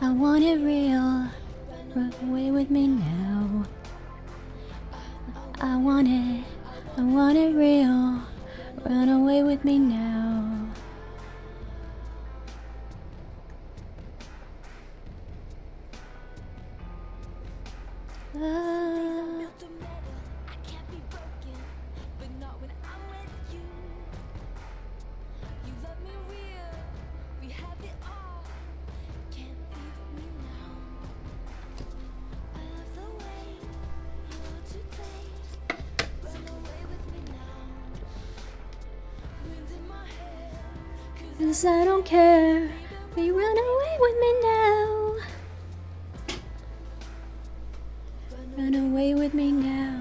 I want it real. Run away with me now. I want it real. Run away with me now. Cause I don't care. We run away with me now. Run away with me now.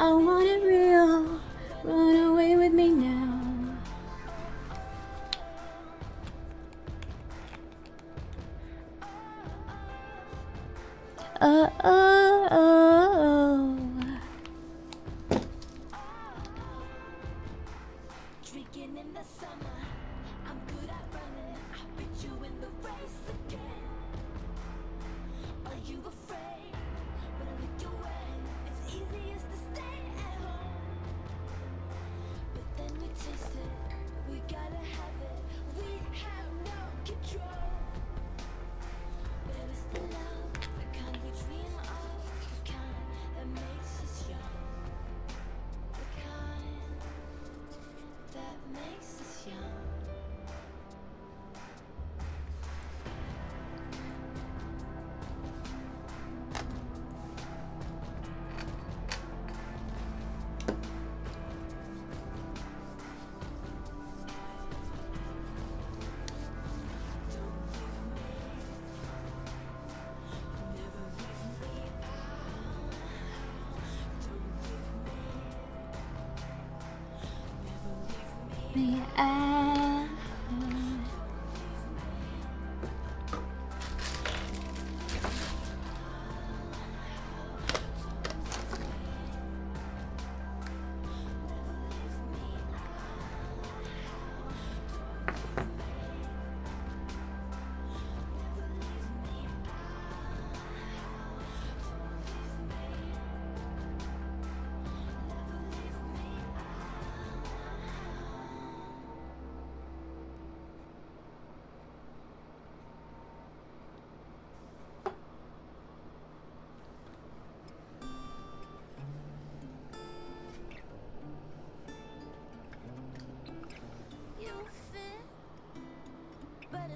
I want it real. Run away with me now. Oh, oh, oh, oh. Drinking in the summer, I'm good at running. I beat you in the race again. Are you afraid? When I look your way, it's easiest to stay at home. But then we taste it, we gotta have it. We have no control. Where is the love, the kind we dream of, the kind that makes us young, the kind that makes us young.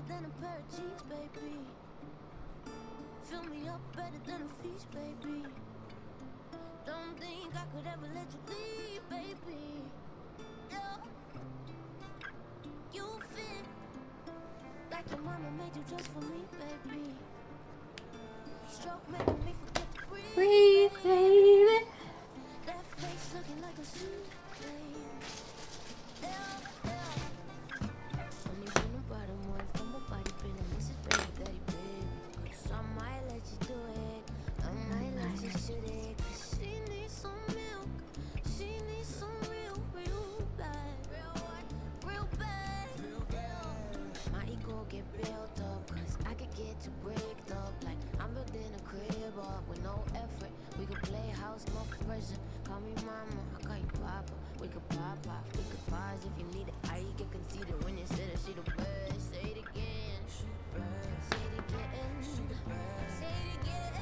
Than a pair of jeans, baby. Fill me up better than a feast, baby. Don't think I could ever let you leave, baby. Yeah. You fit like your mama made you just for me, baby. Stroke making me forget to breathe, baby. That face looking like a suit, baby. Yeah. Call me mama, I call you papa. We could pop off, we could pause if you need it. I get conceited when you said that she the best. Say it again. Say it again. Say it again.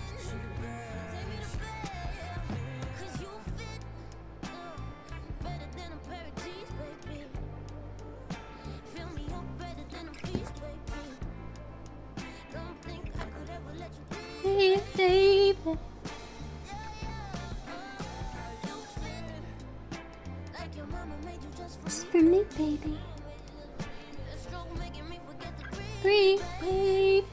Take me to bed. Cause you fit better than a pair of jeans, baby. Fill me up better than a feast, baby. Don't think I could ever let you leave, baby. Just for me, baby. Breathe, babe.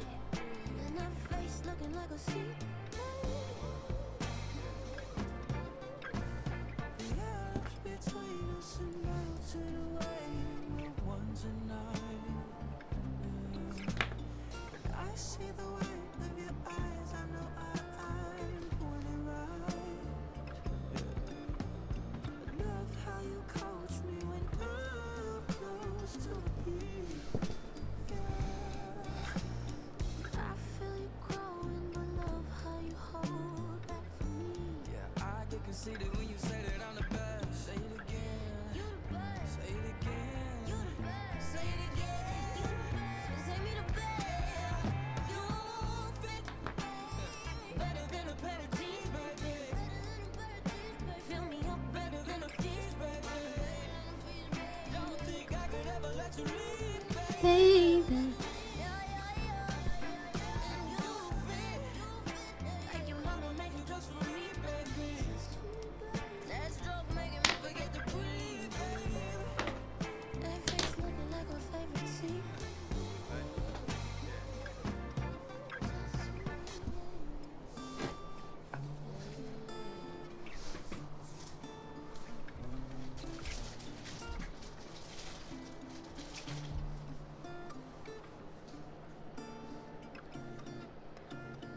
baby.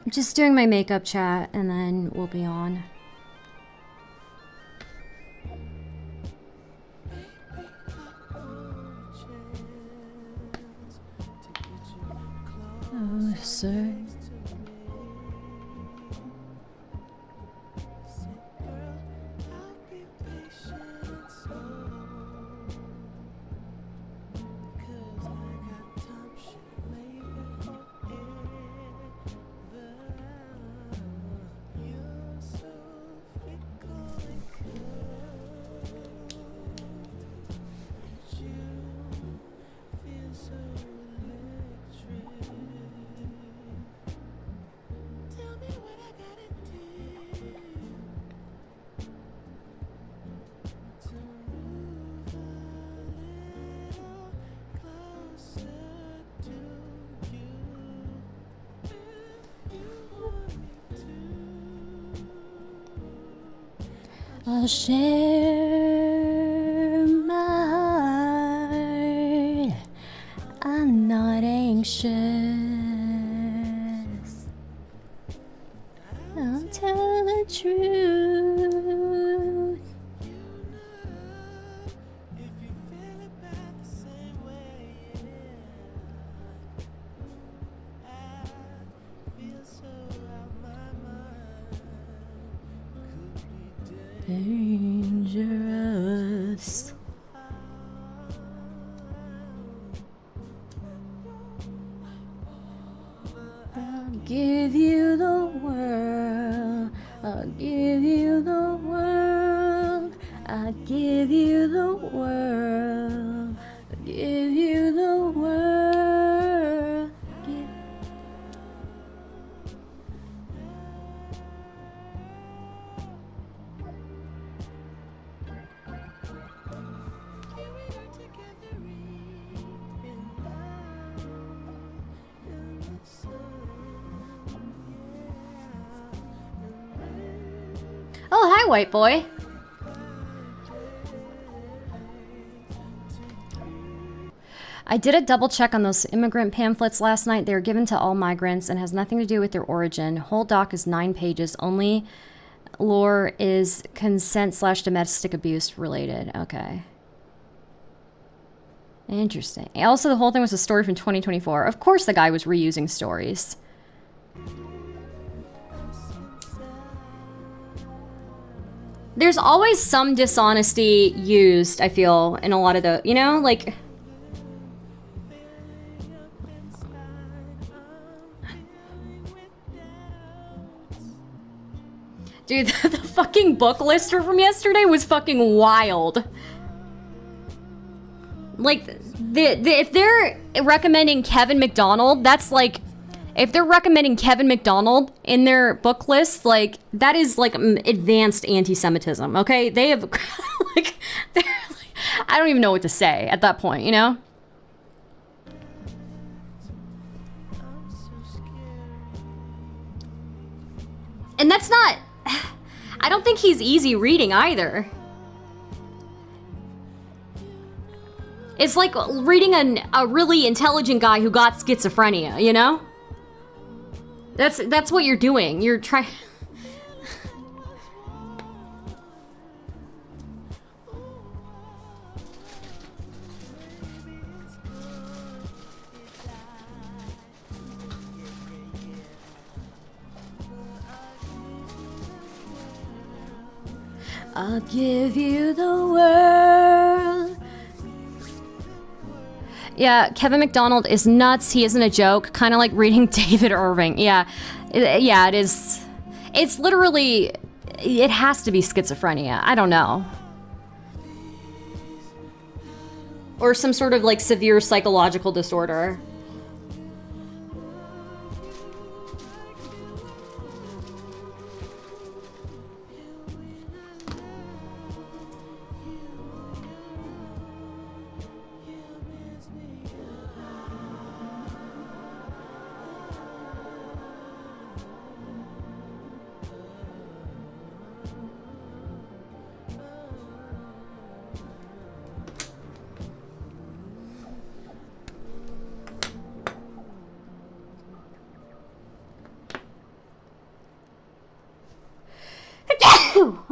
I'm just doing my makeup chat and then we'll be on. Oh, sir. I'll share my heart. I'm not anxious. I'll tell the truth. Dangerous. I'll give you the world. I'll give you the world. I'll give you the world. I'll give you the world. Oh, hi, white boy. I did a double check on those immigrant pamphlets last night. They were given to all migrants and has nothing to do with their origin. Whole doc is 9 pages. Only lore is consent/domestic abuse related. Okay. Interesting. Also, the whole thing was a story from 2024. Of course the guy was reusing stories. There's always some dishonesty used, I feel, in a lot of the, you know, like... Dude, the fucking book lister from yesterday was fucking wild. Like, if they're recommending Kevin McDonald, that's like... If they're recommending Kevin McDonald in their book list, like, that is, like, advanced anti-Semitism, okay? They have, like, I don't even know what to say at that point, you know? And that's not... I don't think he's easy reading either. It's like reading a really intelligent guy who got schizophrenia, you know? That's what you're doing. You're trying... I'll give you the world. Yeah, Kevin McDonald is nuts. He isn't a joke. Kind of like reading David Irving. Yeah, yeah, it is. It's literally, it has to be schizophrenia. I don't know. or some sort of like severe psychological disorder.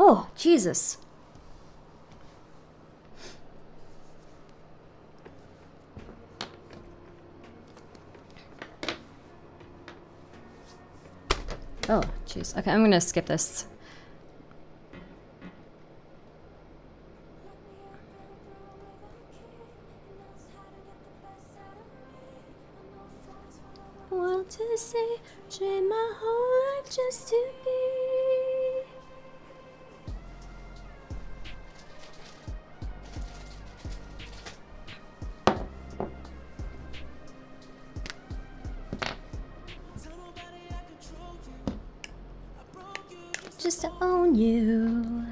Oh, Jesus. Oh, jeez. Okay, I'm gonna skip this. Want to say, train my whole life just to be. Just to own you.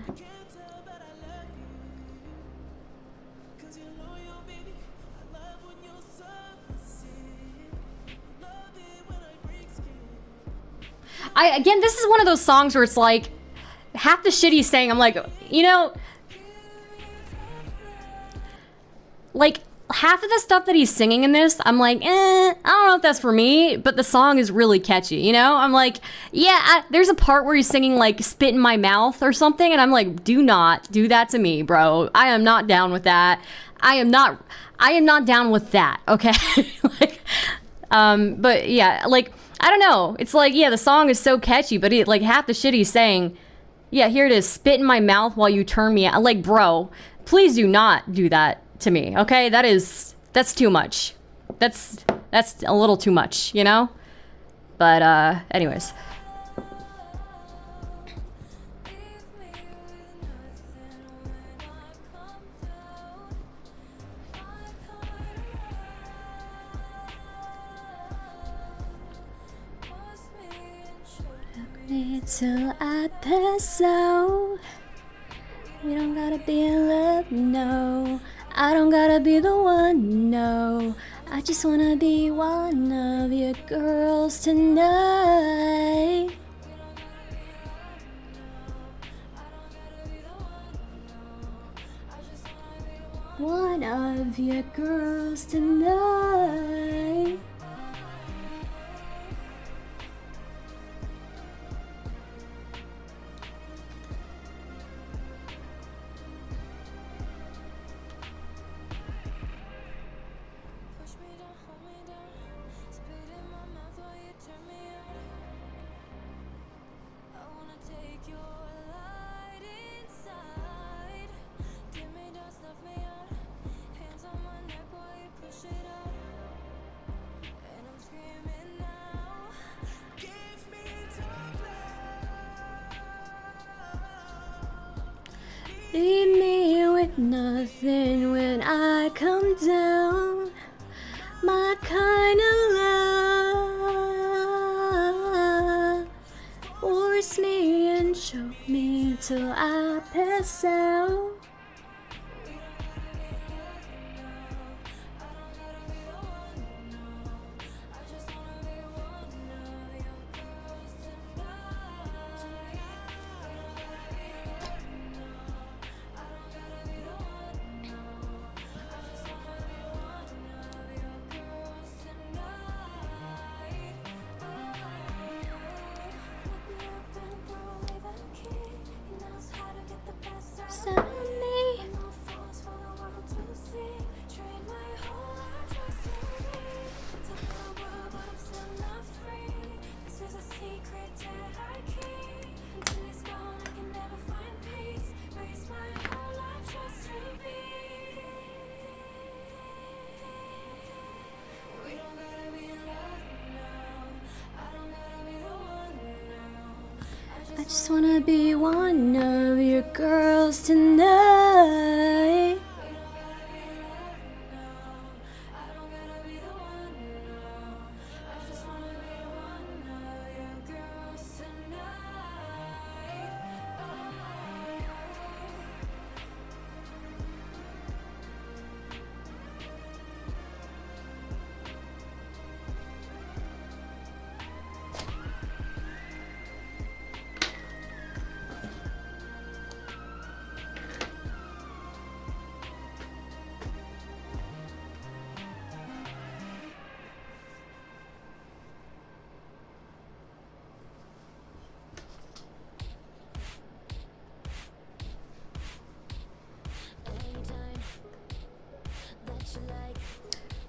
Again, this is one of those songs where it's like, half the shit he's saying, I'm like, you know, like, half of the stuff that he's singing in this, I'm like, I don't know if that's for me, but the song is really catchy, you know? I'm like, yeah, there's a part where he's singing, like, spit in my mouth or something, and I'm like, do not do that to me, bro. I am not down with that. I am not down with that, okay? Like, but yeah, like, I don't know. It's like, yeah, the song is so catchy, but like, half the shit he's saying, yeah, here it is, spit in my mouth while you turn me out. Like, bro, please do not do that to me, okay? That's too much. That's a little too much, you know? But, anyways. Till I pass out. We don't gotta be in love, no. I don't gotta be the one, no. I just wanna be one of your girls tonight. One of your girls tonight. Leave me with nothing when I come down. My kind of love. Force me and choke me till I pass out. I just wanna be one of your girls tonight.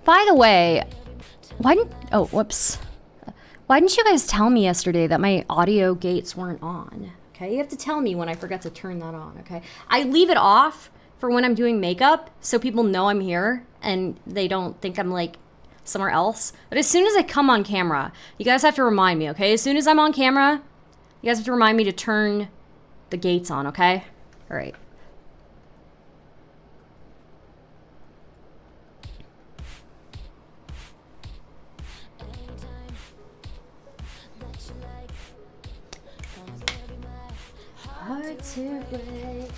By the way, whoops. Why didn't you guys tell me yesterday that my audio gates weren't on? Okay, you have to tell me when I forget to turn that on, okay? I leave it off for when I'm doing makeup so people know I'm here and they don't think I'm like somewhere else. But as soon as I come on camera, you guys have to remind me, okay? As soon as I'm on camera, you guys have to remind me to turn the gates on, okay? All right. Hard to break.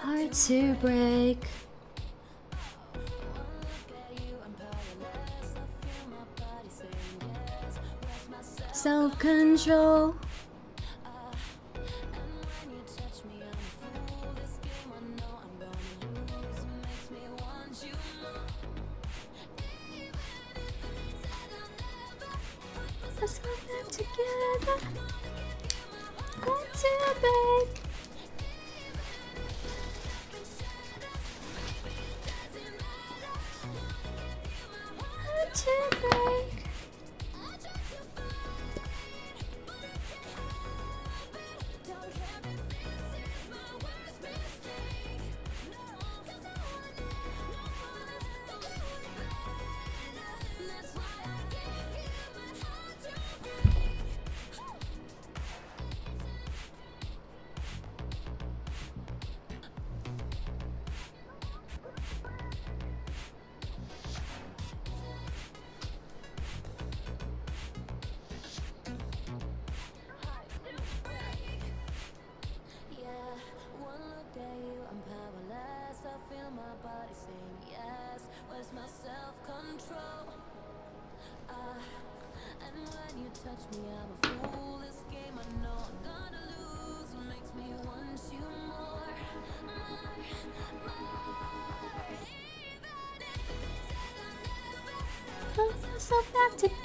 Hard to break. Self-control. Let's go back together. Hard to break. Hard to break. Put yourself back together.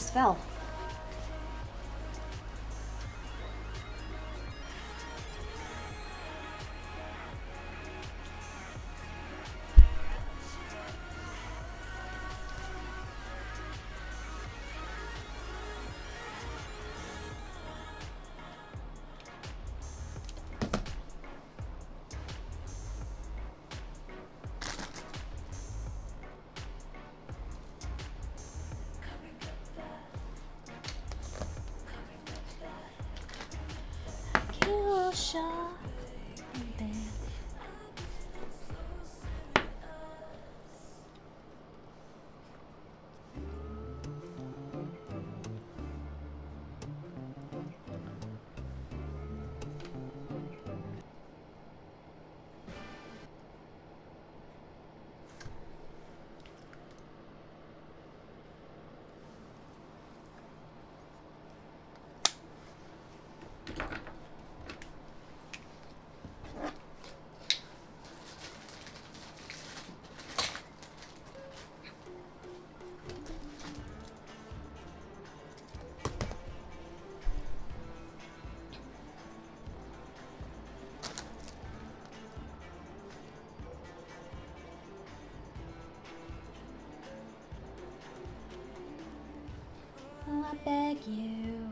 almost fell. Oh, I beg you.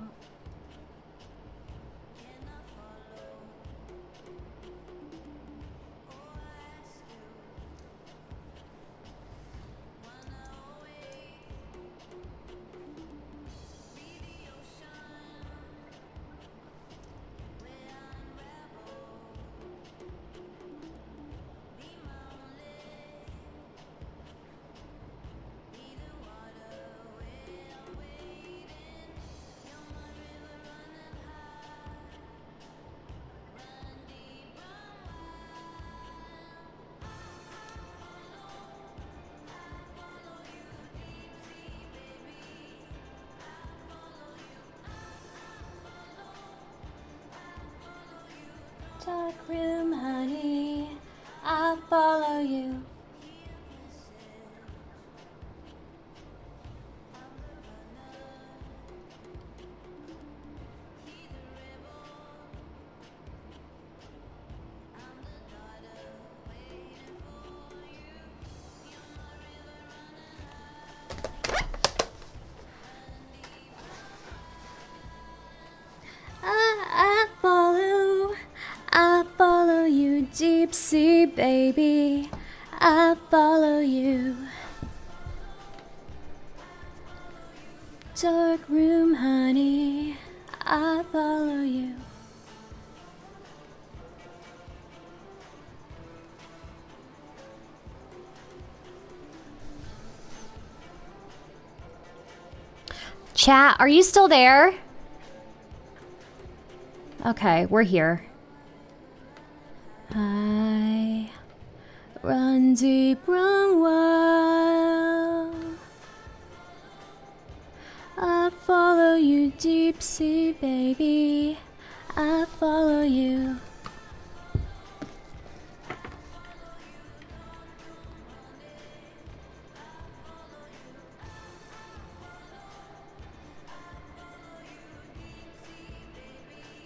Dark room, honey, I'll follow you. I follow you, deep sea baby. I follow you. Dark room, honey, I follow you. Chat, are you still there? Okay, we're here. I run deep, run wild. I follow you, deep sea baby. I follow you.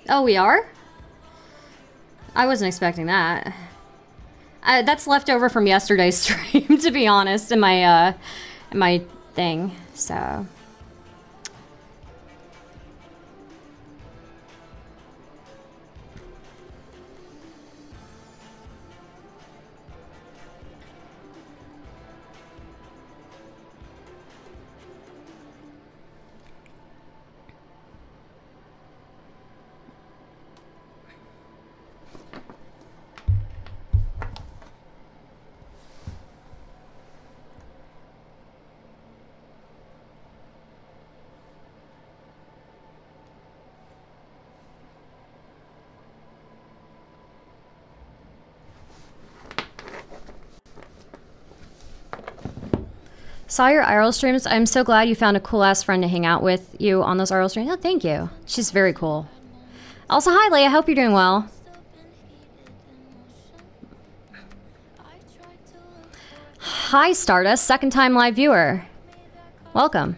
Oh, we are? I wasn't expecting that. That's left over from yesterday's stream, to be honest, in my thing. So. Saw your IRL streams. I'm so glad you found a cool ass friend to hang out with you on those IRL streams. Oh, thank you. She's very cool. Also, hi, Leia. I hope you're doing well. Hi, Stardust. Second time live viewer. Welcome.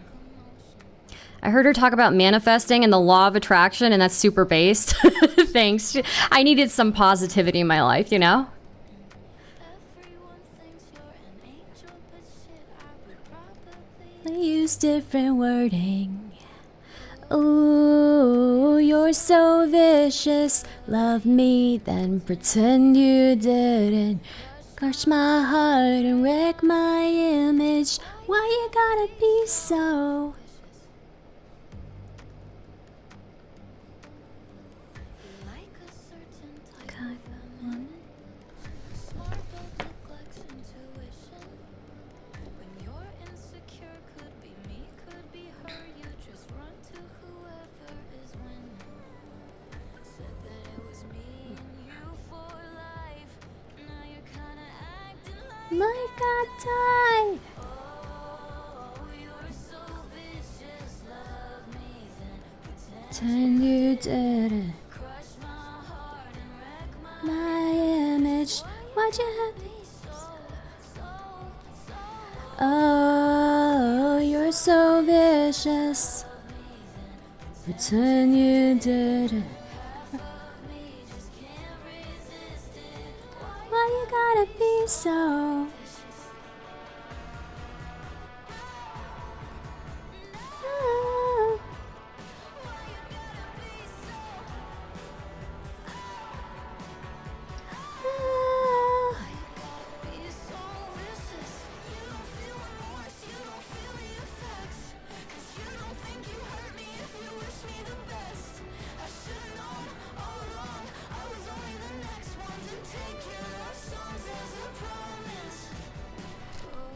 I heard her talk about manifesting and the law of attraction, and that's super based. Thanks. I needed some positivity in my life, you know? Everyone thinks you're an angel, but shit, I would probably Use different wording. Ooh, you're so vicious. Love me, then pretend you didn't. Crush my heart and wreck my image. Why you gotta be so? like a certain type God, of woman. Smart but neglects intuition. When you're insecure, could be me, could be her. You just run to whoever is winning. Said that it was me and you for life. Now you're kinda acting like I died. oh, you're so vicious. Love me, then pretend Pretend you didn't. crush my heart and wreck my My image. Why'd you have me? Oh, you're so vicious. Pretend you didn't. Why you gotta be so? Oh. Oh. be so vicious. You don't feel remorse, you don't feel the effects. 'Cause you don't think you hurt me if you wish me the best. I should've known all along, I was only the next one to take your love songs as a promise. Oh,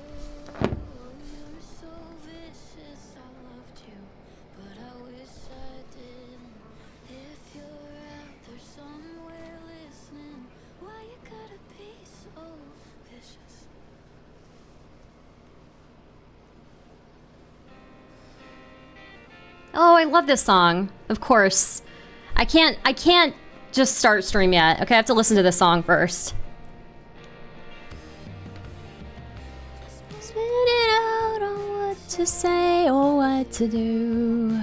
you're so vicious, I loved you, but I wish I didn't. If you're out there somewhere listening, why you gotta be so vicious? Oh, I love this song. Of course. I can't just start stream yet. Okay, I have to listen to this song first. Spit it out on what to say or what to do.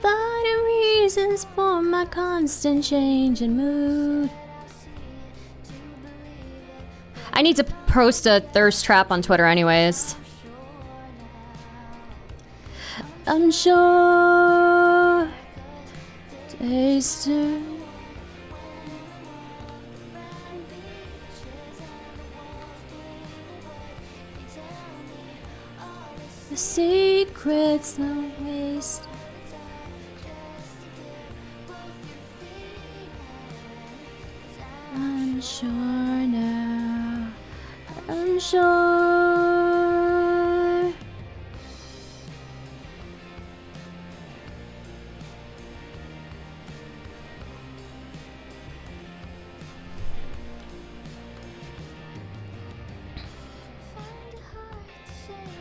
Finding reasons for my constant change in mood. I need to post a thirst trap on Twitter anyways. I'm sure taster the secrets no waste. I'm sure now. I'm sure.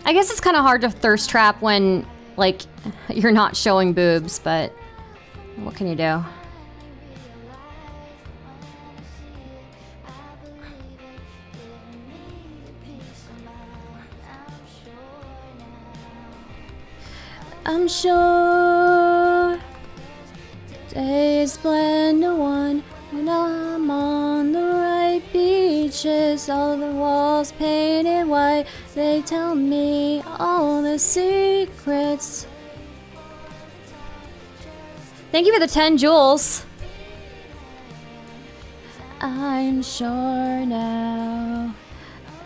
I guess it's kind of hard to thirst trap when, like, you're not showing boobs, but what can you do? I'm sure days blend to one when I'm on the right beaches. All the walls painted white, they tell me all the secrets. Thank you for the 10 jewels. I'm sure now.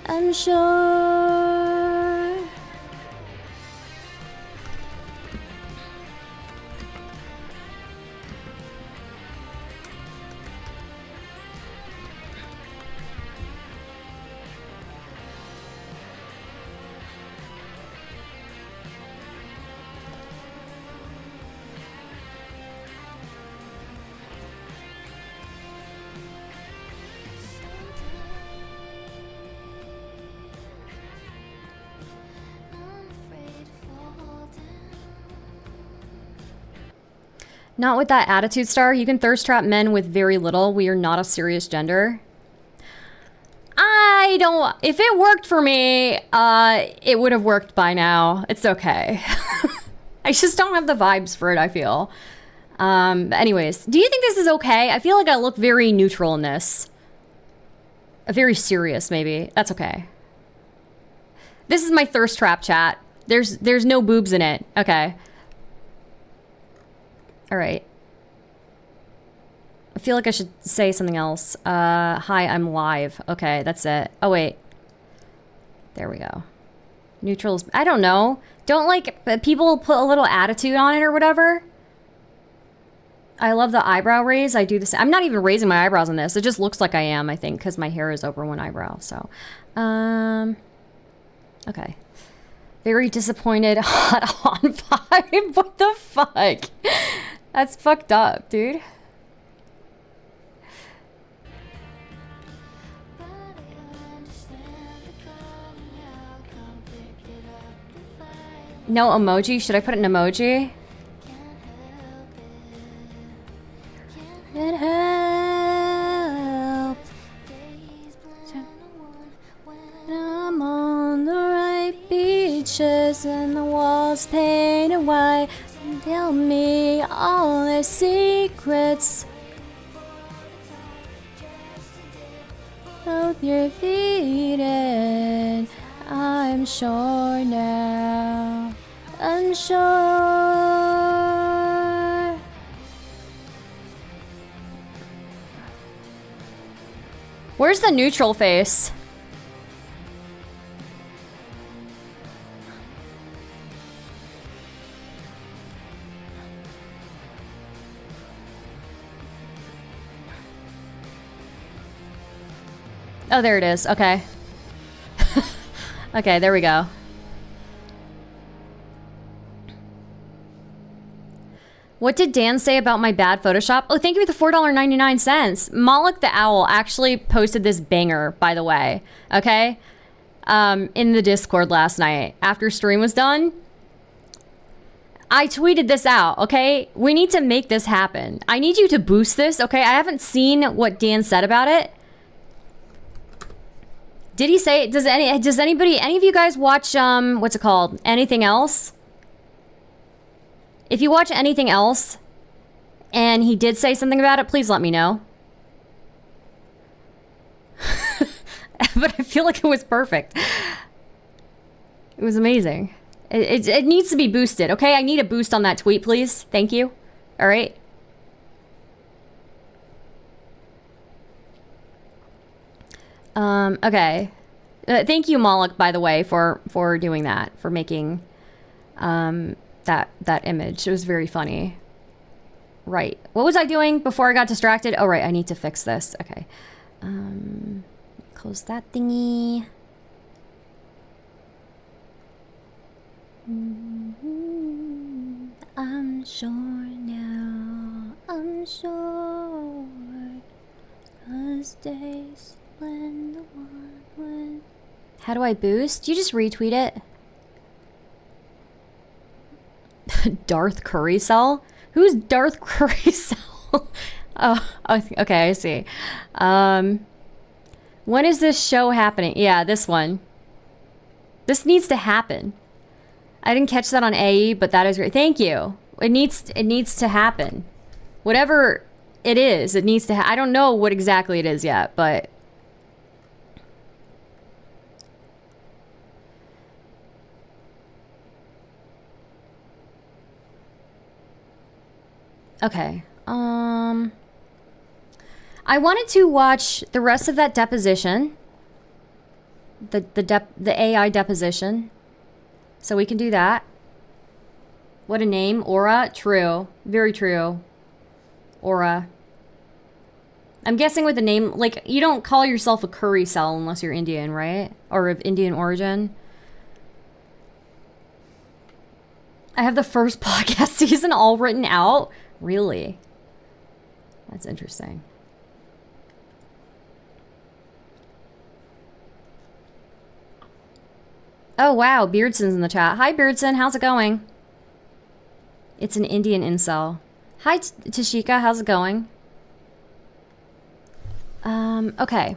I'm sure. Not with that attitude, Star. You can thirst trap men with very little. We are not a serious gender. I don't... If it worked for me, it would have worked by now. It's okay. I just don't have the vibes for it, I feel. Anyways, do you think this is okay? I feel like I look very neutral in this. Very serious, maybe. That's okay. This is my thirst trap, chat. There's no boobs in it. Okay. All right. I feel like I should say something else. Hi, I'm live. Okay, that's it. Oh, wait. There we go. Neutrals. I don't know. Don't like people put a little attitude on it or whatever. I love the eyebrow raise. I do this. I'm not even raising my eyebrows on this. It just looks like I am, I think, because my hair is over one eyebrow. So, okay. Very disappointed. Hot on vibe. What the fuck? That's fucked up, dude. No emoji? Should I put an emoji? Can't help. I'm on the right beaches and the walls painted white. Tell me all their secrets. Both your feet in. I'm sure now. Unsure. Where's the neutral face? Oh, there it is. Okay. Okay, there we go. What did Dan say about my bad Photoshop? Oh, thank you for the $4.99. Moloch the Owl actually posted this banger, by the way. Okay? In the Discord last night after stream was done. I tweeted this out, okay? We need to make this happen. I need you to boost this, okay? I haven't seen what Dan said about it. Did he say, does any of you guys watch, what's it called? Anything Else? If you watch Anything Else and he did say something about it, please let me know. But I feel like it was perfect. It was amazing. It needs to be boosted, okay? I need a boost on that tweet, please. Thank you. All right. Okay. Thank you, Moloch, by the way, for doing that, for making that image. It was very funny. Right. What was I doing before I got distracted? Oh, right. I need to fix this. Okay. Close that thingy. I'm sure now. I'm sure. 'Cause days when the one went. How do I boost? You just retweet it. Darth Curry Cell? Who's Darth Curry Cell? oh, okay, I see. When is this show happening? Yeah, this one. This needs to happen. I didn't catch that on AE, but that is great. Thank you. It needs to happen. Whatever it is, it needs to I don't know what exactly it is yet, but okay. I wanted to watch the rest of that deposition. The AI deposition. So we can do that. What a name. Aura. True. Very true. Aura. I'm guessing with the name, like, you don't call yourself a curry cell unless you're Indian, right? Or of Indian origin. I have the first podcast season all written out. Really? That's interesting. Oh, wow. Beardson's in the chat. Hi, Beardson. How's it going? It's an Indian incel. Hi, Tashika. How's it going? Okay.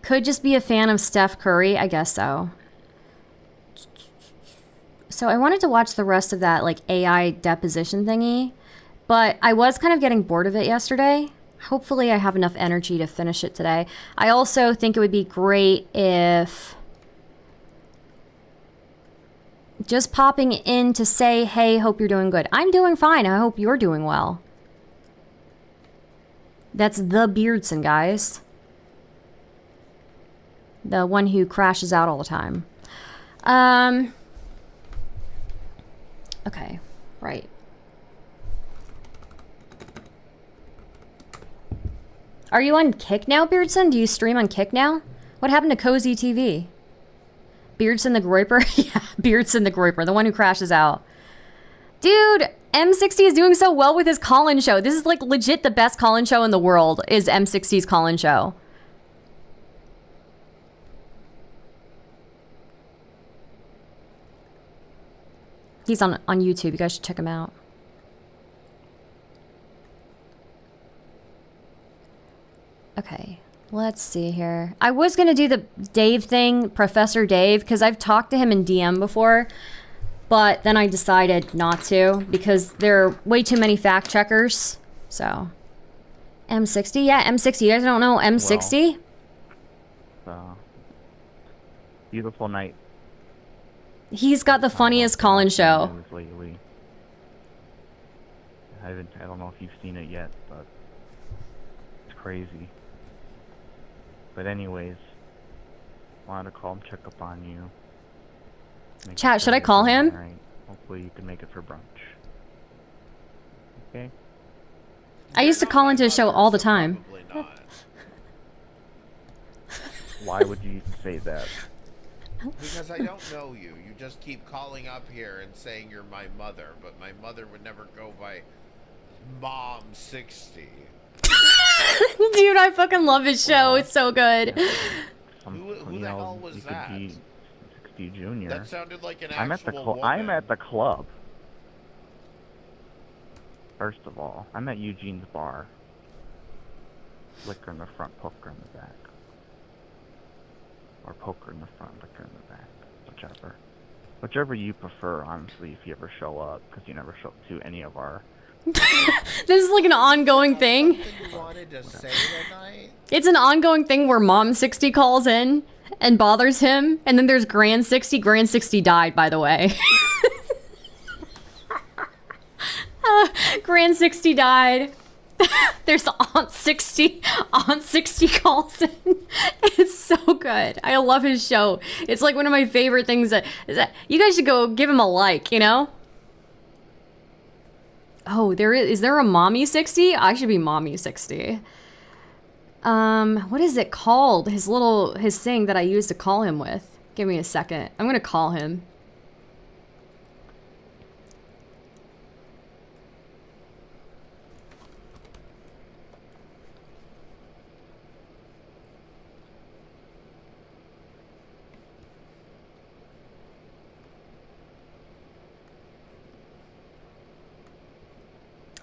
Could just be a fan of Steph Curry. I guess so. So I wanted to watch the rest of that like AI deposition thingy, but I was kind of getting bored of it yesterday. Hopefully I have enough energy to finish it today. I also think it would be great if just popping in to say, hey, hope you're doing good. I'm doing fine. I hope you're doing well. That's the Beardson, guys. The one who crashes out all the time. Okay, right. Are you on Kick now, Beardson? Do you stream on Kick now? What happened to Cozy TV? Beardson the Groiper? Yeah, Beardson the Groiper, the one who crashes out. Dude, M60 is doing so well with his call-in show. This is like legit the best call-in show in the world is M60's call-in show. He's on YouTube. You guys should check him out. Okay, let's see here. I was going to do the Dave thing, Professor Dave, because I've talked to him in DM before, but then I decided not to because there are way too many fact checkers. So, M60? Yeah, M60. You guys don't know M60? Beautiful night. He's got the funniest call-in show. Lately. I don't know if you've seen it yet, but it's crazy. But anyways, wanted to call and check up on you. Chat, should I call him? Right. Hopefully you can make it for brunch. Okay? I used to call into his show all the time. Probably not. Why would you say that? Because I don't know you. You just keep calling up here and saying you're my mother, but my mother would never go by Mom 60. Dude, I fucking love his show. It's so good. Who the hell was you that? Could be 60 Junior. That sounded like an I'm at the actual woman. I'm at the club. First of all, I'm at Eugene's bar. Liquor in the front, poker in the back. Or poker in the front, liquor in the back. Whichever. Whichever you prefer, honestly, if you ever show up, because you never show up to any of our... This is like an ongoing thing. You wanted to say tonight? It's an ongoing thing where Mom 60 calls in and bothers him, and then there's Grand 60. Grand 60 died, by the way. Grand 60 died. There's Aunt 60. Aunt 60 calls in. It's so good. I love his show. It's like one of my favorite things that you guys should go give him a like, you know? Oh, is there a Mommy 60? I should be Mommy 60. What is it called? His thing that I used to call him with. Give me a second. I'm gonna call him.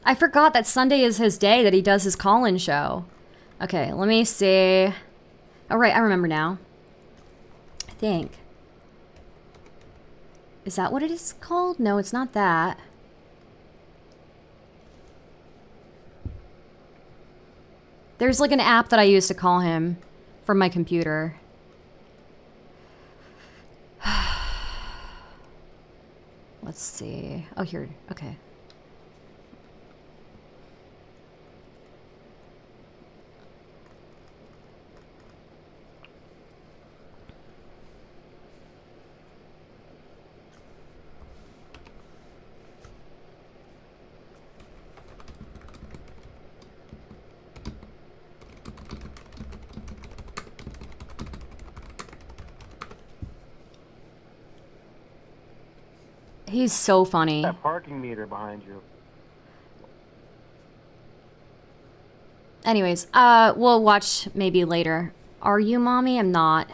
I forgot that Sunday is his day that he does his call-in show. Okay, let me see. Oh, right, I remember now. I think. Is that what it is called? No, it's not that. There's like an app that I use to call him from my computer. Let's see. Oh, here. Okay. He's so funny. That parking meter behind you. Anyways, we'll watch maybe later. Are you, Mommy? I'm not.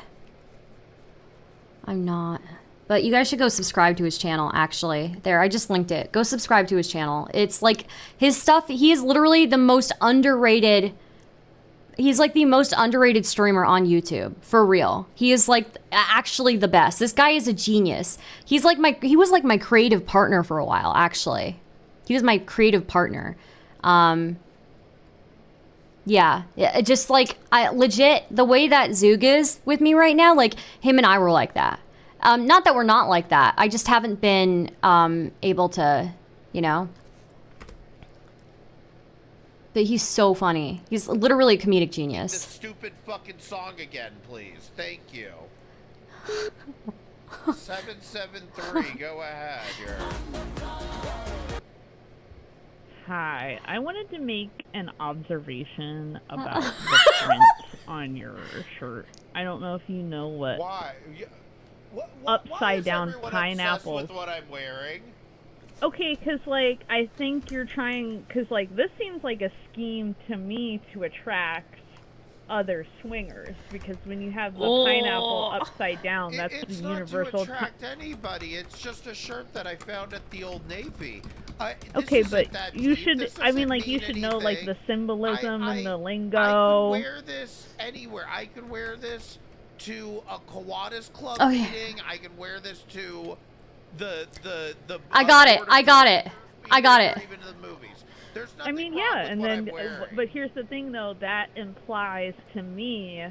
But you guys should go subscribe to his channel, actually. There, I just linked it. Go subscribe to his channel. It's like his stuff, he is literally the most underrated He's like the most underrated streamer on YouTube, for real. He is like actually the best. This guy is a genius. He was like my creative partner for a while, actually. He was my creative partner. Yeah, just like I legit the way that Zoog is with me right now, like him and I were like that. Not that we're not like that. I just haven't been able to, you know. But he's so funny. He's literally a comedic genius. This stupid fucking song again, please. Thank you. 773, go ahead. Hi, I wanted to make an observation about the print on your shirt. I don't know if you know what. Why? Upside down everyone pineapple. obsessed with what I'm wearing? Okay, because, like, I think you're trying... Because, like, this seems like a scheme to me to attract other swingers. Because when you have the pineapple upside down, that's the universal... It's not to attract anybody. It's just a shirt that I found at the Old Navy. Okay, but you should... I mean, like, you should know, like, the symbolism and the lingo. I could wear this anywhere. I could wear this to a Kiwanis Club meeting. I can wear this to... The I got it. Even to the movies. There's nothing I mean, yeah, and then, but here's the thing, though. That implies to me,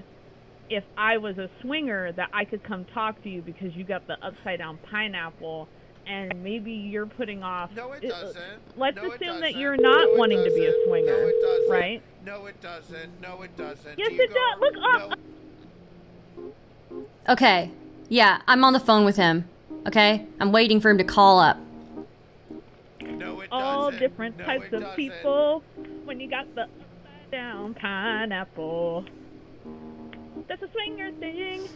if I was a swinger, that I could come talk to you because you got the upside down pineapple, and maybe you're putting off. No, it doesn't. Let's assume that you're not wanting to be a swinger, no, it doesn't. right? No, it doesn't. No, it doesn't. Yes, it does. Look up. No. Okay. Yeah, I'm on the phone with him. Okay? I'm waiting for him to call up. No, it All doesn't. different No, types it of doesn't. people when you got the upside down pineapple. That's a swinger thing.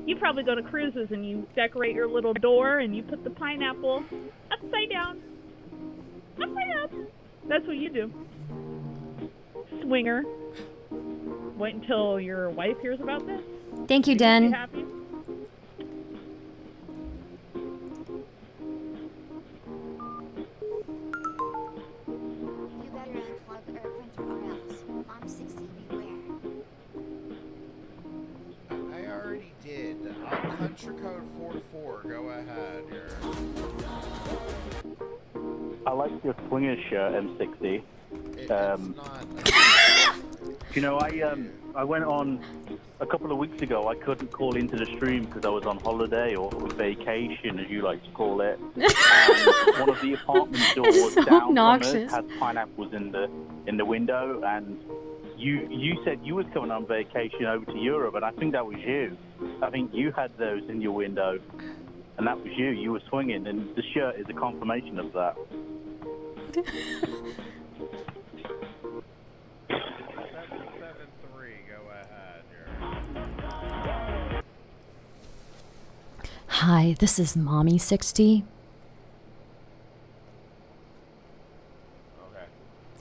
You probably go to cruises and you decorate your little door and you put the pineapple upside down. Upside down. That's what you do. Swinger. Wait until your wife hears about this. Thank you, Be Den. happy. I already did. Country code 44. Go ahead. I like your swinger shirt, M60. It's not. You know, I went on a couple of weeks ago. I couldn't call into the stream because I was on holiday or vacation, as you like to call it. And one of the apartment doors So down obnoxious. from us had pineapples in the window, and you said you was coming on vacation over to Europe, and I think that was you. I think you had those in your window, and that was you. You were swinging, and the shirt is a confirmation of that. 773. Go ahead. Hi, this is Mommy 60. Okay.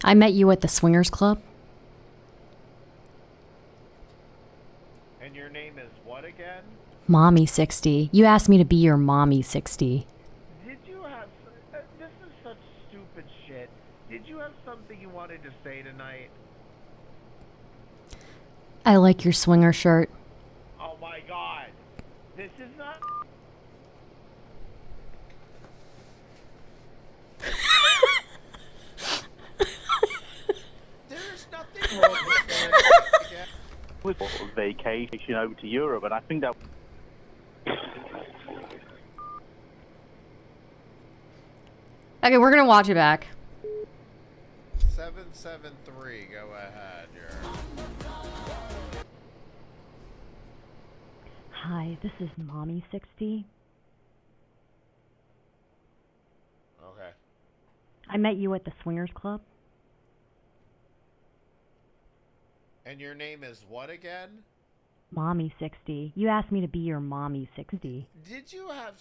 I met you at the Swingers Club. And your name is what again? Mommy 60. You asked me to be your Mommy 60. Did you have... this is such stupid shit. Did you have something you wanted to say tonight? I like your swinger shirt. Oh my god. This is not... There's nothing wrong with that. Was on vacation over to Europe, and I think that. Okay, we're gonna watch it back. 773. Go ahead. Hi, this is Mommy 60. Okay. I met you at the Swingers Club. And your name is what again? Mommy 60. You asked me to be your Mommy 60. Did you have...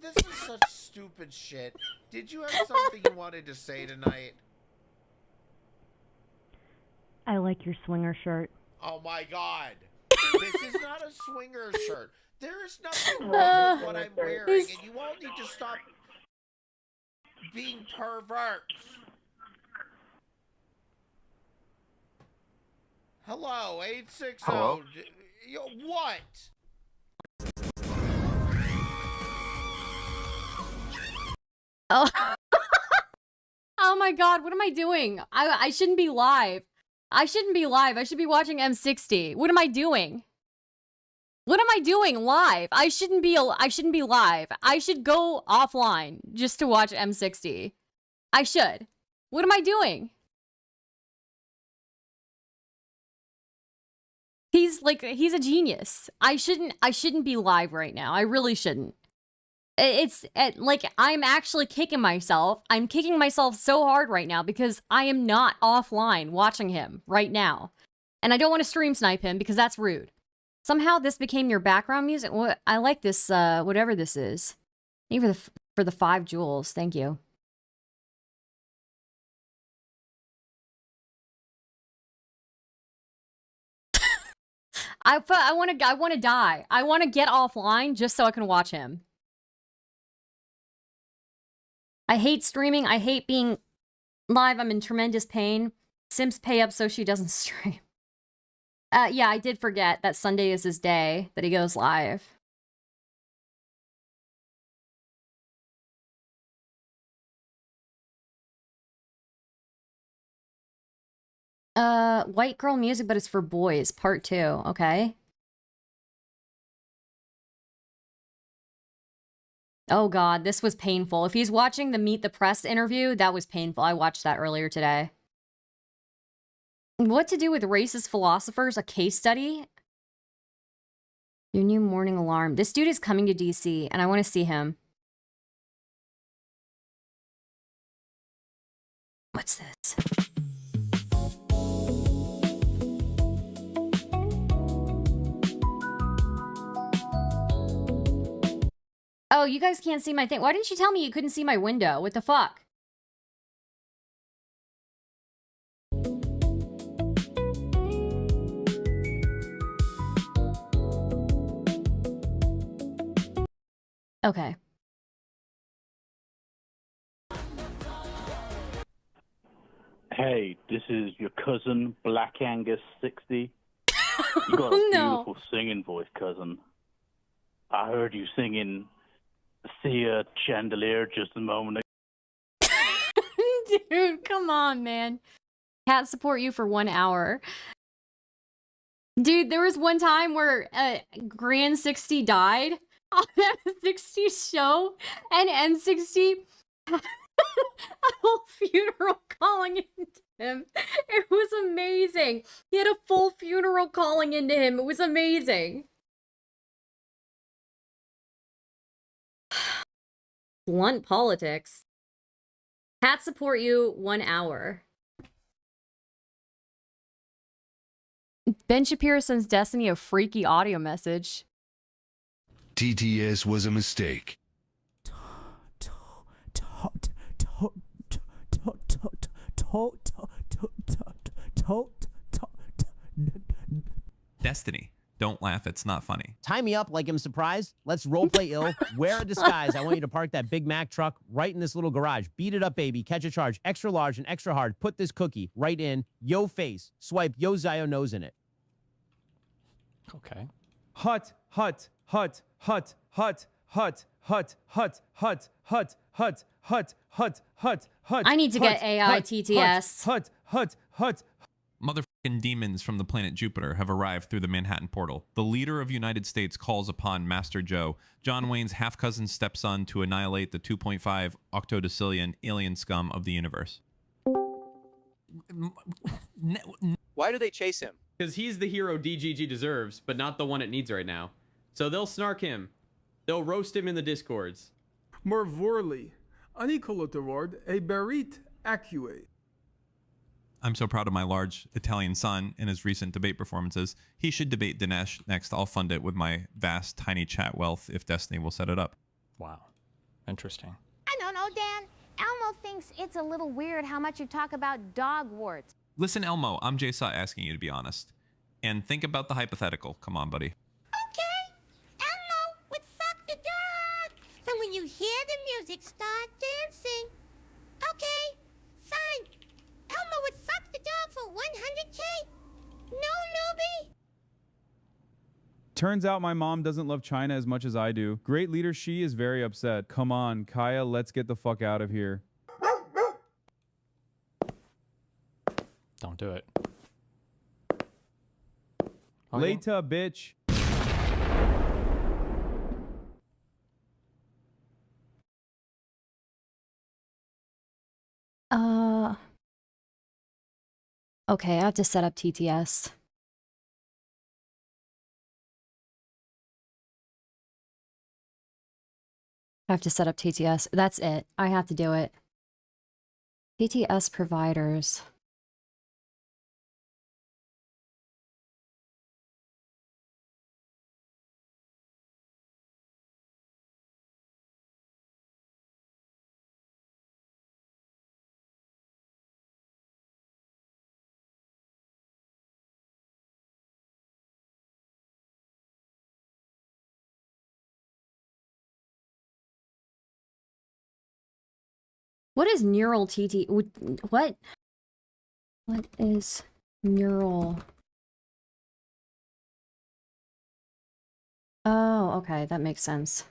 this is such stupid shit. Did you have something you wanted to say tonight? I like your swinger shirt. Oh my god. This is not a swinger shirt. There is nothing wrong with what I'm wearing, and you all need to stop being perverts. Hello, 860. Hello? What? Oh. Oh my god, what am I doing? I shouldn't be live. I shouldn't be live. I should be watching M60. What am I doing? What am I doing live? I shouldn't be live. I should go offline just to watch M60. I should. What am I doing? He's a genius. I shouldn't be live right now. I really shouldn't. It's like I'm actually kicking myself. I'm kicking myself so hard right now because I am not offline watching him right now. And I don't want to stream snipe him because that's rude. Somehow this became your background music. What I like this whatever this is. Thank you for the 5 jewels. Thank you. I want to die. I want to get offline just so I can watch him. I hate streaming. I hate being live. I'm in tremendous pain. Sims pay up so she doesn't stream. Yeah, I did forget that Sunday is his day that he goes live. White girl music, but it's for boys. Part 2. Okay. Oh god, this was painful. If he's watching the Meet the Press interview, that was painful. I watched that earlier today. What to do with racist philosophers? A case study? Your new morning alarm. This dude is coming to DC, and I want to see him. What's this? Oh, you guys can't see my thing. Why didn't you tell me you couldn't see my window? What the fuck? Okay. Hey, this is your cousin, Black Angus 60. You got a No. beautiful singing voice, cousin. I heard you singing Thea Chandelier just a moment ago. Dude, come on, man. Can't support you for 1 hour. Dude, there was one time where Grand 60 died on N60's show, and N60 had a whole funeral calling into him. It was amazing. He had a full funeral calling into him. It was amazing. Blunt politics. Cat support you 1 hour. Ben Shapiro sends Destiny a freaky audio message. TTS was a mistake. Destiny. Don't laugh, it's not funny. Tie me up like I'm surprised. Let's roleplay ill. Wear a disguise. I want you to park that Big Mac truck right in this little garage. Beat it up, baby. Catch a charge. Extra large and extra hard. Put this cookie right in yo face. Swipe yo Zio nose in it. Okay. Hut, hut, hut, hut, hut, hut, hut, hut, hut, hut, hut, hut, hut, hut, hut. I need to get AI TTS. Hut, hut, hut. Motherfucking demons from the planet Jupiter have arrived through the Manhattan portal. The leader of United States calls upon Master Joe, John Wayne's half-cousin stepson, to annihilate the 2.5 octodecillion alien scum of the universe. Why do they chase him? Because he's the hero DGG deserves, but not the one it needs right now. So they'll snark him. They'll roast him in the discords. Mervorly. Anicolotaward, a berit acue. I'm so proud of my large Italian son in his recent debate performances. He should debate Dinesh next. I'll fund it with my vast, tiny chat wealth if Destiny will set it up. Wow. Interesting. I don't know, Dan. Elmo thinks it's a little weird how much you talk about dog warts. Listen, Elmo, I'm J-Saw asking you to be honest. And think about the hypothetical. Come on, buddy. Okay, Elmo would fuck the dog. So when you hear the music, start dancing. Okay, fine. Elmo would fuck the dog for 100K. No Turns out my mom doesn't love China as much as I do. Great leader, she is very upset. Come on, Kaya, let's get the fuck out of here. Don't do it. Later, bitch. Okay, I have to set up TTS. I have to set up TTS. That's it. I have to do it. TTS providers. What is neural TT? What? What is neural? Oh, okay, that makes sense.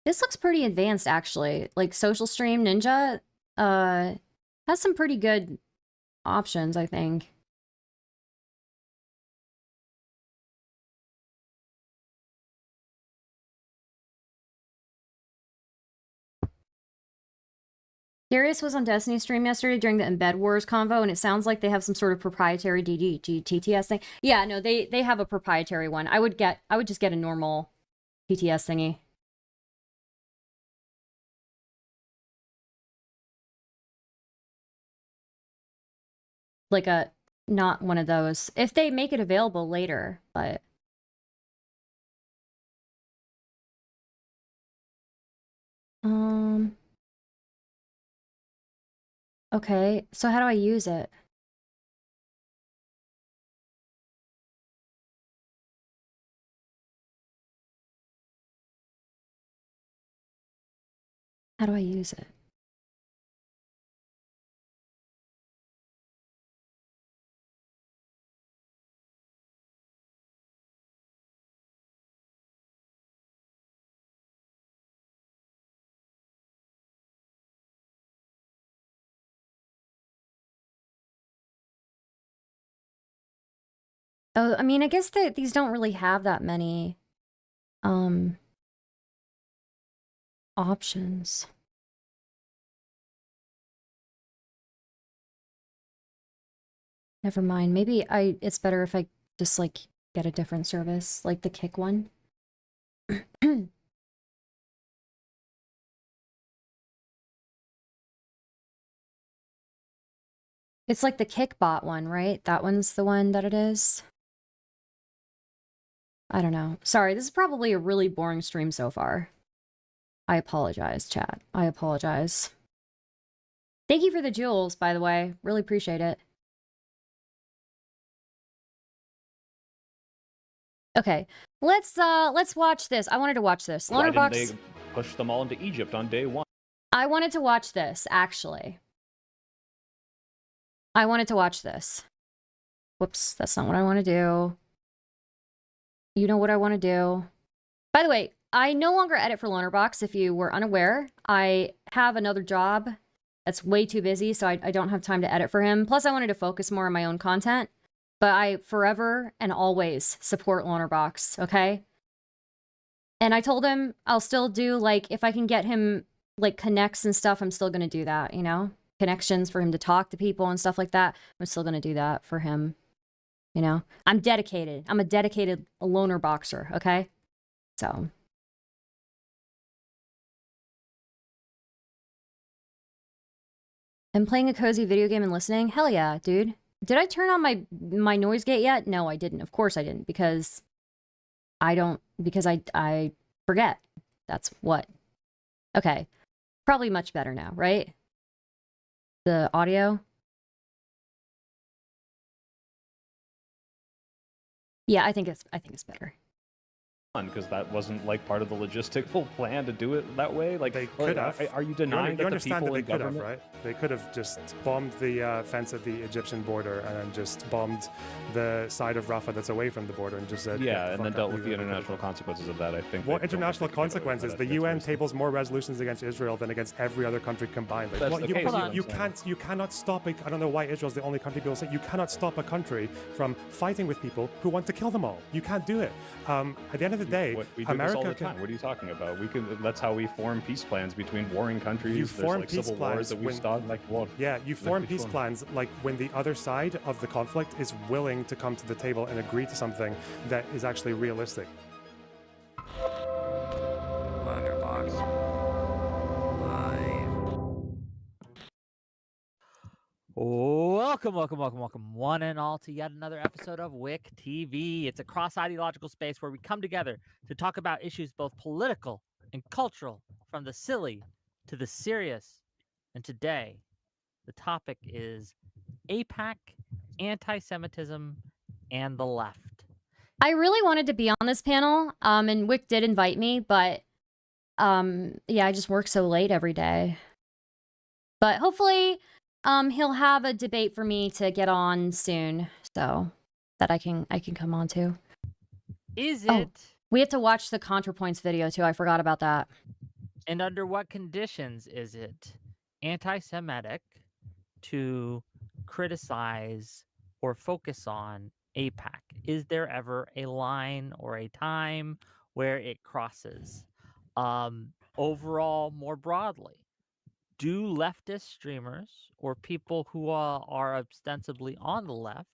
This looks pretty advanced, actually. Like, Social Stream Ninja, has some pretty good options, I think. Darius was on Destiny stream yesterday during the Embed Wars convo, and it sounds like they have some sort of proprietary TTS thing. Yeah, no, they have a proprietary one. I would just get a normal TTS thingy. Like not one of those. If they make it available later, but okay, so how do I use it? How do I use it? Oh, I mean, I guess that these don't really have that many options. Never mind. Maybe it's better if I just like get a different service, like the Kick one. It's like the Kickbot one, right? That one's the one that it is. I don't know. Sorry, this is probably a really boring stream so far. I apologize, chat. I apologize. Thank you for the jewels, by the way. Really appreciate it. Okay, let's watch this. I wanted to watch this. Why Loner didn't Box. they push them all into Egypt on day one? I wanted to watch this, actually. I wanted to watch this. Whoops, that's not what I want to do. You know what I want to do. By the way, I no longer edit for Lonerbox, if you were unaware. I have another job that's way too busy, so I don't have time to edit for him. Plus, I wanted to focus more on my own content. But I forever and always support Lonerbox, okay? And I told him I'll still do, like, if I can get him, like, connects and stuff, I'm still going to do that, you know? Connections for him to talk to people and stuff like that. I'm still going to do that for him, you know? I'm dedicated. I'm a dedicated loner boxer, okay? So. And playing a cozy video game and listening? Hell yeah, dude. Did I turn on my noise gate yet? No, I didn't. Of course I didn't, because I forget. That's what. Okay. Probably much better now, right? The audio. Yeah, I think it's better. because that wasn't like part of the logistical plan to do it that way. Like They could have. Are you denying You that the understand people that in they could have, government? right? They could have just bombed the fence at the Egyptian border and then just bombed the side of Rafah that's away from the border and just said, Yeah, "Get and then fuck dealt up, with the you know, international consequences of that. I think. What they don't international think they could have consequences? let The it UN get tables more resolutions against Israel than against every other country combined. Like, That's what, the you, case, you, that's what I'm you cannot stop it. I don't know why Israel's the only country people say you cannot stop a country from fighting with people who want to kill them all. You can't do it. At the end of the day, We do America this all the can- time. What are you talking about? That's how we form peace plans between warring countries. You There's form like peace civil plans wars that we when- start like war. Yeah, you Like form which peace one? plans like when the other side of the conflict is willing to come to the table and agree to something that is actually realistic. Letterbox Live. Welcome, one and all, to yet another episode of WIC TV. It's a cross-ideological space where we come together to talk about issues both political and cultural, from the silly to the serious. And today, the topic is APAC, anti-Semitism, and the left. I really wanted to be on this panel, and Wick did invite me, but yeah, I just work so late every day. But hopefully, he'll have a debate for me to get on soon, so that I can come on too. Is Oh, it, we have to watch the ContraPoints video too. I forgot about that. and under what conditions is it anti-Semitic to criticize or focus on APAC? Is there ever a line or a time where it crosses? Overall, more broadly, do leftist streamers or people who are ostensibly on the left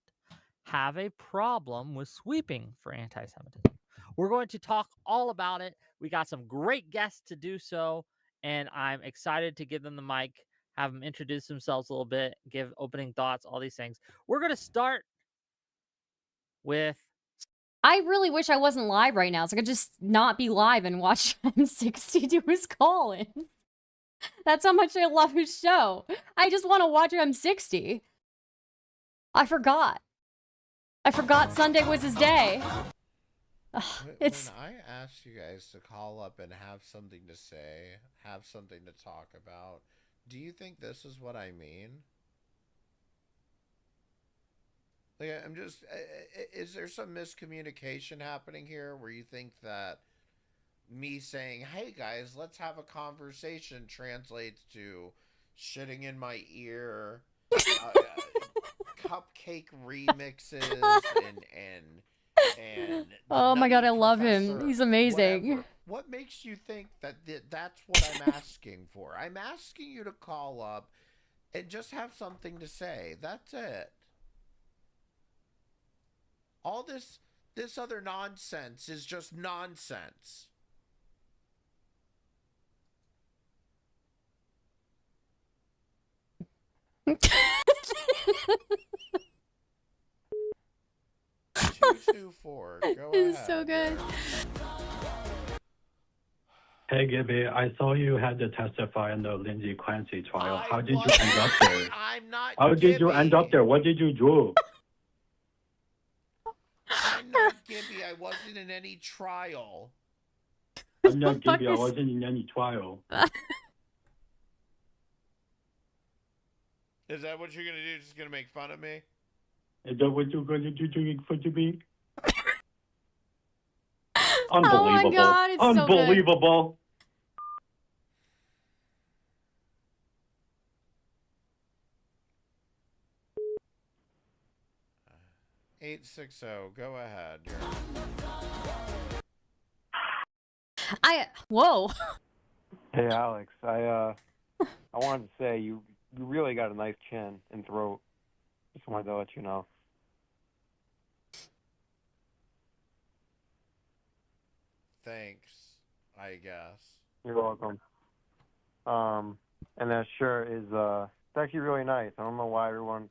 have a problem with sweeping for anti-Semitism? We're going to talk all about it. We got some great guests to do so, and I'm excited to give them the mic, have them introduce themselves a little bit, give opening thoughts, all these things. We're going to start with... I really wish I wasn't live right now, so I could just not be live and watch M60 do his call-in. That's how much I love his show. I just want to watch M60. I forgot Sunday was his day. Ugh, it's... When I asked you guys to call up and have something to say, have something to talk about, do you think this is what I mean? Like, I'm just, is there some miscommunication happening here where you think that me saying, hey guys, let's have a conversation translates to shitting in my ear, cupcake remixes, and oh my god, I love him. Professor, He's amazing. whatever. What makes you think that that's what I'm asking for? I'm asking you to call up and just have something to say. That's it. All this other nonsense is just nonsense. Two, four. Go It's ahead. so good. Hey Gibby, I saw you had to testify in the Lindsay Clancy trial. How did you end up there? I'm not. How did you end up there? What did you do? I'm not Gibby. I wasn't in any trial. I'm not Gibby. I wasn't in any trial. Is that what you're gonna do? Just gonna make fun of me? Is that what you're going to do in front of me? Oh my god, it's Unbelievable. So good. 860. Go ahead. Whoa. Hey Alex, I wanted to say you really got a nice chin and throat. Just wanted to let you know. Thanks, I guess. You're welcome. And that shirt is it's actually really nice. I don't know why everyone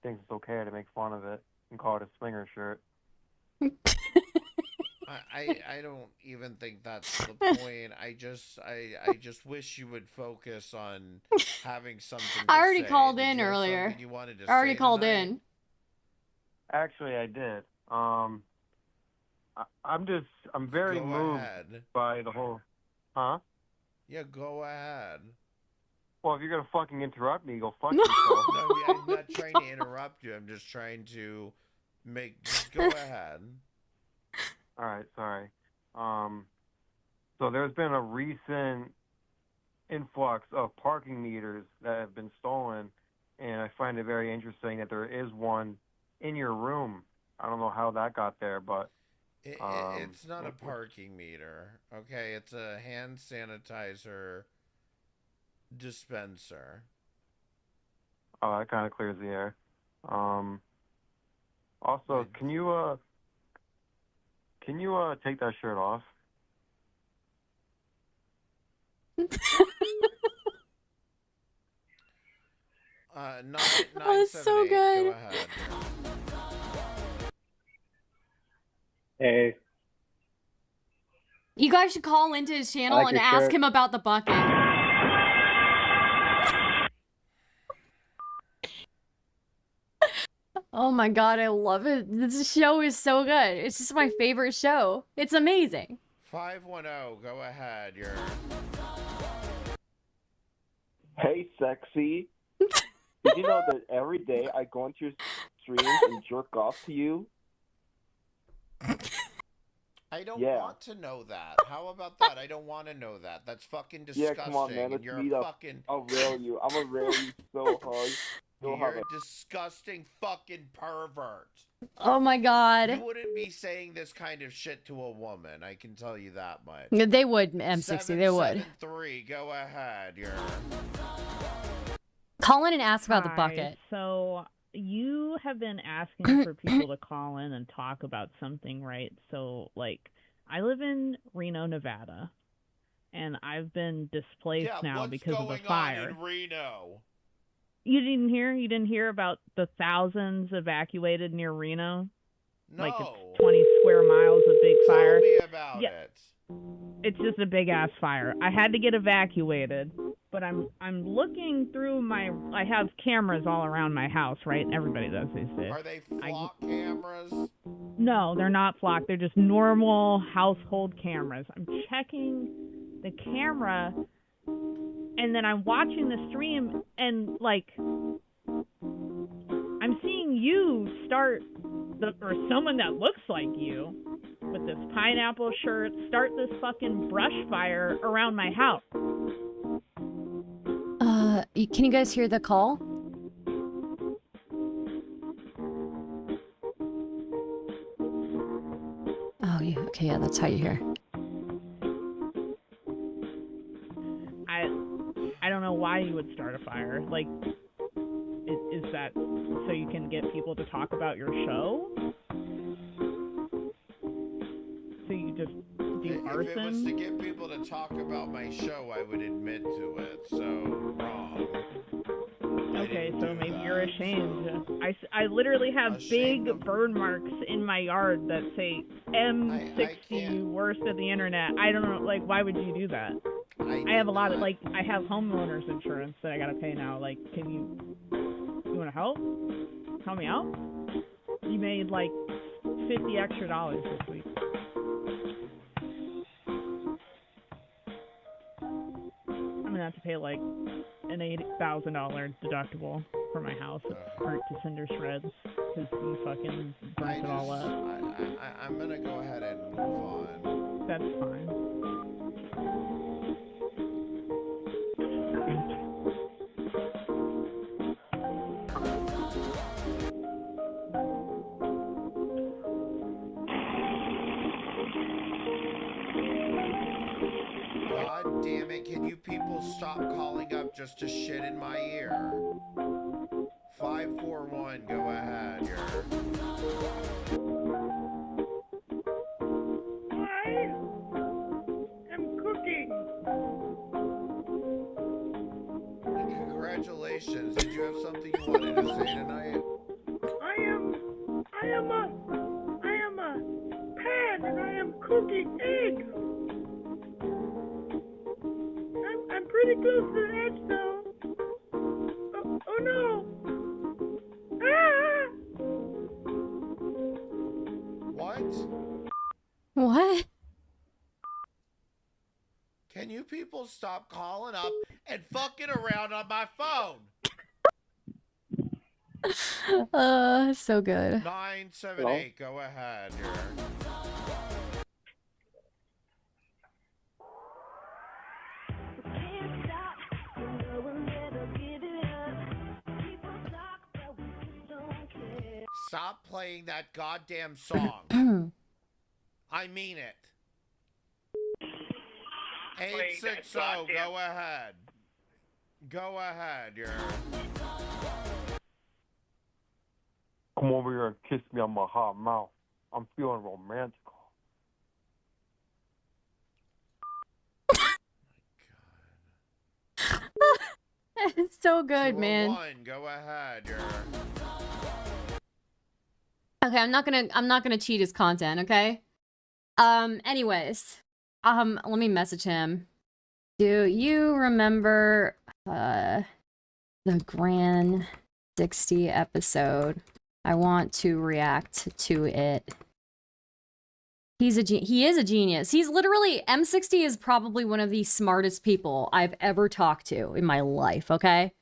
thinks it's okay to make fun of it and call it a swinger shirt. I don't even think that's the point. I just wish you would focus on having something to I already say. called Did in you have earlier. something you wanted to I already say called tonight? in. Actually, I did. I'm very Go moved ahead. by the whole. Huh? Yeah, go ahead. Well, if you're gonna fucking interrupt me, go fuck yourself. No, I'm not trying to interrupt you. I'm just trying to just go ahead. All right, sorry. So there's been a recent influx of parking meters that have been stolen, and I find it very interesting that there is one in your room. I don't know how that got there, but It's not a parking meter. Okay, it's a hand sanitizer dispenser. Oh, that kind of clears the air. Also, can you take that shirt off? Oh, it's so good. Go ahead. Hey. You guys should call into his channel and ask him about the bucket. Oh my god, I love it. This show is so good. It's just my favorite show. It's amazing. 510, go ahead. You're. Hey, sexy. Did you know that every day I go into your streams and jerk off to you? I don't Yeah. want to know that. How about that? I don't want to know that. That's fucking disgusting. Yeah, come on, man. And Let's you're meet a up. fucking. I'll rail you. I'm gonna rail you so hard. You'll have You're a... a disgusting fucking pervert. Oh my god. You wouldn't be saying this kind of shit to a woman. I can tell you that much. They would, M60, they would. 773, go ahead. You're. Call in and ask about the Hi. bucket. So you have been asking for people to call in and talk about something, right? So, like, I live in Reno, Nevada, and I've been displaced now because of the fire. What's going on in Reno? You didn't hear? You didn't hear about the thousands evacuated near Reno? No. Like it's 20 square miles of big fire. Tell me about it. It's just a big ass fire. I had to get evacuated, but I'm looking through I have cameras all around my house, right? Everybody does these days. Are they flock cameras? No, they're not flock. They're just normal household cameras. I'm checking the camera, and then I'm watching the stream, and like I'm seeing you start or someone that looks like you with this pineapple shirt start this fucking brush fire around my house. Can you guys hear the call? Oh, yeah. Okay, yeah, that's how you hear. I don't know why you would start a fire. Like, is that so you can get people to talk about your show? So you just do arson? If it was to get people to talk about my show, I would admit to it. So, wrong. Okay, so maybe you're ashamed. I literally have big burn marks in my yard that say M60 worst of the internet. I don't know, like, why would you do that? I have a lot of, like, I have homeowners insurance that I gotta pay now. Like, you wanna help? Help me out? You made, like, $50 extra this week. I'm gonna have to pay, like, an $8,000 deductible for my house. It's burnt to cinder shreds because you fucking burnt it all up. I'm gonna go ahead and move on. That's fine. God damn it, can you people stop calling up just to shit in my ear? 541, go ahead. I am cooking. Congratulations. Did you have something you wanted to say tonight? I am a pan and I am cooking eggs. I'm pretty close to the edge though. Oh no! Ah! What? What? Can you people stop calling up and fucking around on my phone? So good. 978, go ahead here. Stop playing that goddamn song. I mean it. 860, go ahead. Go ahead, you're... Come over here and kiss me on my hot mouth. I'm feeling romantic. It's so good, man. 201, go ahead, you're... Okay, I'm not gonna cheat his content, okay? Anyways. Let me message him. Do you remember the Grand 60 episode? I want to react to it. He is a genius. He's literally, M60 is probably one of the smartest people I've ever talked to in my life, okay?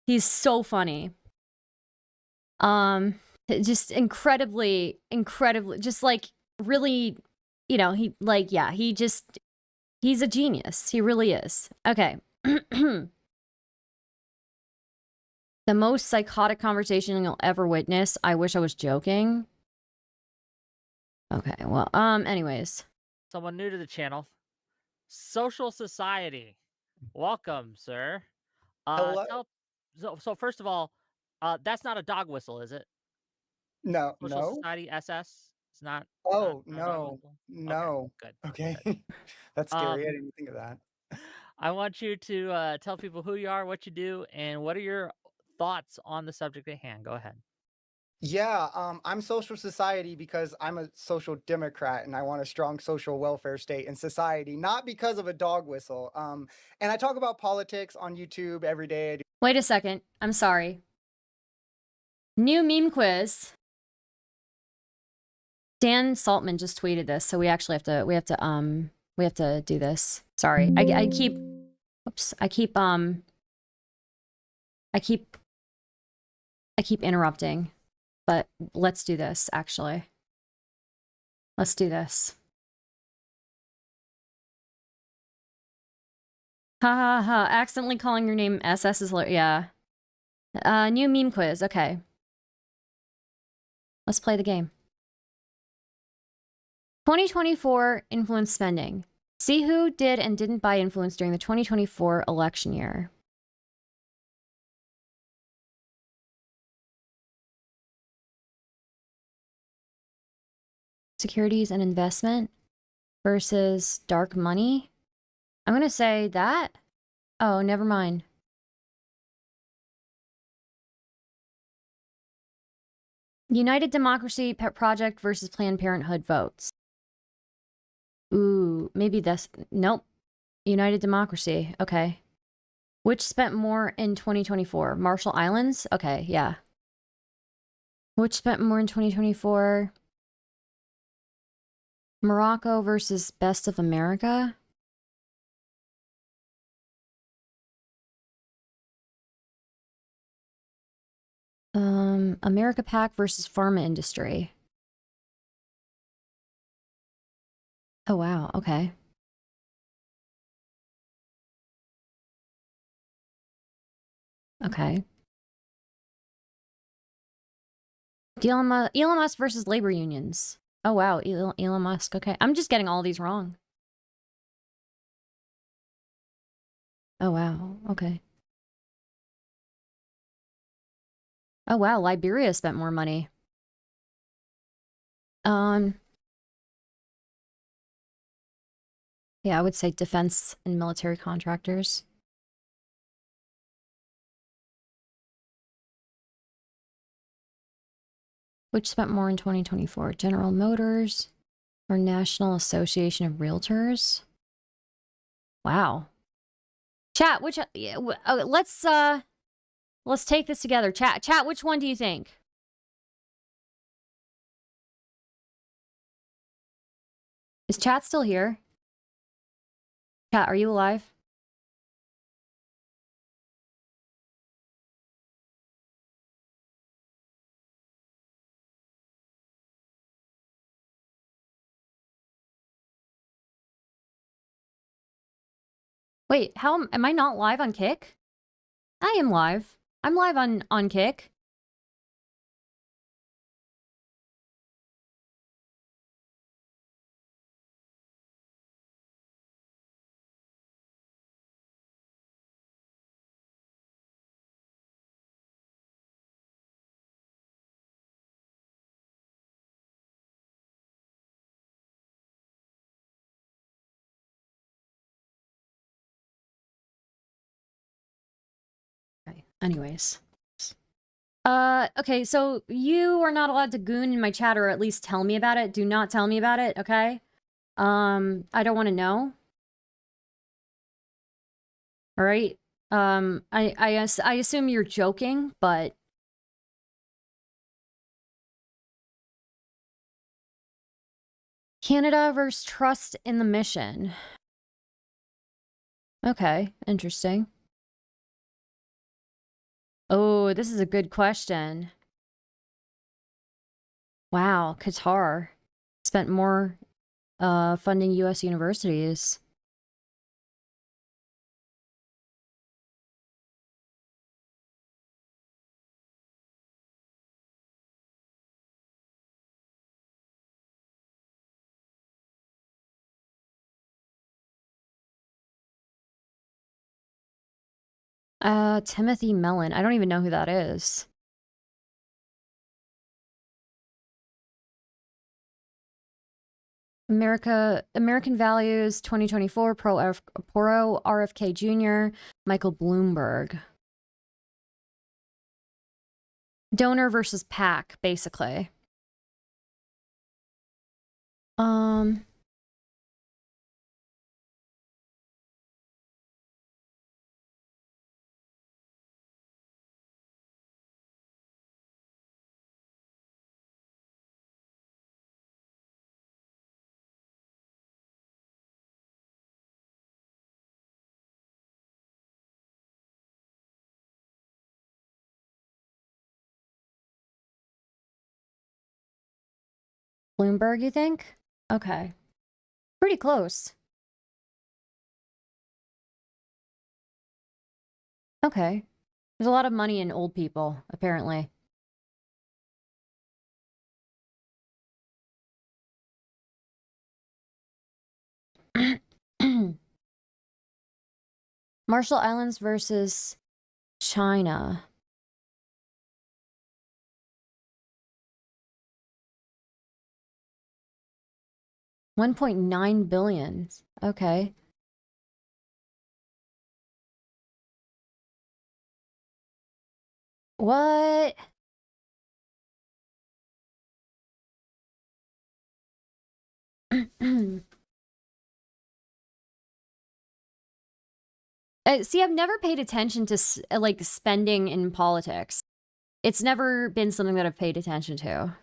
He's so funny. Just incredibly, just like really, you know, he's a genius. He really is. Okay. The most psychotic conversation you'll ever witness. I wish I was joking. Okay, well, anyways. Someone new to the channel. Social Society. Welcome, sir. So first of all, that's not a dog whistle, is it? No, Social no. Society SS? It's not. Oh, not a dog no. whistle? No. Okay, Okay. good. That's scary. I didn't even think of that. I want you to tell people who you are, what you do, and what are your thoughts on the subject at hand. Go ahead. Yeah, I'm social society because I'm a social democrat and I want a strong social welfare state and society, not because of a dog whistle. And I talk about politics on YouTube every day. Wait a second. I'm sorry. New meme quiz. Dan Saltman just tweeted this, so we actually have to do this. Sorry. I keep interrupting. But let's do this, actually. Let's do this. Ha ha ha. Accidentally calling your name SS is... Yeah. New meme quiz. Okay. Let's play the game. 2024 influence spending. See who did and didn't buy influence during the 2024 election year. Securities and investment versus dark money. I'm going to say that. Oh, never mind. United Democracy Project versus Planned Parenthood votes. Ooh, maybe this. Nope. United Democracy. Okay. Which spent more in 2024? Marshall Islands? Okay, yeah. Which spent more in 2024? Morocco versus Best of America? America Pack versus Pharma Industry. Oh, wow. Okay. Okay. Elon Musk versus labor unions. Oh, wow. Elon Musk. Okay. I'm just getting all these wrong. Oh, wow. Okay. Oh, wow. Liberia spent more money. Yeah, I would say defense and military contractors. Which spent more in 2024? General Motors or National Association of Realtors? Wow. Chat, which let's take this together. Chat, which one do you think? Is chat still here? Chat, are you alive? Wait, how am I not live on Kick? I am live. I'm live on Kick. Okay, anyways. Okay, so you are not allowed to goon in my chat or at least tell me about it. Do not tell me about it, okay? I don't want to know. All right. I assume you're joking, but Canada versus trust in the mission. Okay, interesting. Oh, this is a good question. Wow, Qatar spent more funding US universities. Timothy Mellon. I don't even know who that is. American Values 2024 Pro RFK Jr. Michael Bloomberg. Donor versus PAC, basically. Bloomberg, you think? Okay. Pretty close. Okay. There's a lot of money in old people, apparently. Marshall Islands versus China. $1.9 billion. Okay. What? See, I've never paid attention to like spending in politics. It's never been something that I've paid attention to.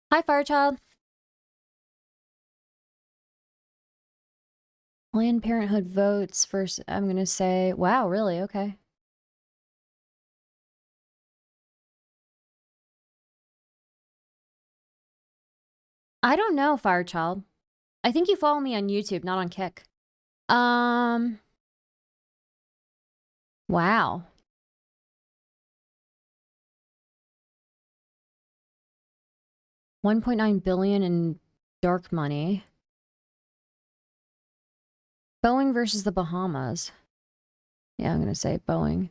Hi, Firechild. Planned Parenthood votes first. I'm going to say, wow, really? Okay. I don't know, Firechild. I think you follow me on YouTube, not on Kick. Wow. $1.9 billion in dark money. Boeing versus the Bahamas. Yeah, I'm going to say Boeing.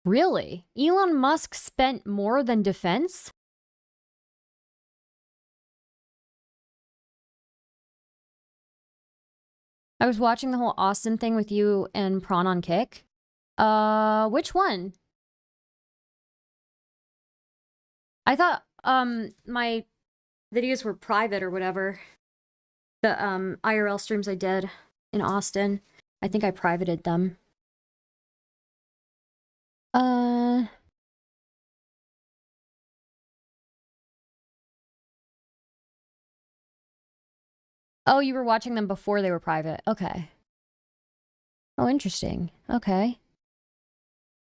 Really? Elon Musk spent more than defense? I was watching the whole Austin thing with you and Prawn on Kick. Which one? I thought, my videos were private or whatever. The, IRL streams I did in Austin. I think I privated them. Oh, you were watching them before they were private. Okay. Oh, interesting. Okay.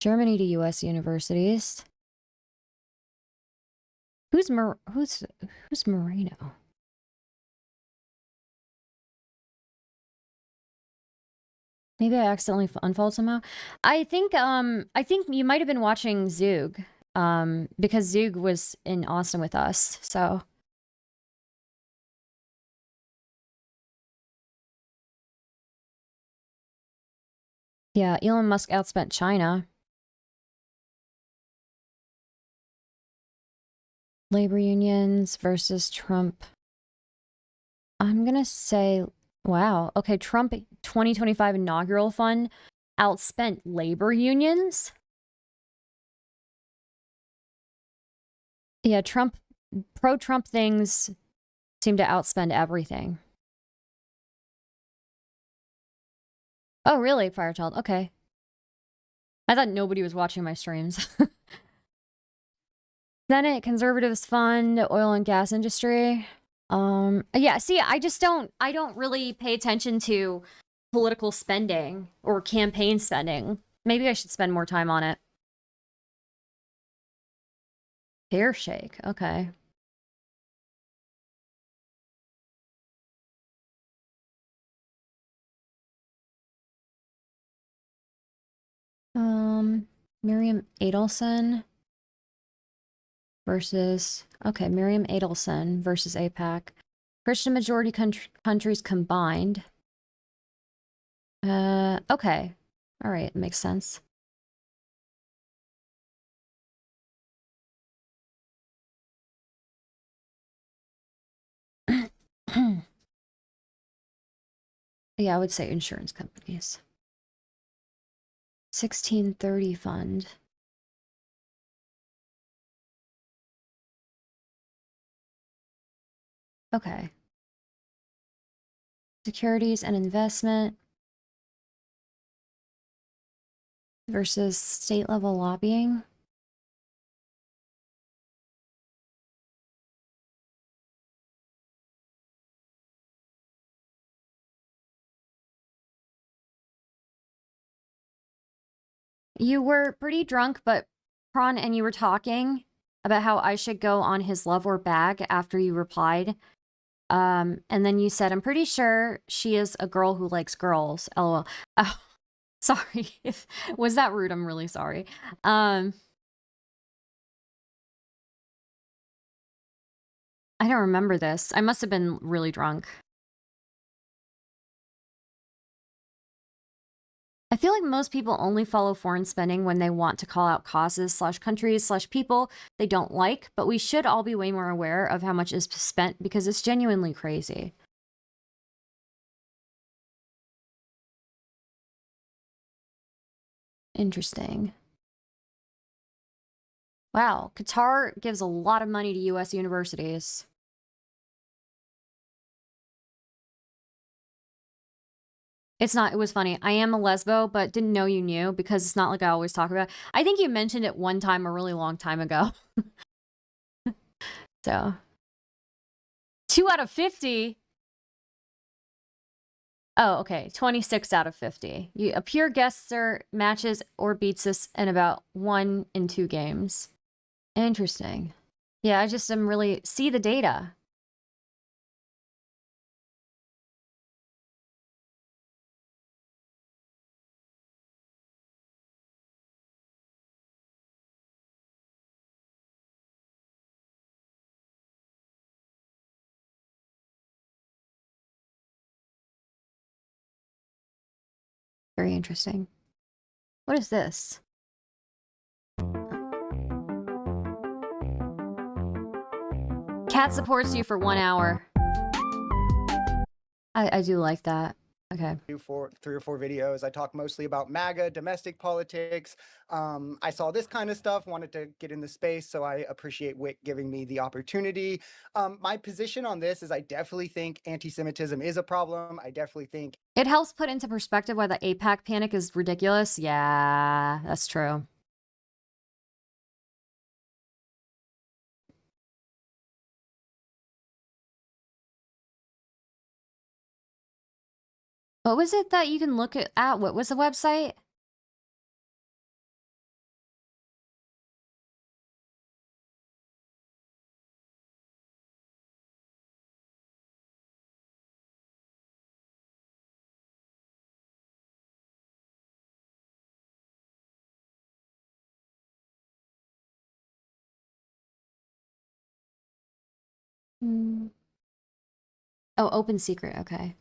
Germany to U.S. universities. Who's Moreno? Maybe I accidentally unfollowed somehow. I think you might have been watching Zug, because Zug was in Austin with us. So yeah, Elon Musk outspent China. Labor unions versus Trump. I'm gonna say, wow. Okay, Trump 2025 inaugural fund outspent labor unions. Yeah, pro-Trump things seem to outspend everything. Oh, really, Firechild? Okay. I thought nobody was watching my streams. Senate Conservatives Fund, oil and gas industry. Yeah, see, I don't really pay attention to political spending or campaign spending. Maybe I should spend more time on it. Hair shake, okay. Miriam Adelson versus, okay, Miriam Adelson versus AIPAC. Christian majority countries combined. Okay. All right, makes sense. Yeah, I would say insurance companies. 1630 fund. Okay. Securities and investment versus state level lobbying. You were pretty drunk, but Prawn, and you were talking about how I should go on his love or bag after you replied. And then you said, I'm pretty sure she is a girl who likes girls. LOL. Oh, sorry. Was that rude? I'm really sorry. I don't remember this. I must have been really drunk. I feel like most people only follow foreign spending when they want to call out causes / countries / people they don't like, but we should all be way more aware of how much is spent because it's genuinely crazy. Interesting. Wow, Qatar gives a lot of money to U.S. universities. It's not, it was funny. I am a lesbo, but didn't know you knew because it's not like I always talk about. I think you mentioned it one time a really long time ago. So 2 out of 50. Oh, okay. 26 out of 50. A pure guesser matches or beats us in about 1 in 2 games. Interesting. Yeah, I just am really see the data. Very interesting. What is this? Cat supports you for 1 hour. I do like that. Okay. 3 or 4 videos. I talk mostly about MAGA, domestic politics. I saw this kind of stuff, wanted to get in the space, so I appreciate Wick giving me the opportunity. My position on this is I definitely think anti-Semitism is a problem. I definitely think it helps put into perspective why the AIPAC panic is ridiculous. Yeah, that's true. What was it that you can look at? What was the website? Hmm. Oh, Open Secret. Okay.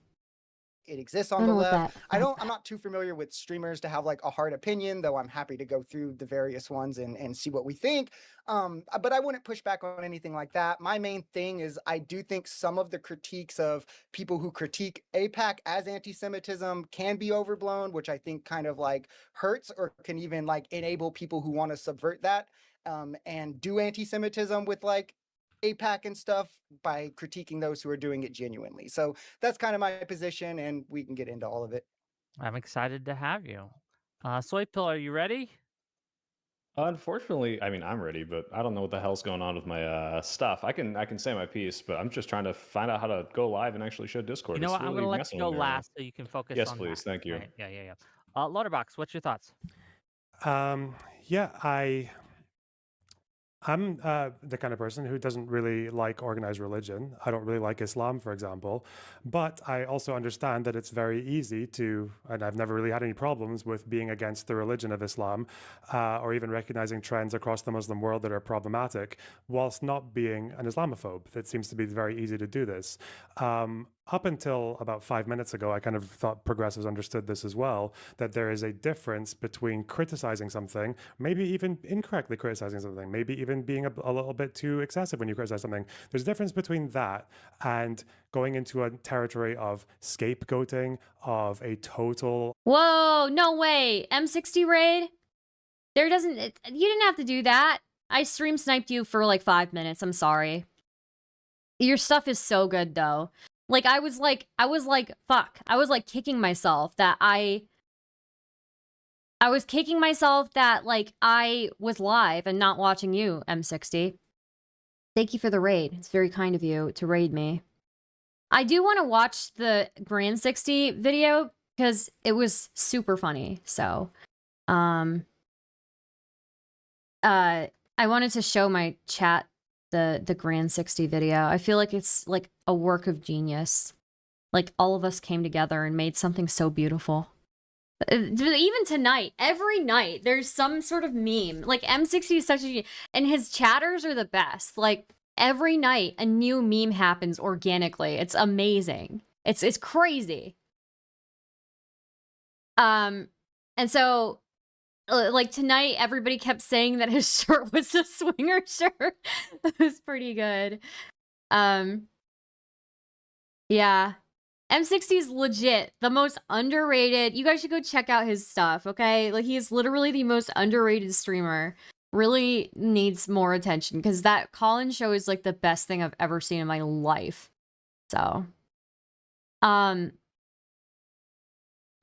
It exists I on don't the know what left. that. I'm not too familiar with streamers to have like a hard opinion, though I'm happy to go through the various ones and see what we think. But I wouldn't push back on anything like that. My main thing is I do think some of the critiques of people who critique APAC as anti-Semitism can be overblown, which I think kind of like hurts or can even like enable people who want to subvert that and do anti-Semitism with like APAC and stuff by critiquing those who are doing it genuinely. So that's kind of my position, and we can get into all of it. I'm excited to have you. Soy Pill, are you ready? Unfortunately, I mean, I'm ready, but I don't know what the hell's going on with my stuff. I can say my piece, but I'm just trying to find out how to go live and actually show Discord. You know It's what? I'm really gonna let messing you go with me right now. last so you can focus Yes, on that. please. Thank you. Right? Yeah. Loaderbox, what's your thoughts? Yeah, I'm the kind of person who doesn't really like organized religion. I don't really like Islam, for example. But I also understand that it's very easy to, and I've never really had any problems with being against the religion of Islam or even recognizing trends across the Muslim world that are problematic, whilst not being an Islamophobe. It seems to be very easy to do this. Up until about 5 minutes ago, I kind of thought progressives understood this as well, that there is a difference between criticizing something, maybe even incorrectly criticizing something, maybe even being a little bit too excessive when you criticize something. There's a difference between that and going into a territory of scapegoating, of a total... Whoa, no way. M60 raid? You didn't have to do that. I stream sniped you for like 5 minutes. I'm sorry. Your stuff is so good though. Like I was like, fuck. I was like kicking myself that I was kicking myself that like I was live and not watching you, M60. Thank you for the raid. It's very kind of you to raid me. I do want to watch the Grand 60 video because it was super funny. So, I wanted to show my chat the Grand 60 video. I feel like it's like a work of genius. Like all of us came together and made something so beautiful. Even tonight, every night, there's some sort of meme. Like M60 is such a, and his chatters are the best. Like every night, a new meme happens organically. It's amazing. It's crazy. And so, like tonight, everybody kept saying that his shirt was a swinger shirt. It was pretty good. Yeah. M60 is legit the most underrated. You guys should go check out his stuff, okay? Like he's literally the most underrated streamer. Really needs more attention because that call-in show is like the best thing I've ever seen in my life. So, I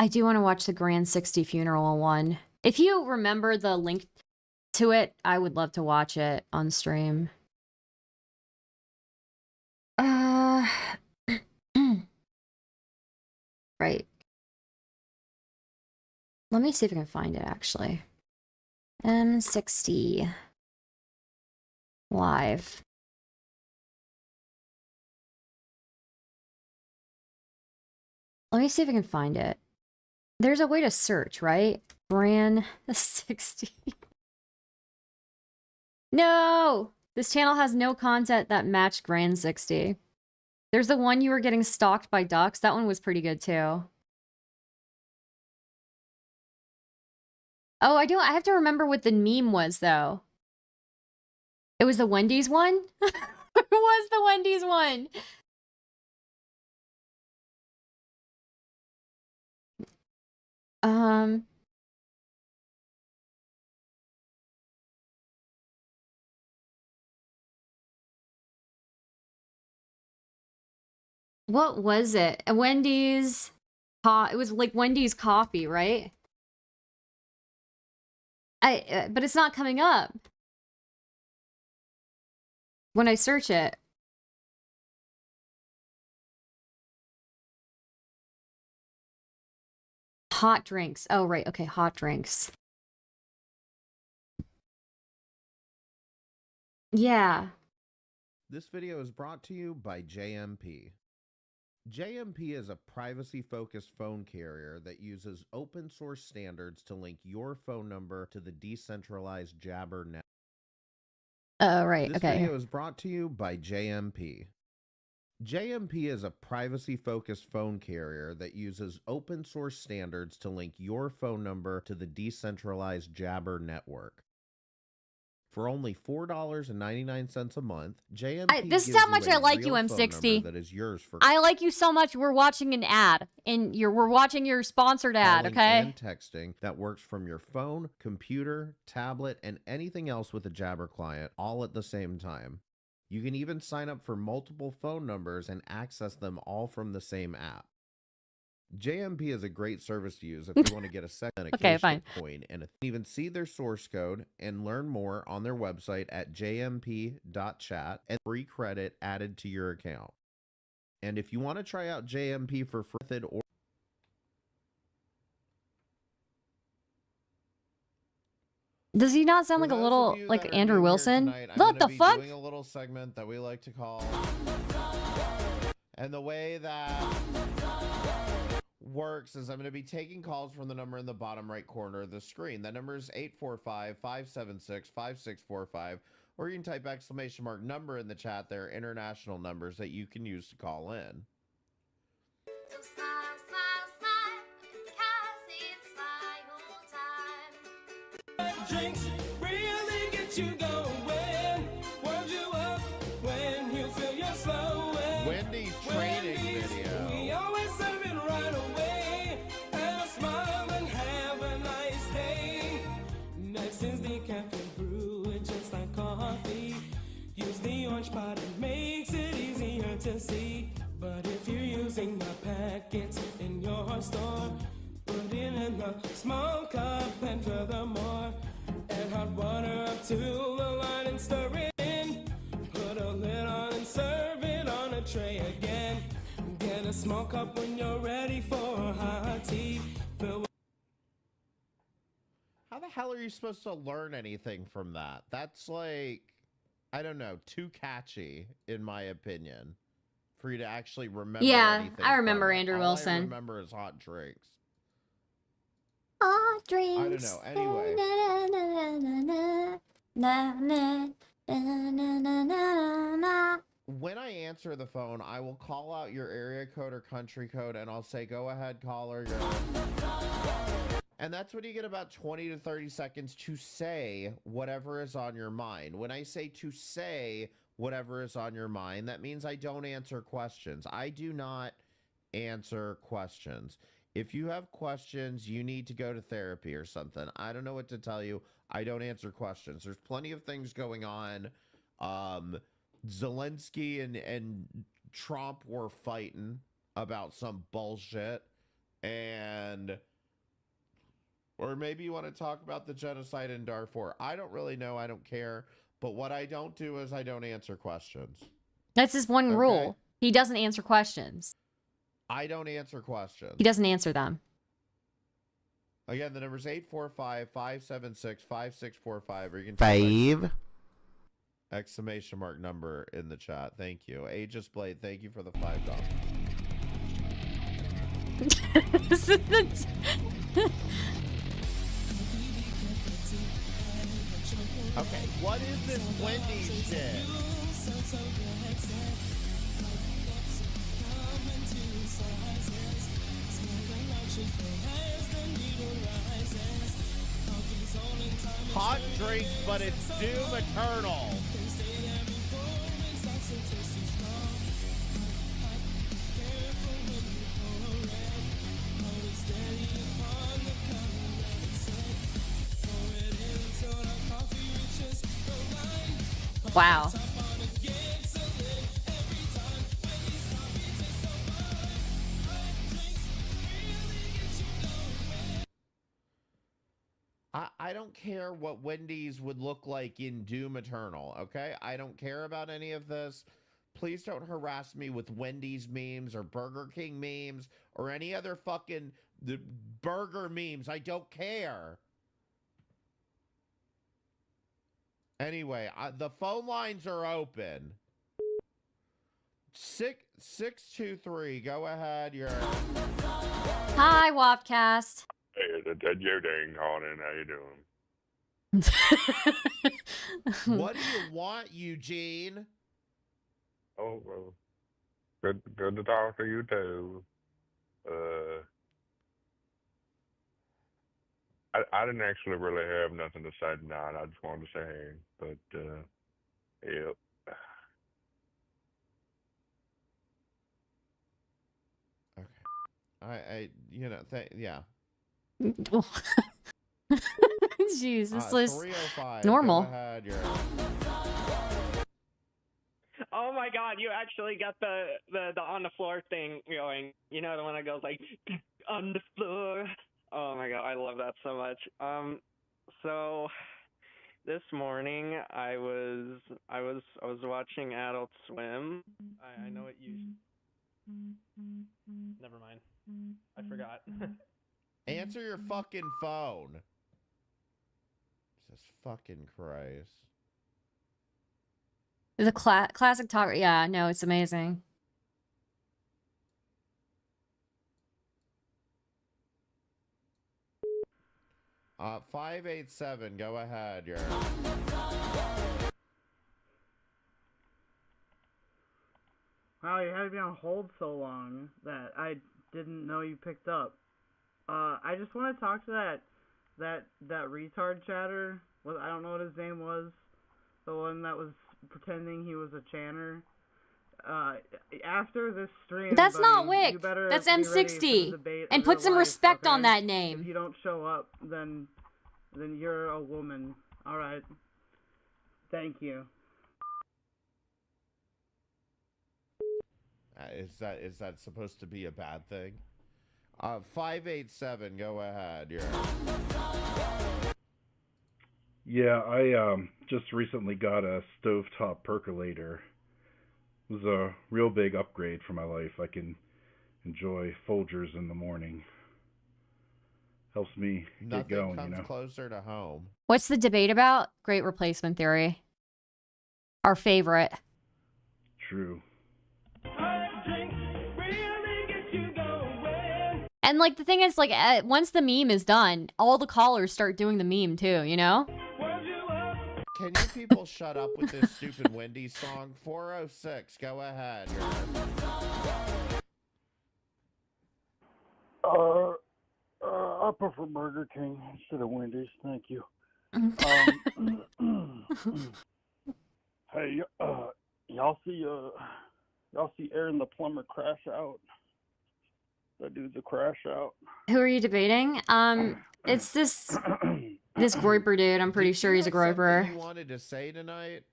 do want to watch the Grand 60 funeral one. If you remember the link to it, I would love to watch it on stream. Right. Let me see if I can find it, actually. M60 live. Let me see if I can find it. There's a way to search, right? Brand 60. No! This channel has no content that matched Grand 60. There's the one you were getting stalked by ducks. That one was pretty good too. Oh, I have to remember what the meme was though. It was the Wendy's one? It was the Wendy's one. What was it? Wendy's it was like Wendy's coffee, right? But it's not coming up when I search it. Hot drinks. Oh, right. Okay, hot drinks. Yeah. This video is brought to you by JMP. JMP is a privacy-focused phone carrier that uses open source standards to link your phone number to the decentralized Jabber network. Oh, right. This Okay. video is brought to you by JMP. JMP is a privacy-focused phone carrier that uses open source standards to link your phone number to the decentralized Jabber network. For only $4.99 a month, JMP This is gives how much you I a like you, real phone M60. number that is yours for I like you so much. We're watching an ad, and we're watching your sponsored ad. calling Okay. and texting that works from your phone, computer, tablet, and anything else with a Jabber client all at the same time. You can even sign up for multiple phone numbers and access them all from the same app. JMP is a great service to use if you want to get a second Okay, fine. coin and even see their source code and learn more on their website at jmp.chat and free credit added to your account. And if you want to try out JMP for free or Does he not sound For like a those little of you like that are Andrew new here Wilson? tonight, I'm What gonna the be fuck? doing a little segment that we like to call, and the way that works is I'm going to be taking calls from the number in the bottom right corner of the screen. That number is 845-576-5645, or you can type !! number in the chat. There are international numbers that you can use to call in. Drinks really get you going. Warms you up when you feel you're slowing. Wendy's training video. We always serve it right away. Have a smile and have a nice day. Next is the cafe brew, it's just like coffee. Use the orange pot, it makes it easier to see. But if you're using the packets in your store, put it in a small cup, and furthermore, add hot water up to the line and stir it in. Put a lid on and serve it on a tray again. Get a small cup when you're ready for hot tea. How the hell are you supposed to learn anything from that? That's like, I don't know, too catchy, in my opinion, for you to actually remember anything. Yeah, I remember from it. Andrew All Wilson. I remember is hot drinks. Hot drinks. I don't know. Anyway. When I answer the phone, I will call out your area code or country code, and I'll say, go ahead, caller. And that's when you get about 20 to 30 seconds to say whatever is on your mind. When I say to say whatever is on your mind, that means I don't answer questions. I do not answer questions. If you have questions, you need to go to therapy or something. I don't know what to tell you. I don't answer questions. There's plenty of things going on. Zelensky and Trump were fighting about some bullshit. Or maybe you want to talk about the genocide in Darfur. I don't really know. I don't care. But what I don't do is I don't answer questions. That's his one rule. He doesn't answer questions. I don't answer questions. He doesn't answer them. Again, the number's 845-576-5645. Or you can Five. Exclamation mark number in the chat. Thank you. Aegis Blade, thank you for the $5. This is the Okay, what is this Wendy's shit? Hot drinks, but it's Doom Eternal. Wow. I don't care what Wendy's would look like in Doom Eternal, okay? I don't care about any of this. Please don't harass me with Wendy's memes or Burger King memes or any other fucking The burger memes. I don't care. Anyway, the phone lines are open. 623. Go ahead. You're. Hi, Wapcast. Hey, that Joe dang calling in. How you doing? What do you want, Eugene? Oh, well, good to talk to you too. I didn't actually really have nothing to say tonight. I just wanted to say hey, but yep. I you know, yeah. Jeez, this is 305. normal. Go ahead. You're. Oh my God! You actually got the on the floor thing going. You know, the one that goes like on the floor. Oh my God, I love that so much. So this morning I was watching Adult Swim. I know it used. Never mind. I forgot. Answer your fucking phone. Jesus fucking Christ. The classic talk. Yeah, no, it's amazing. Uh, 587. Go ahead. You're. Wow, you had me on hold so long that I didn't know you picked up. I just want to talk to that retard chatter. Well, I don't know what his name was. The one that was pretending he was a chanter. After this stream, That's buddy, not you Wick. better That's be ready for the M60. debate And of put your some life, respect on okay? that If name. you don't show up, then you're a woman. All right. Thank you. Is that supposed to be a bad thing? 587. Go ahead. You're. Yeah, I just recently got a stovetop percolator. It was a real big upgrade for my life. I can enjoy Folgers in the morning. Helps me get Nothing going, comes you know. closer to home. What's the debate about? Great replacement theory. Our favorite. True. And like the thing is, like once the meme is done, all the callers start doing the meme too. You know? Can you people shut up with this stupid Wendy's song? 406. Go ahead. You're. I prefer Burger King instead of Wendy's. Thank you. Hey, y'all see Aaron the plumber crash out? That dude's a crash out. Who are you debating? It's this groiper dude. I'm pretty sure he's a groiper. You wanted to say tonight?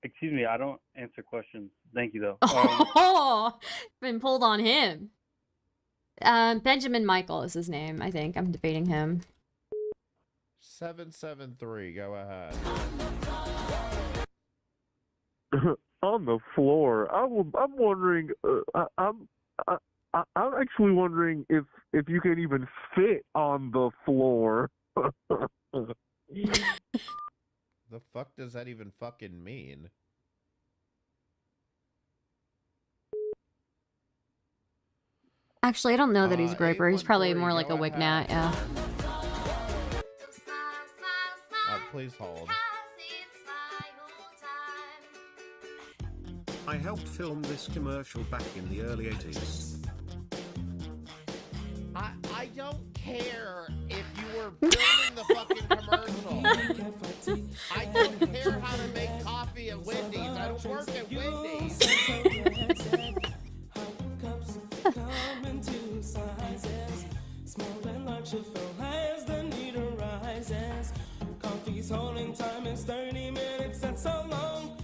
Excuse me, I don't answer questions. Thank you, though. Oh, been pulled on him. Benjamin Michael is his name. I think I'm debating him. 773. Go ahead. On the floor. I'm wondering. I'm actually wondering if you can even fit on the floor. The fuck does that even fucking mean? Actually, I don't know that he's a groiper. He's probably more like a wignat. Yeah. Please hold. I helped film this commercial back in the early 80s. I don't care if you were filming the fucking commercial. I don't care how to make coffee at Wendy's. I don't work at Wendy's. Coffee's holding time is 30 minutes, that's so long.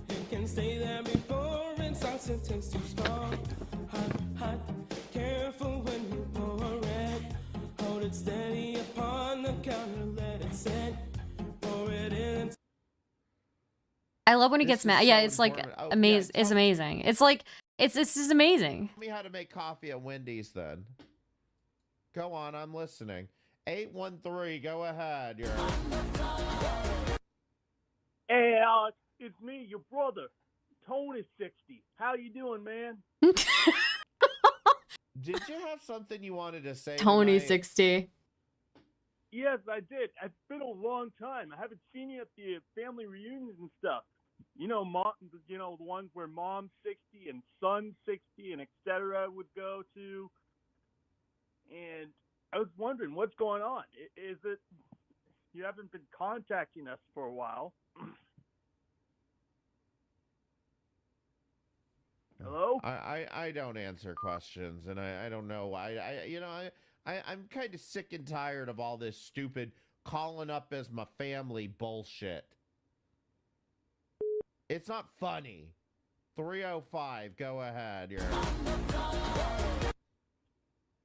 It can stay there before it starts to taste too strong. Hot, hot, careful when you pour it. Hold it steady upon the counter, let it sit. Pour it in. I love when he gets mad. Yeah, it's like amazing. It's amazing. It's like it's just amazing. Tell me how to make coffee at Wendy's then. Go on, I'm listening. 813, go ahead. Hey, Alex, it's me, your brother, Tony 60. How you doing, man? Did you have something you wanted to say Tony tonight? 60. Yes, I did. It's been a long time. I haven't seen you at the family reunions and stuff. You know, the ones where Mom 60 and Son 60 and etc. would go to. And I was wondering what's going on. Is it you haven't been contacting us for a while? Hello? I don't answer questions, and I don't know why. I'm kind of sick and tired of all this stupid calling up as my family bullshit. It's not funny. 305, go ahead.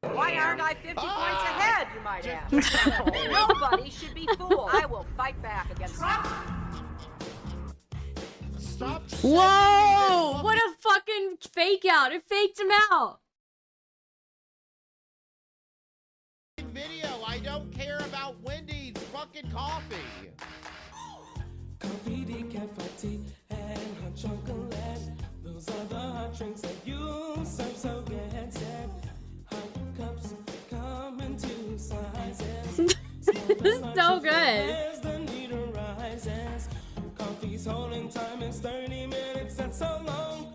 Why aren't I 50 points ahead, you might ask? Nobody should be fooled. I will fight back against Stop. Whoa! What a fucking fake out. It faked him out. Video. I don't care about Wendy's fucking coffee. Coffee, decaf, tea, and hot chocolate. Those are the hot drinks that you serve, so get set. Hot cups come in 2 sizes. This is so good. As the need arises. Coffee's holding time is 30 minutes, that's so long.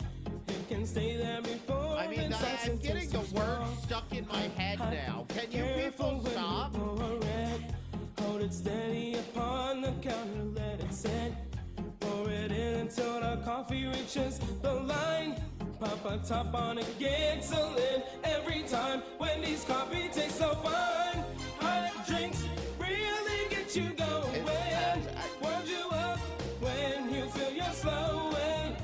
It can stay there before. I mean, I'm getting the words stuck in my head now. Can you people stop? Hold it steady upon the counter, let it set. Pour it in until the coffee reaches the line. Pop a top on it, gets a lid every time. Wendy's coffee tastes so fine. Hot drinks really get you going. Warms you up when you feel you're slowing.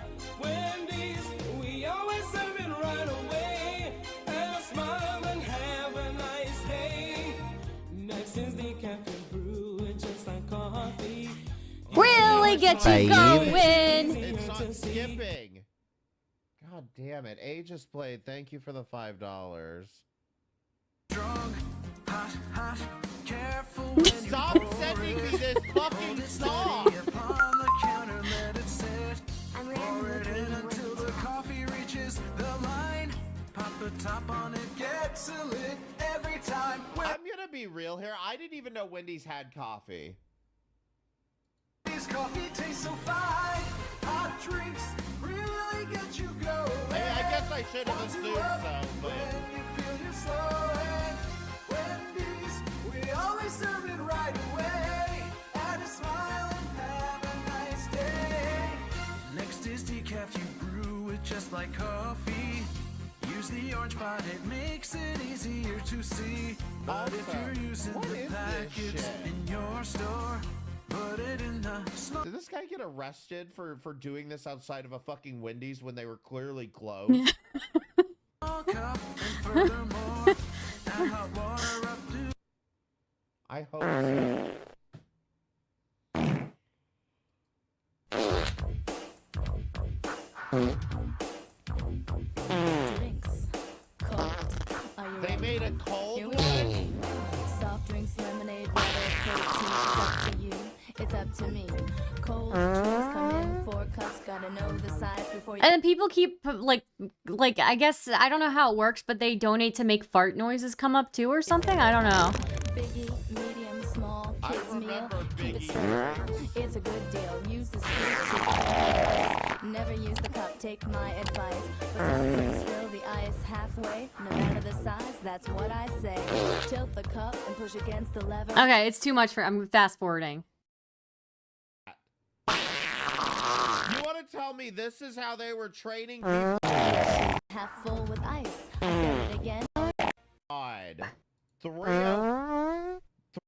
Wendy's, we always serve it right away. Have a smile and have a nice day. Next is the cafe brew, it's just like coffee. Really get you going. It's not skipping. God damn it. A just played. Thank you for the $5. Stop sending me this fucking song. Until the coffee reaches the line. Pop the top on it, gets a lit every time. I'm gonna be real here. I didn't even know Wendy's had coffee. This coffee tastes so fine. Hot drinks really get you going. Hey, I guess I should have assumed so, but When you feel you're slowing, Wendy's, we always serve it right away. Add a smile and have a nice day. Next is decaf, you brew it just like coffee. Use the orange pot, it makes it easier to see. But if you're using the packets in your store, put it in the snow. Did this guy get arrested for doing this outside of a fucking Wendy's when they were clearly closed? I hope so. They made a cold one? Soft drinks, lemonade, water, protein, it's up to you. It's up to me. Cold drinks come in 4 cups, gotta know the size before you. And then people keep like I guess I don't know how it works, but they donate to make fart noises come up too or something. I don't know. Biggie, medium, small, kids meal. Keep it straight. It's a good deal. Use the scoop to never use the cup. Take my advice. But some drinks fill the ice halfway. No matter the size, that's what I say. Tilt the cup and push against the lever. Okay, it's too much for. I'm fast forwarding. You want to tell me this is how they were training people? Half full with ice. I said it again. God.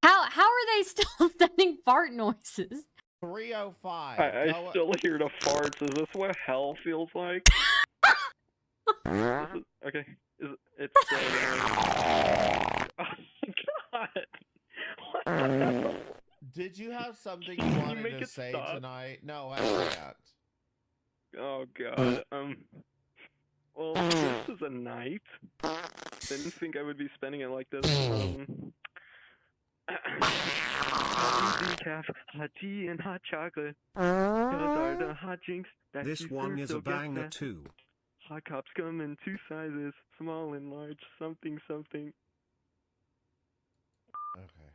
How are they still sending fart noises? 305. I still hear the farts. Is this what hell feels like? Okay. It's oh god. What the hell? Did you have something you wanted to say tonight? No, I can't. Oh god. Well, this is a night. Didn't think I would be spending it like this. Coffee, decaf, hot tea, and hot chocolate. Those are the hot drinks that This you one serve, is so a get banger that. too. Hot cups come in 2 sizes, small and large, something, something. Okay.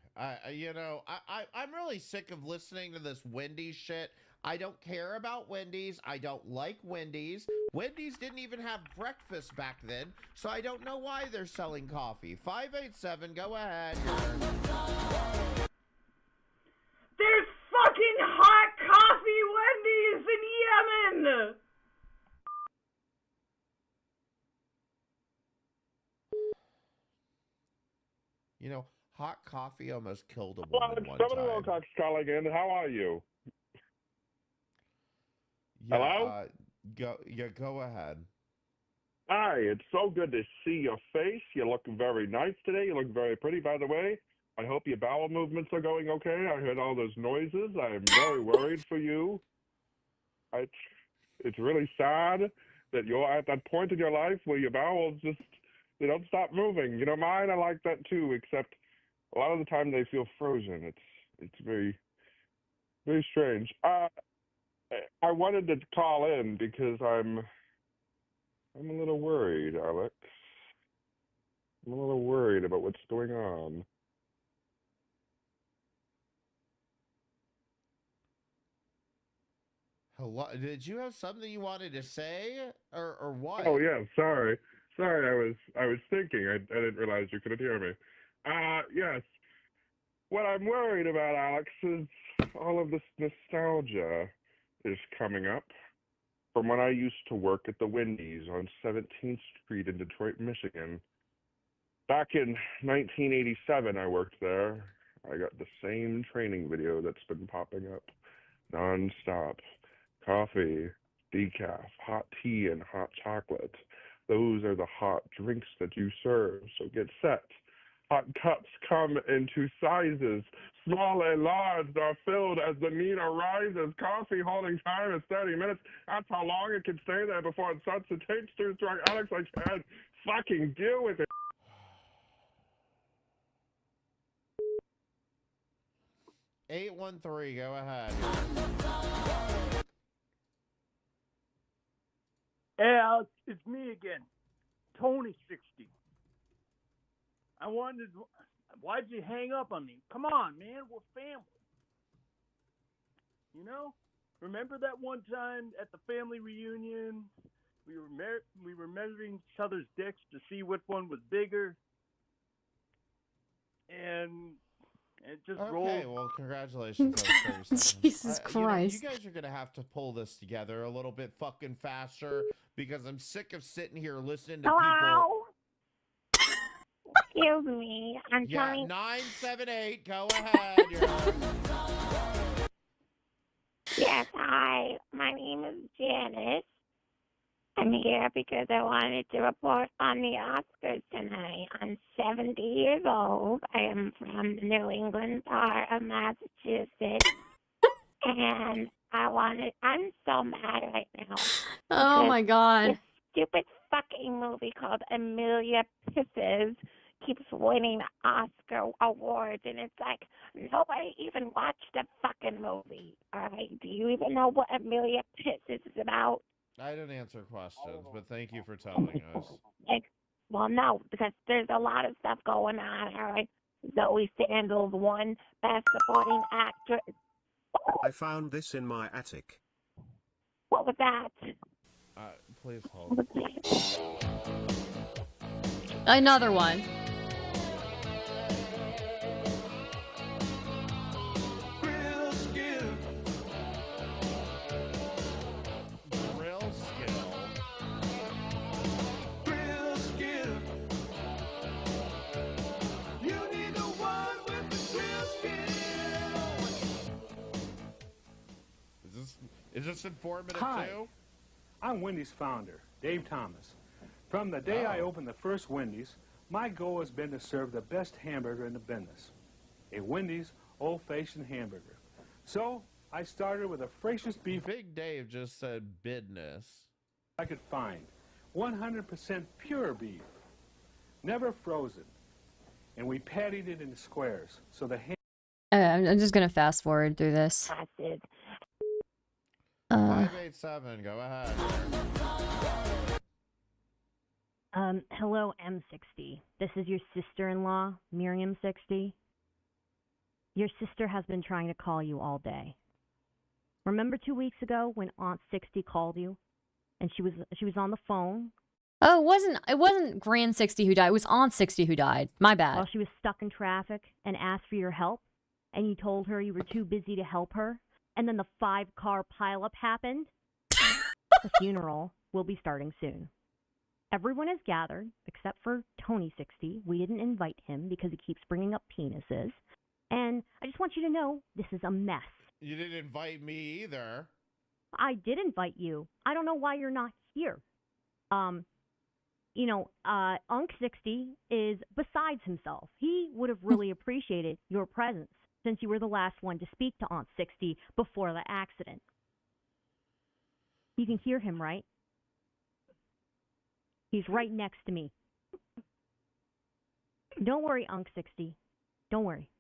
I'm really sick of listening to this Wendy's shit. I don't care about Wendy's. I don't like Wendy's. Wendy's didn't even have breakfast back then, so I don't know why they're selling coffee. 587, go ahead. There's fucking hot coffee Wendy's in Yemen! You know, hot coffee almost killed a Hello, woman it's one Dominic time. Wilcox calling in. How are you? Yeah, Hello? Go ahead. Hi, it's so good to see your face. You look very nice today. You look very pretty, by the way. I hope your bowel movements are going okay. I heard all those noises. I'm very worried for you. It's really sad that you're at that point in your life where your bowels just, they don't stop moving. You know, mine, I like that too, except a lot of the time they feel frozen. It's very, very strange. I wanted to call in because I'm a little worried, Alex. I'm a little worried about what's going on. Hello, did you have something you wanted to say, or what? Oh yeah, sorry. I was thinking. I didn't realize you couldn't hear me. Yes. What I'm worried about, Alex, is all of this nostalgia is coming up from when I used to work at the Wendy's on 17th Street in Detroit, Michigan. Back in 1987, I worked there. I got the same training video that's been popping up nonstop. Coffee, decaf, hot tea, and hot chocolate. Those are the hot drinks that you serve, so get set. Hot cups come in 2 sizes. Small and large are filled as the meter rises. Coffee holding time is 30 minutes. That's how long it can stay there before it starts to taste too strong. Alex, I can't fucking deal with it. Eight 813, go ahead. Hey, Alex, it's me again, Tony 60. Why'd you hang up on me? Come on, man, we're family. You know? Remember that one time at the family reunion, we were measuring each other's dicks to see which one was bigger, and it just rolled. Okay, well, congratulations. That was 30 seconds. Jesus Christ. You guys are gonna have to pull this together a little bit fucking faster because I'm sick of sitting here listening to Hello? Excuse me. I'm people. Yeah, trying. 978. Go ahead. Yes, hi. My name is Janice. I'm here because I wanted to report on the Oscars tonight. I'm 70 years old. I am from the New England part of Massachusetts. And I'm so mad right now. Oh my god. This stupid fucking movie called Amelia Pisses keeps winning Oscar awards, and it's like nobody even watched the fucking movie. Alright, do you even know what Amelia Pisses is about? I don't answer questions, but thank you for telling us. Well, no, because there's a lot of stuff going on. Alright, Zoe Sandals won Best Supporting Actress. I found this in my attic. What was that? Please hold. Another one. Grill skill. Grill skill. Grill skill. You need the one with the grill skill. Is this informative Hi. too? I'm Wendy's founder, Dave Thomas. From the day I opened the first Wendy's, my goal has been to serve the best hamburger in the business, a Wendy's old-fashioned hamburger. So I started with the freshest beef Big Dave just said business. I could find. 100% pure beef, never frozen. And we patted it in squares, so the I'm just gonna fast forward through this. 587, go ahead. Hello, M60. This is your sister-in-law, Miriam 60. Your sister has been trying to call you all day. Remember 2 weeks ago when Aunt 60 called you, and she was on the phone? Oh, it wasn't Grand 60 who died. It was Aunt 60 who died. My bad. While she was stuck in traffic and asked for your help, and you told her you were too busy to help her, and then the 5-car pileup happened? The funeral will be starting soon. Everyone is gathered, except for Tony 60. We didn't invite him because he keeps bringing up penises. And I just want you to know, this is a mess. You didn't invite me either. I did invite you. I don't know why you're not here. Unc 60 is besides himself. He would have really appreciated your presence since you were the last one to speak to Aunt 60 before the accident. You can hear him, right? He's right next to me. Don't worry, Unc 60. Don't worry.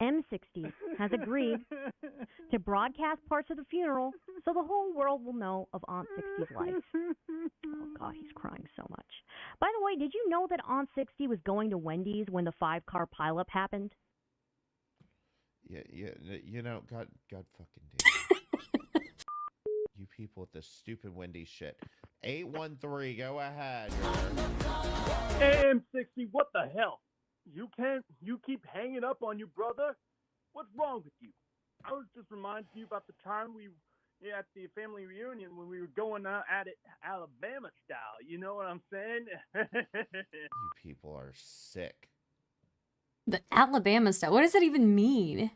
M60 has agreed to broadcast parts of the funeral so the whole world will know of Aunt 60's life. Oh, God, he's crying so much. By the way, did you know that Aunt 60 was going to Wendy's when the 5-car pileup happened? Yeah, God fucking damn. You people with this stupid Wendy's shit. 813, go ahead. AM60, what the hell? You keep hanging up on your brother? What's wrong with you? I was just reminding you about the time at the family reunion when we were going out at it Alabama style. You know what I'm saying? You people are sick. The Alabama stuff. What does that even mean?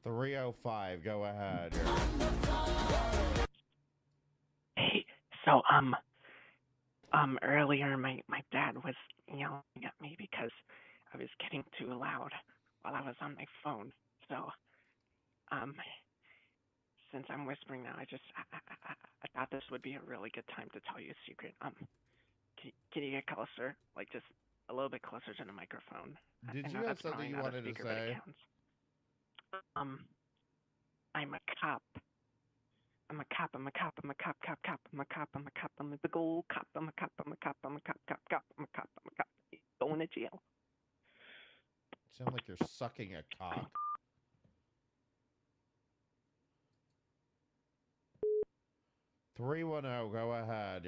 305, go ahead. Hey, so earlier my dad was yelling at me because I was getting too loud while I was on my phone. So since I'm whispering now, I thought this would be a really good time to tell you a secret. Can you get closer? Like just a little bit closer to the microphone. Did I you know have that's something probably you not a wanted to speaker, but it say? counts. I'm a cop. I'm a cop. I'm a big old cop. I'm a cop. Going to jail. Sound like you're sucking a cock. $310, go ahead.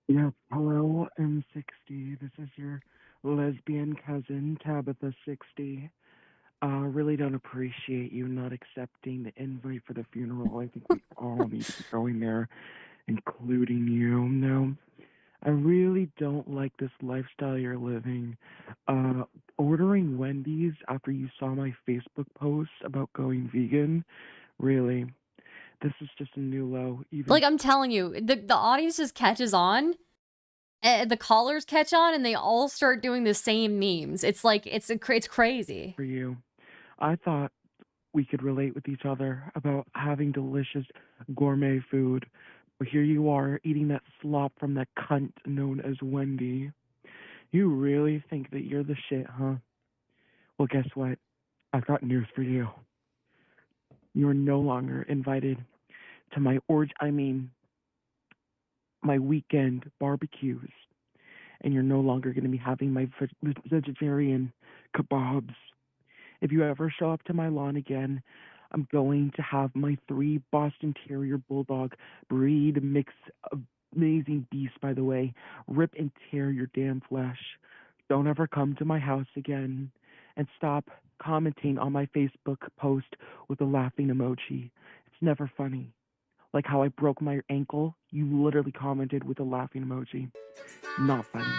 Yes, hello, M60. This is your lesbian cousin, Tabitha 60. Really don't appreciate you not accepting the invite for the funeral. I think we all need to be going there, including you. No, I really don't like this lifestyle you're living. Ordering Wendy's after you saw my Facebook post about going vegan, really, this is just a new low. Even Like, I'm telling you, the audience just catches on. The callers catch on, and they all start doing the same memes. It's like, it's crazy. for you. I thought we could relate with each other about having delicious gourmet food. But here you are eating that slop from that cunt known as Wendy. You really think that you're the shit, huh? Well, guess what? I've got news for you. You're no longer invited to my weekend barbecues. And you're no longer going to be having my vegetarian kebabs. If you ever show up to my lawn again, I'm going to have my 3 Boston Terrier Bulldog breed mix, amazing beast, by the way, rip and tear your damn flesh. Don't ever come to my house again. And stop commenting on my Facebook post with a laughing emoji. It's never funny. Like how I broke my ankle, you literally commented with a laughing emoji. Not funny.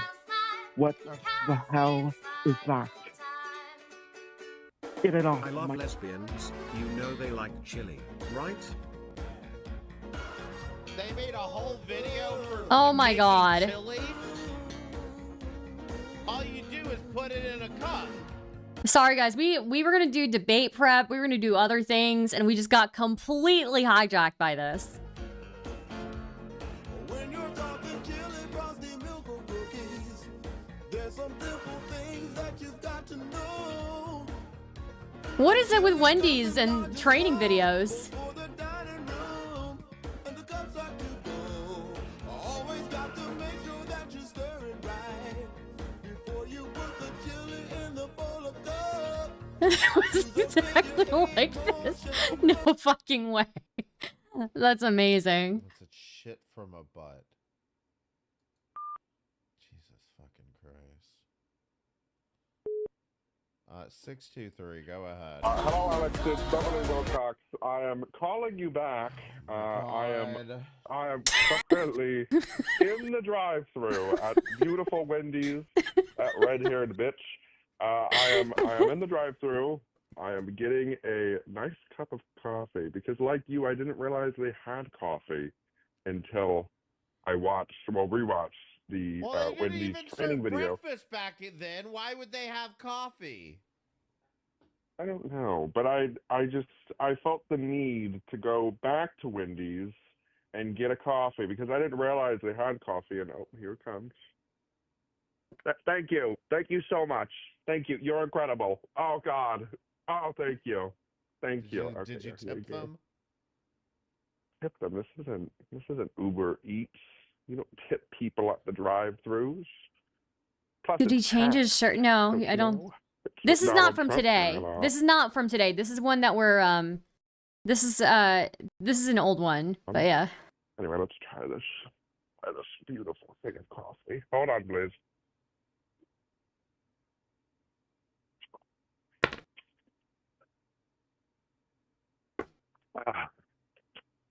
What the hell is that? Get it off. I love lesbians, you know they like chili, right? They made a whole video for Oh my making God. chili? All you do is put it in a cup. Sorry, guys. We were gonna do debate prep. We were gonna do other things, and we just got completely hijacked by this. When you're talking chili, frosty, milk, or cookies, there's some simple things that you've got to know. What is it with Wendy's and training videos? Always got to make sure that you stir it right before you put the chili in the bowl of cup. It was exactly like this. No fucking way. That's amazing. It's a shit from a butt. Jesus fucking Christ. 623, go ahead. Hello, Alex. It's Beverly Wilcox. I am calling you back. I am currently in the drive-thru at beautiful Wendy's at Red-Haired Bitch. I am in the drive-thru. I am getting a nice cup of coffee because, like you, I didn't realize they had coffee until I rewatched the Well, they didn't Wendy's even training serve video. breakfast back then. Why would they have coffee? I don't know, but I felt the need to go back to Wendy's and get a coffee because I didn't realize they had coffee. And oh, here it comes. Thank you so much. Thank you. You're incredible. Oh God. Oh, thank you. Thank you. Okay, Did you here we tip go. them? Tip them. This isn't Uber Eats. You don't tip people at the drive-thrus. Plus, Did he it's change his tax, shirt? No, don't I you don't. know? This is Donald not from Trump today. ran off. This is not from today. This is one that we're this is an old one. But yeah. Anyway, let's try this. Try this beautiful thing of coffee. Hold on, please.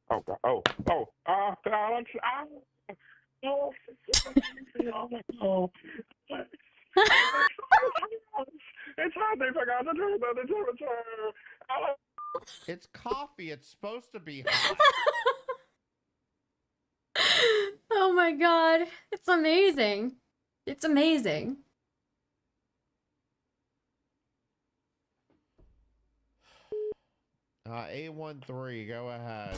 Oh, God. Alex. It's hot. They forgot to turn on the temperature. Alex. It's coffee. It's supposed to be hot. Oh my god. It's amazing. It's amazing. A13, go ahead.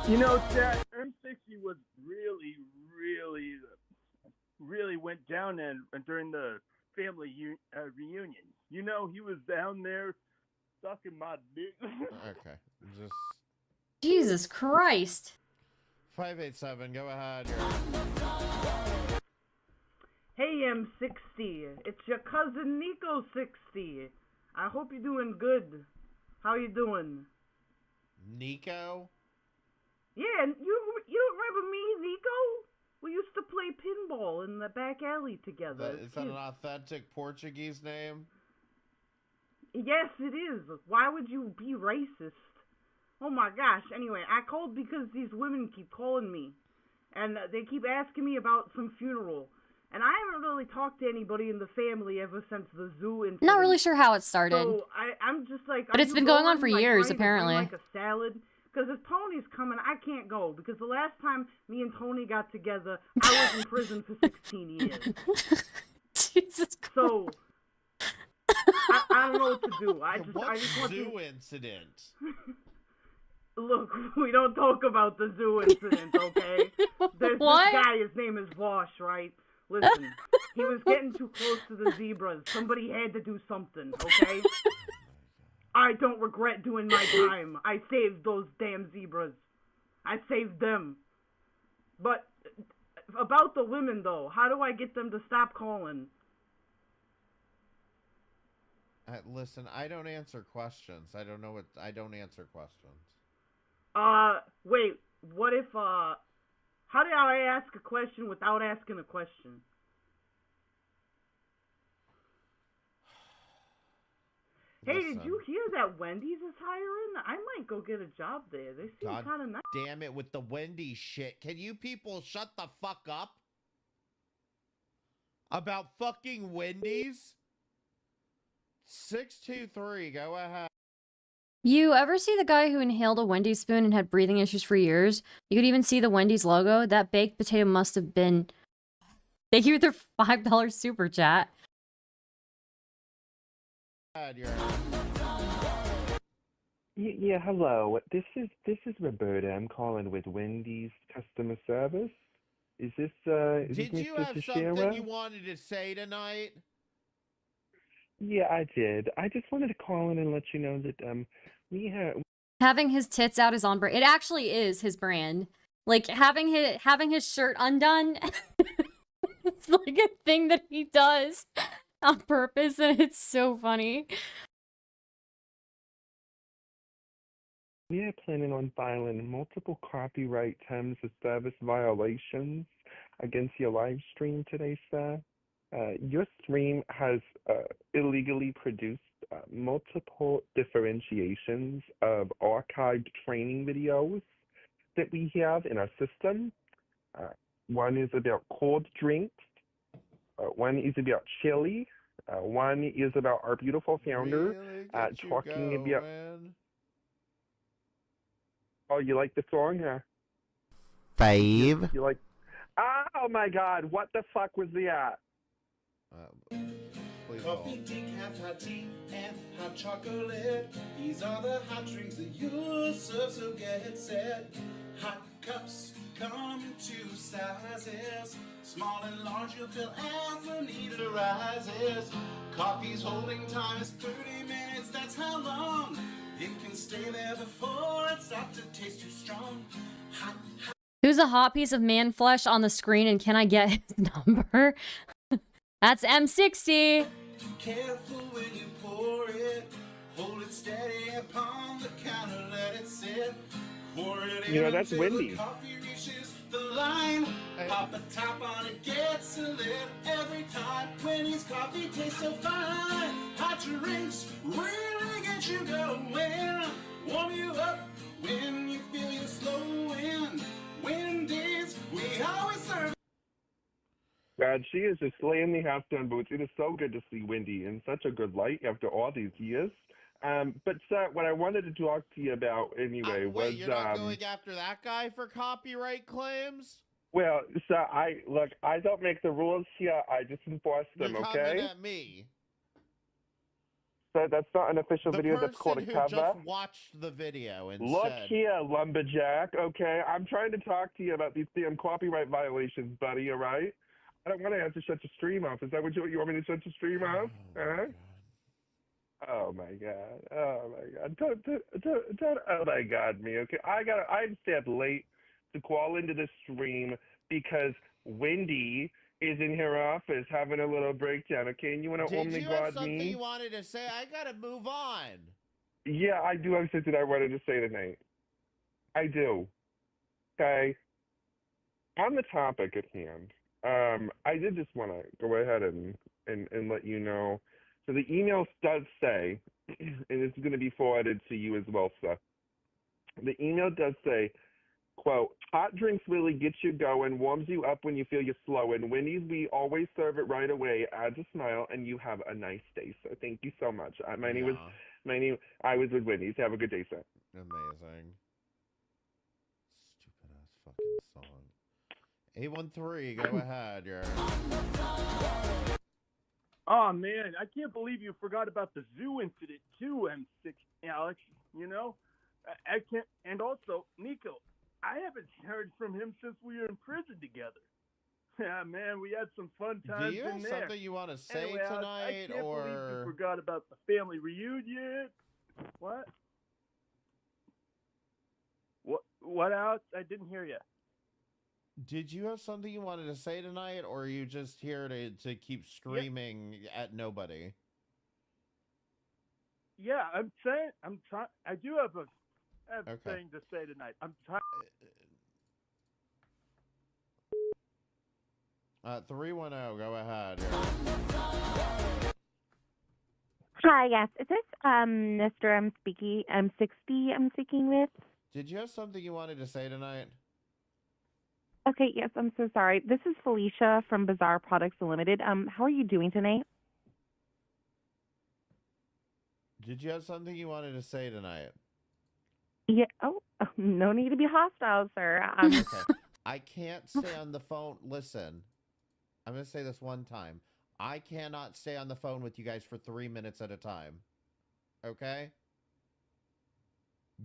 You know, chat, M60 was really went down during the family reunion. You know, he was down there sucking my dick. Okay. Just Jesus Christ. 587, go ahead. Hey M60, it's your cousin Nico 60. I hope you're doing good. How you doing? Nico? Yeah, you don't remember me, Nico? We used to play pinball in the back alley together. Is that an authentic Portuguese name? Yes, it is. Why would you be racist? Oh my gosh. Anyway, I called because these women keep calling me. And they keep asking me about some funeral. And I haven't really talked to anybody in the family ever since the zoo incident. Not really sure how it started. So I'm just like, But it's been going on for years, apparently. Like a salad. Because if Tony's coming, I can't go. Because the last time me and Tony got together, I was in prison for 16 years. Jesus Christ. So I don't know what to do. I just want zoo incident? Look, we don't talk about the zoo incident, okay? There's What? this guy, his name is Vosh, right? Listen, he was getting too close to the zebras. Somebody had to do something, okay? I don't regret doing my time. I saved those damn zebras. I saved them. But about the women, though, how do I get them to stop calling? Listen, I don't answer questions. I don't answer questions. Wait, what if, how did I ask a question without asking a question? Hey, did you hear that Wendy's is hiring? I might go get a job there. They seem God kind of nice. damn it with the Wendy's shit. Can you people shut the fuck up? About fucking Wendy's? 623, go ahead. You ever see the guy who inhaled a Wendy's spoon and had breathing issues for years? You could even see the Wendy's logo. That baked potato must have been... Thank you for their $5 super chat. Yeah, hello. This is Roberta. I'm calling with Wendy's customer service. Is this Did you Mr. have Teixeira? something you wanted to say tonight? Yeah, I did. I just wanted to call in and let you know that we have Having his tits out is on brand. It actually is his brand. Like having his shirt undone. It's like a thing that he does on purpose, and it's so funny. we are planning on filing multiple copyright terms of service violations against your live stream today, sir. Your stream has illegally produced multiple differentiations of archived training videos that we have in our system. One is about cold drinks. One is about chili. One is about our beautiful founder talking about. Oh, you like the song? Five. You like? Oh my God! What the fuck was that? Coffee, decaf, hot tea, and hot chocolate. These are the hot drinks that you serve, so get set. Hot cups come in two sizes. Small and large, you'll fill as the need arises. Coffee's holding time is 30 minutes, that's how long it can stay there before it starts to taste too strong. Hot, hot. Who's a hot piece of man flesh on the screen, and can I get his number? That's M60. Careful when you pour it. Hold it steady upon the counter, let it sit. Pour it in That's until Wendy. the coffee reaches the line. Pop a top on it, gets a lid every time. Wendy's coffee tastes so fine. Hot drinks really get you going. Warm you up when you feel you slowing. Wendy's, we always serve. God, she is just slaying the half-done boots. It is so good to see Wendy in such a good light after all these years. But sir, what I wanted to talk to you about anyway was Wait, you're not going after that guy for copyright claims? well, sir, I don't make the rules here. I just enforce them. You're Okay. coming at me. So that's not an official The video. That's called a person who cover. just watched the video and Look said, here, lumberjack. Okay, I'm trying to talk to you about these damn copyright violations, buddy. All right. I don't want to have to shut the stream off. Is that what you want me to shut the stream off? Oh my God. Oh my God. Don't, oh my God, me. Okay. I stayed late to call into the stream because Wendy is in her office having a little breakdown. Okay, and you want to did only you have God something me? you wanted to say? I gotta move on. Yeah, I do have something I wanted to say tonight. I do. Okay. On the topic at hand, I did just want to go ahead and let you know. So the email does say, and it's going to be forwarded to you as well, sir. The email does say, quote, hot drinks really get you going, warms you up when you feel you're slow. And Wendy's, we always serve it right away. Adds a smile, and you have a nice day, sir. Thank you so much. I was with Wendy's. Have a good day, sir. Amazing. Stupid ass fucking song. 813, go ahead. Oh man, I can't believe you forgot about the zoo incident too, M6 Alex. You know, I can't. And also, Nico, I haven't heard from him since we were in prison together. Yeah, man, we had some fun times Do you have in there. something you want to say Anyway, Alex, tonight, I can't believe you forgot about the family reunion. What? What, Alex? I didn't hear you. Did you have something you wanted to say tonight, or are you just here to keep screaming at nobody? Yeah, I do have a thing to say tonight. I'm tired. 310, go ahead. Hi, yes. Is this Mr. M60 I'm speaking with? Did you have something you wanted to say tonight? Okay, yes, I'm so sorry. This is Felicia from Bizarre Products Unlimited. How are you doing tonight? Did you have something you wanted to say tonight? Yeah. Oh, no need to be hostile, sir. Okay. I can't stay on the phone. Listen, I'm going to say this one time. I cannot stay on the phone with you guys for 3 minutes at a time. Okay?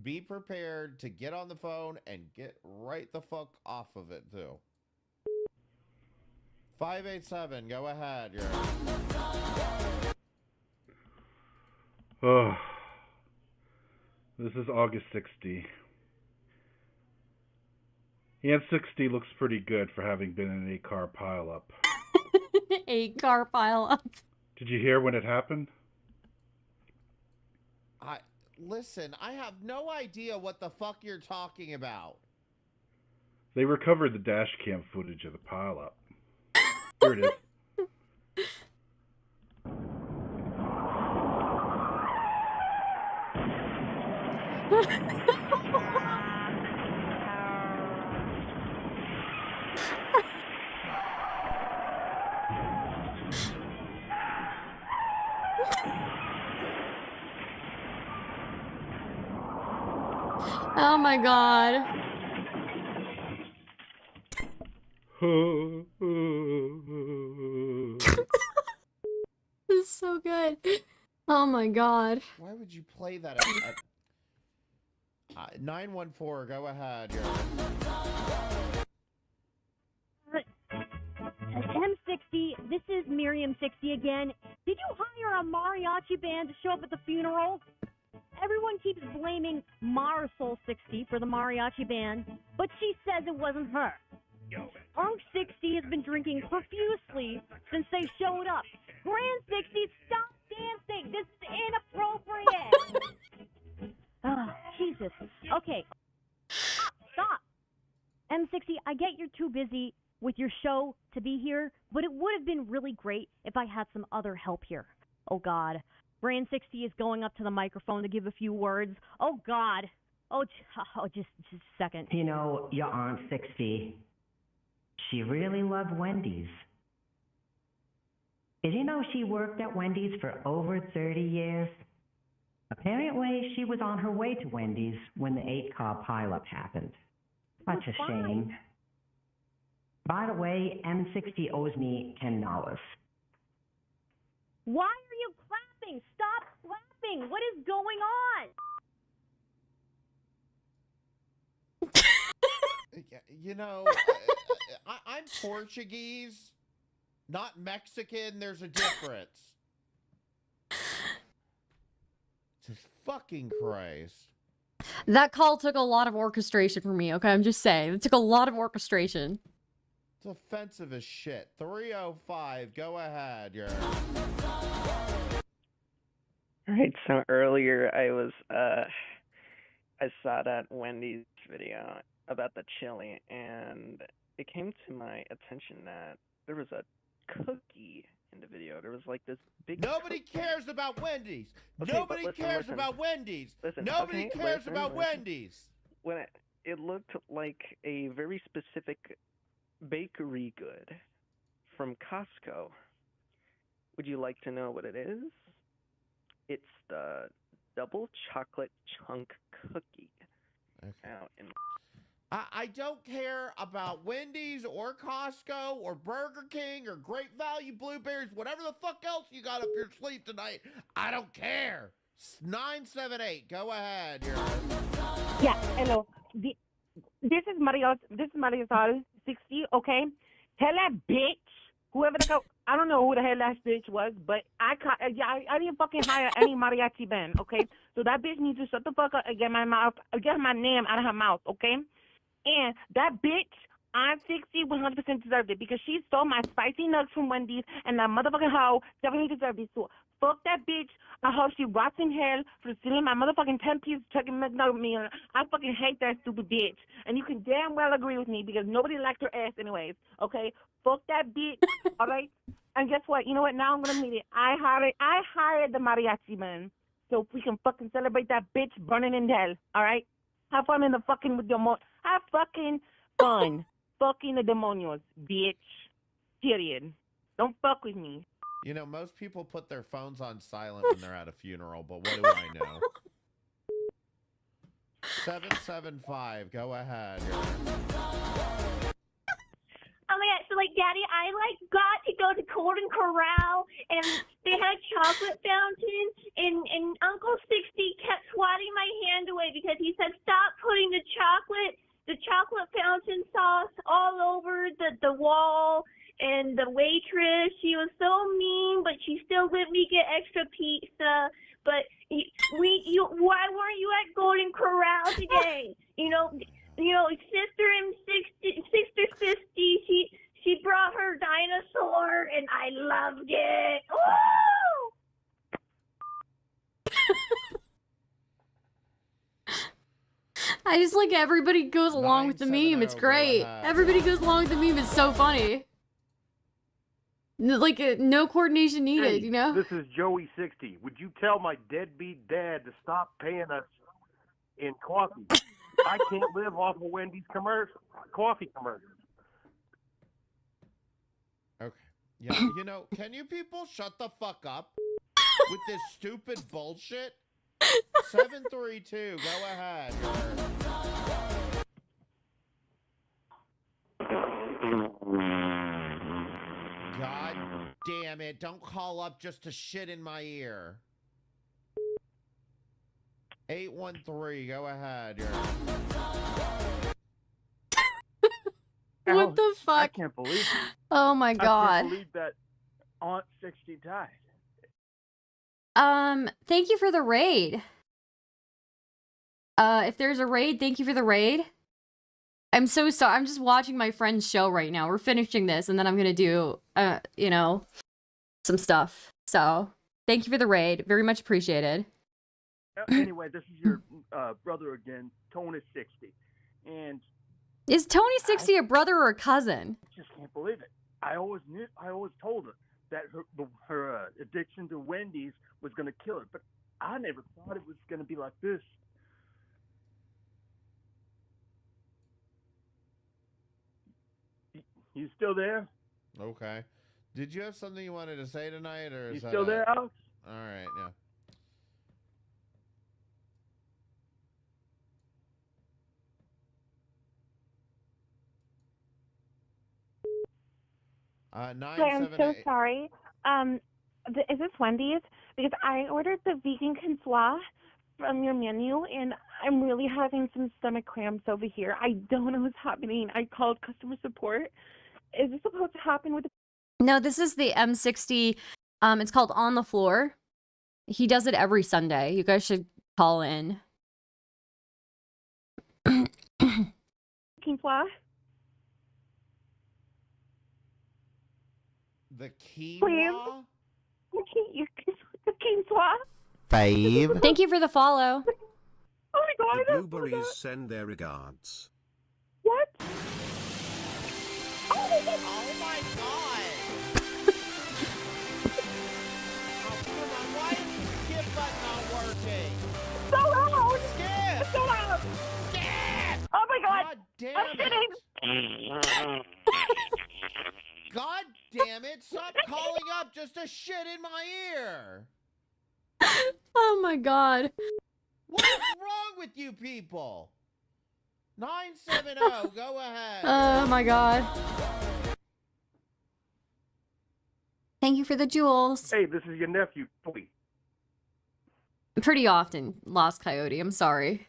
Be prepared to get on the phone and get right the fuck off of it, too. 587, go ahead. Oh, this is August 60. Aunt 60 looks pretty good for having been in an 8-car pileup. 8-car pileup. Did you hear when it happened? Listen, I have no idea what the fuck you're talking about. They recovered the dash cam footage of the pileup. Here it is. Oh my god. This is so good. Oh my god. Why would you play that at 914, go ahead. M60, this is Miriam 60 again. Did you hire a mariachi band to show up at the funeral? Everyone keeps blaming Marisol 60 for the mariachi band, but she says it wasn't her. Unk 60 has been drinking profusely since they showed up. Grand 60, stop dancing! This is inappropriate! Oh, Jesus. Okay. Stop! M60, I get you're too busy with your show to be here, but it would have been really great if I had some other help here. Oh, God. Brand 60 is going up to the microphone to give a few words. Oh, God. Just a second. You know, your Aunt 60, she really loved Wendy's. Did you know she worked at Wendy's for over 30 years? Apparently, she was on her way to Wendy's when the 8-car pileup happened. Such a shame. By the way, M60 owes me $10. Why are you clapping? Stop clapping! What is going on? You know, I'm Portuguese, not Mexican. There's a difference. Jesus fucking Christ. That call took a lot of orchestration for me, okay? I'm just saying. It took a lot of orchestration. It's offensive as shit. 305, go ahead. Alright, so earlier I saw that Wendy's video about the chili, and it came to my attention that there was a cookie in the video. There was like this big... Nobody cares about Wendy's! Okay, Nobody but cares listen. about Wendy's! Listen, Nobody okay, cares listen, about listen. Wendy's! When it looked like a very specific bakery good from Costco. Would you like to know what it is? It's the double chocolate chunk cookie. Out in... I don't care about Wendy's or Costco or Burger King or Great Value Blueberries, whatever the fuck else you got up your sleeve tonight. I don't care. 978, go ahead. Yeah, hello. This is Marisol 60, okay? Tell that bitch, whoever the hell, I don't know who the hell that bitch was, but I didn't fucking hire any mariachi band, okay? So that bitch needs to shut the fuck up and get my name out of her mouth, okay? And that bitch, Aunt 60, 100% deserved it because she stole my spicy nugs from Wendy's, and that motherfucking hoe definitely deserved it. So fuck that bitch. I hope she rots in hell for stealing my motherfucking 10-piece chicken McNugget meal. I fucking hate that stupid bitch. And you can damn well agree with me because nobody liked her ass anyways, okay? Fuck that bitch, all right? And guess what? You know what? Now I'm going to meet it. I hired the mariachi man so we can fucking celebrate that bitch burning in hell, all right? Have fun in the fucking with your have fucking fun. Fucking the demonios, bitch. Period. Don't fuck with me. You know, most people put their phones on silent when they're at a funeral, but what do I know? 775, go ahead. Oh my god, so like, Daddy, I like got to go to Golden Corral, and they had a chocolate fountain, and Uncle 60 kept swatting my hand away because he said, stop putting the chocolate fountain sauce all over the wall. And the waitress, she was so mean, but she still let me get extra pizza. But why weren't you at Golden Corral today? Sister 50, she brought her dinosaur, and I loved it. Woo! I just like everybody goes along with the meme. It's great. Everybody goes along with the meme. It's so funny. Like no coordination needed, you know? This is Joey 60. Would you tell my deadbeat dad to stop paying us in coffee? I can't live off of Wendy's coffee commercials. Okay. Yeah, can you people shut the fuck up with this stupid bullshit? 732, go ahead. God damn it, don't call up just to shit in my ear. 813, go ahead. What the fuck? I can't believe it. Oh my I god. can't believe that Aunt 60 died. Thank you for the raid. If there's a raid, thank you for the raid. I'm so sorry. I'm just watching my friend's show right now. We're finishing this, and then I'm gonna do, some stuff. So, thank you for the raid. Very much appreciated. Anyway, this is your brother again, Tony 60. And Is Tony 60 a brother or a cousin? I just can't believe it. I always told her that her addiction to Wendy's was going to kill her, but I never thought it was going to be like this. You still there? Okay. Did you have something you wanted to say tonight, or is You that still there, Alex? All right, yeah. Hi, I'm so sorry. Is this Wendy's? Because I ordered the vegan consoir from your menu, and I'm really having some stomach cramps over here. I don't know what's happening. I called customer support. Is this supposed to happen with? No, this is the M60. It's called On the Floor. He does it every Sunday. You guys should call in. Consoir? The key. Please. The consoir? 5. Thank you for the follow. Oh my god. The blueberries send their regards. What? Oh my god! Oh, come on, why is the skip button not working? So loud! Skip! So loud! Skip! Oh my god! God damn I'm it! shitting! God damn it! Stop calling up just to shit in my ear! Oh my god. What is wrong with you people? 970, go ahead. Oh my god. Thank you for the jewels. Hey, this is your nephew, Toby. Pretty often, Lost Coyote. I'm sorry.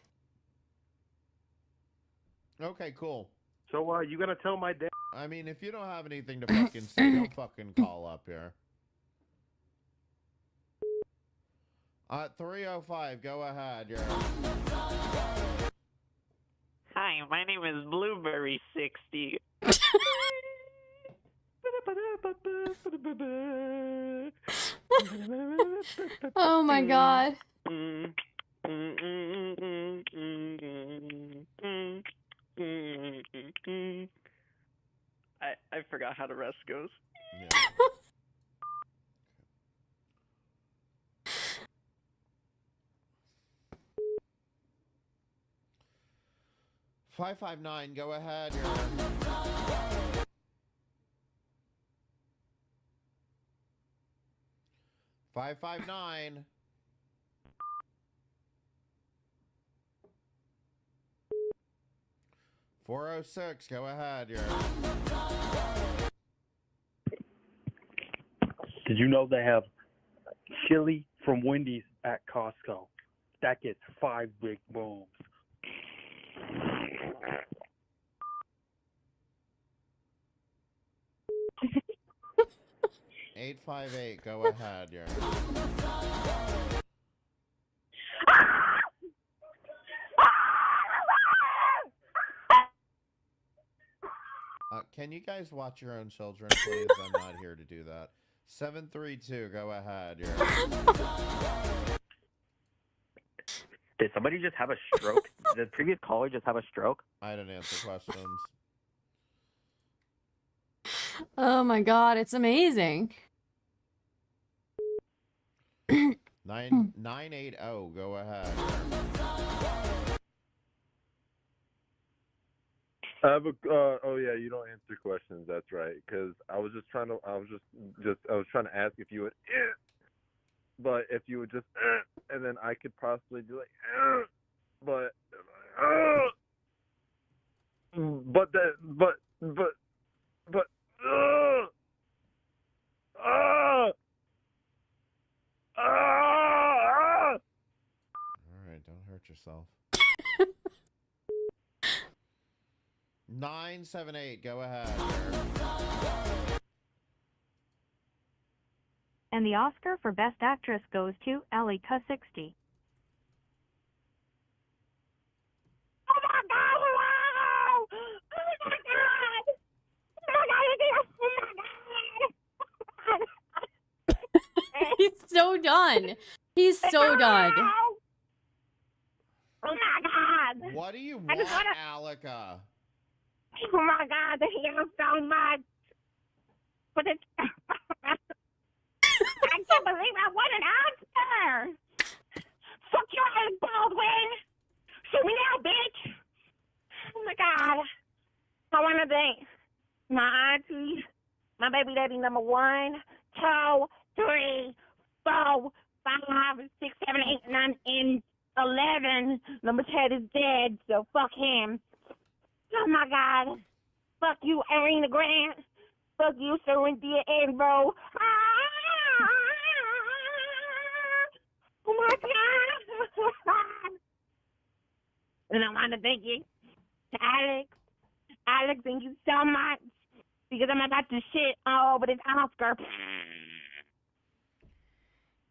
Okay, cool. So, you gonna tell my dad? I mean, if you don't have anything to fucking say, don't fucking call up here. 305, go ahead. Hi, my name is Blueberry 60. Oh my god. I forgot how the rest goes. Yeah. 559, go ahead. 559. .406, go ahead. Did you know they have chili from Wendy's at Costco? That gets 5 big booms. Eight 858, go ahead. Can you guys watch your own children, please? I'm not here to do that. 732, go ahead. Did somebody just have a stroke? Did the previous caller just have a stroke? I didn't answer questions. Oh my god, it's amazing. 980, go ahead. I have a. Oh yeah, you don't answer questions. That's right. Because I was trying to ask if you would, but if you would just, and then I could possibly do like, but that, but. All right, don't hurt yourself. 978, go ahead. And the Oscar for Best Actress goes to Alika 60. He's so done. He's so done. Oh my god! What do you I want, just wanna... Alika? Oh my god, the hair so much. But it's... I can't believe I won an Oscar! Fuck your ass, Baldwin! Shoot me now, bitch! Oh my god. I want to thank my auntie, my baby daddy number 1, 2, 3, 4, 5, 6, 7, 8, 9, and 11. Number 10 is dead, so fuck him. Oh my god. Fuck you, Arena Grant. Fuck you, Cynthia Edinburgh. Oh my god. And I want to thank you to Alex. Alex, thank you so much. Because I'm about to shit all over this Oscar.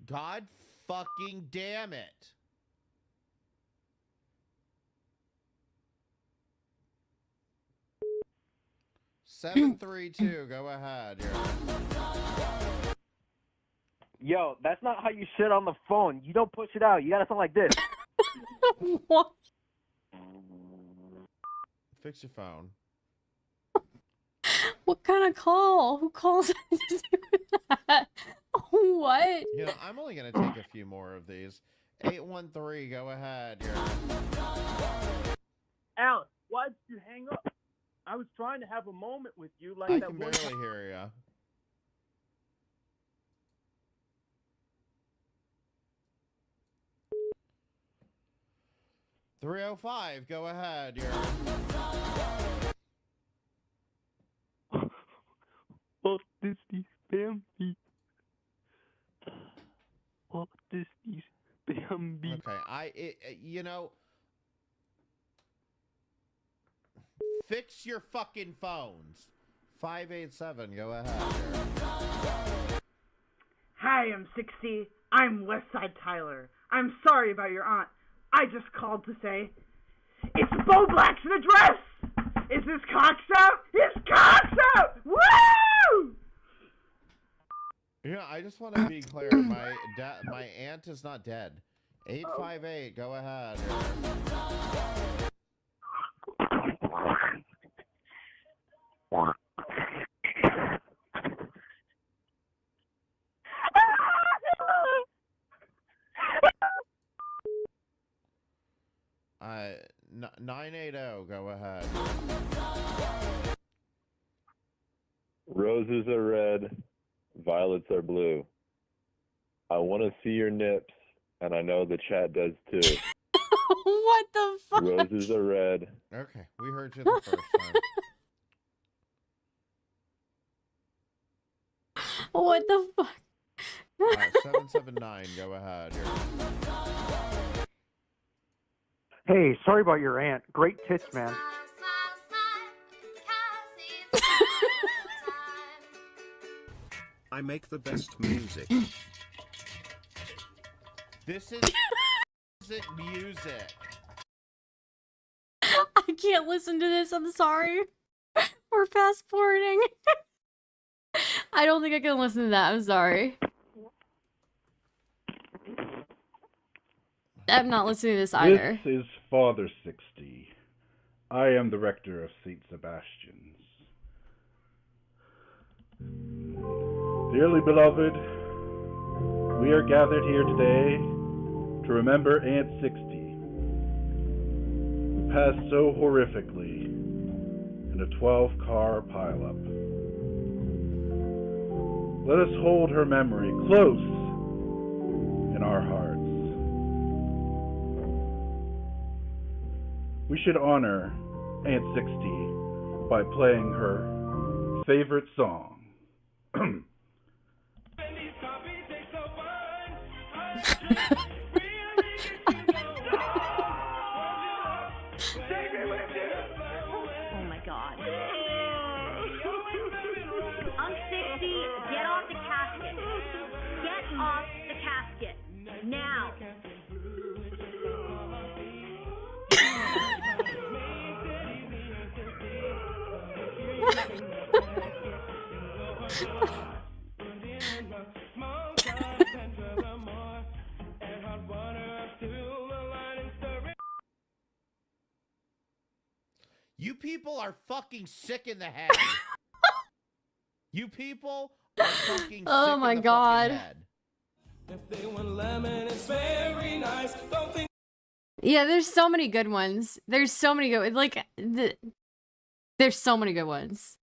God fucking damn it. Seven 3-2, go ahead. Yo, that's not how you shit on the phone. You don't push it out. You gotta sound like this. What? Fix your phone. What kind of call? Who calls to do that? What? You know, I'm only going to take a few more of these. 813, go ahead. Alex, why did you hang up? I was trying to have a moment with you like I that can one barely hear you. $305, go ahead. Walt Disney's Bambi. Walt Disney's Bambi. Okay, you know, fix your fucking phones. 587, go ahead. Hi, I'm 60. I'm Westside Tyler. I'm sorry about your aunt. I just called to say, it's Bo Black's in a dress! Is this cocks out? It's cocks out! Woo! Yeah, I just want to be clear. My aunt is not dead. 858, go ahead. Uh, 980, go ahead. Roses are red, violets are blue. I want to see your nips, and I know the chat does too. What the fuck? Roses are red. Okay, we heard you the first time. What the fuck? 779, go ahead. Hey, sorry about your aunt. Great tits, man. I make the best music. This is music. I can't listen to this. I'm sorry. We're fast forwarding. I don't think I can listen to that. I'm sorry. I'm not listening to this either. This is Father 60. I am the rector of St. Sebastian's. Dearly beloved, we are gathered here today to remember Aunt 60, who passed so horrifically in a 12-car pileup. Let us hold her memory close in our hearts. We should honor Aunt 60 by playing her favorite song. Oh my god. Unc 60, get off the casket. Get off the casket. Now. You people are fucking sick in the head. You people are fucking Oh sick my in the God. fucking head. If they want lemon, it's very nice. Don't think Yeah, there's so many good ones. There's so many good there's so many good ones.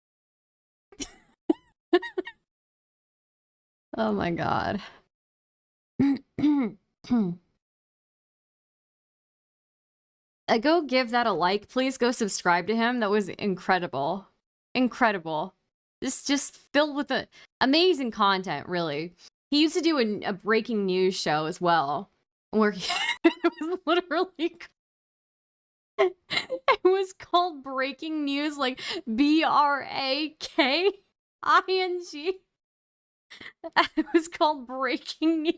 Oh my god. Go give that a like. Please go subscribe to him. That was incredible. Incredible. Just filled with amazing content, really. He used to do a breaking news show as well, where it was literally it was called Breaking News, like BRAKING. It was called Breaking News.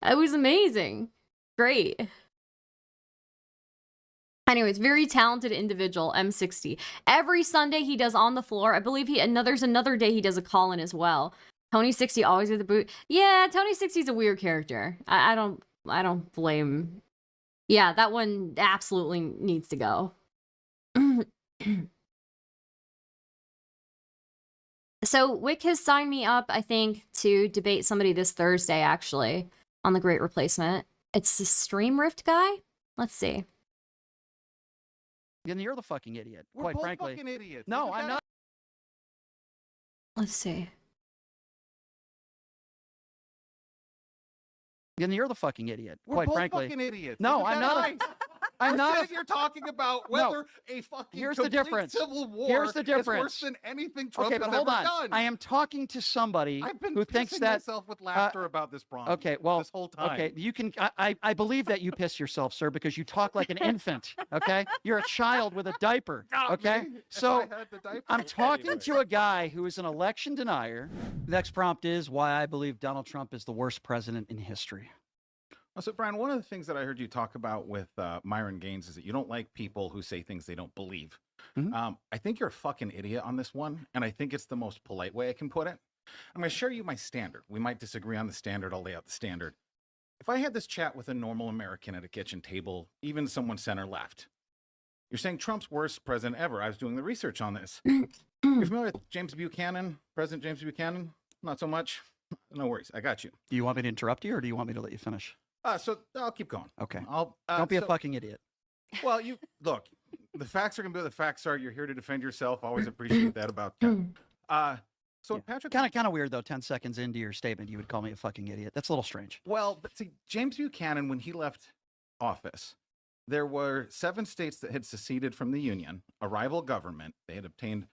It was amazing. Great. Anyways, very talented individual, M60. Every Sunday he does On the Floor. I believe there's another day he does a call-in as well. Tony 60 always with the boot. Yeah, Tony 60 is a weird character. I don't blame. Yeah, that one absolutely needs to go. So Wick has signed me up, I think, to debate somebody this Thursday, actually, on The Great Replacement. It's the Stream Rift guy? Let's see. And you're the fucking idiot. We're quite both frankly. fucking idiots. No, Isn't I'm that- not. Let's see. And you're the fucking idiot. We're quite both frankly. fucking idiots. No, Isn't I'm that not. nice? I'm We're not. sitting here talking about whether a fucking Here's the complete difference. civil war Here's the is difference. worse than anything Trump Okay, has but hold ever on. done. I am talking to somebody I've been who thinks pissing that myself with laughter about this, Bron. Okay, well, this whole time. okay, you can. I believe that you piss yourself, sir, because you talk like an infant. Okay, you're a child with a diaper. Not Okay, me, if so I had the diaper. I'm talking Anyway. to a guy who is an election denier. The next prompt is why I believe Donald Trump is the worst president in history. So, Brian, one of the things that I heard you talk about with Myron Gaines is that you don't like people who say things they don't believe. Mm-hmm. I think you're a fucking idiot on this one, and I think it's the most polite way I can put it. I'm going to share you my standard. We might disagree on the standard. I'll lay out the standard. If I had this chat with a normal American at a kitchen table, even someone center left, you're saying Trump's worst president ever. I was doing the research on this. You're familiar with James Buchanan, President James Buchanan? Not so much. No worries. I got you. Do you want me to interrupt you, or do you want me to let you finish? So I'll keep going. Okay. Don't be a fucking idiot. Well, you look. The facts are going to be what the facts are. You're here to defend yourself. Always appreciate that about that. So Patrick, Kind of weird though. 10 seconds into your statement, you would call me a fucking idiot. That's a little strange. Well, but see, James Buchanan, when he left office, there were 7 states that had seceded from the Union, a rival government. They had obtained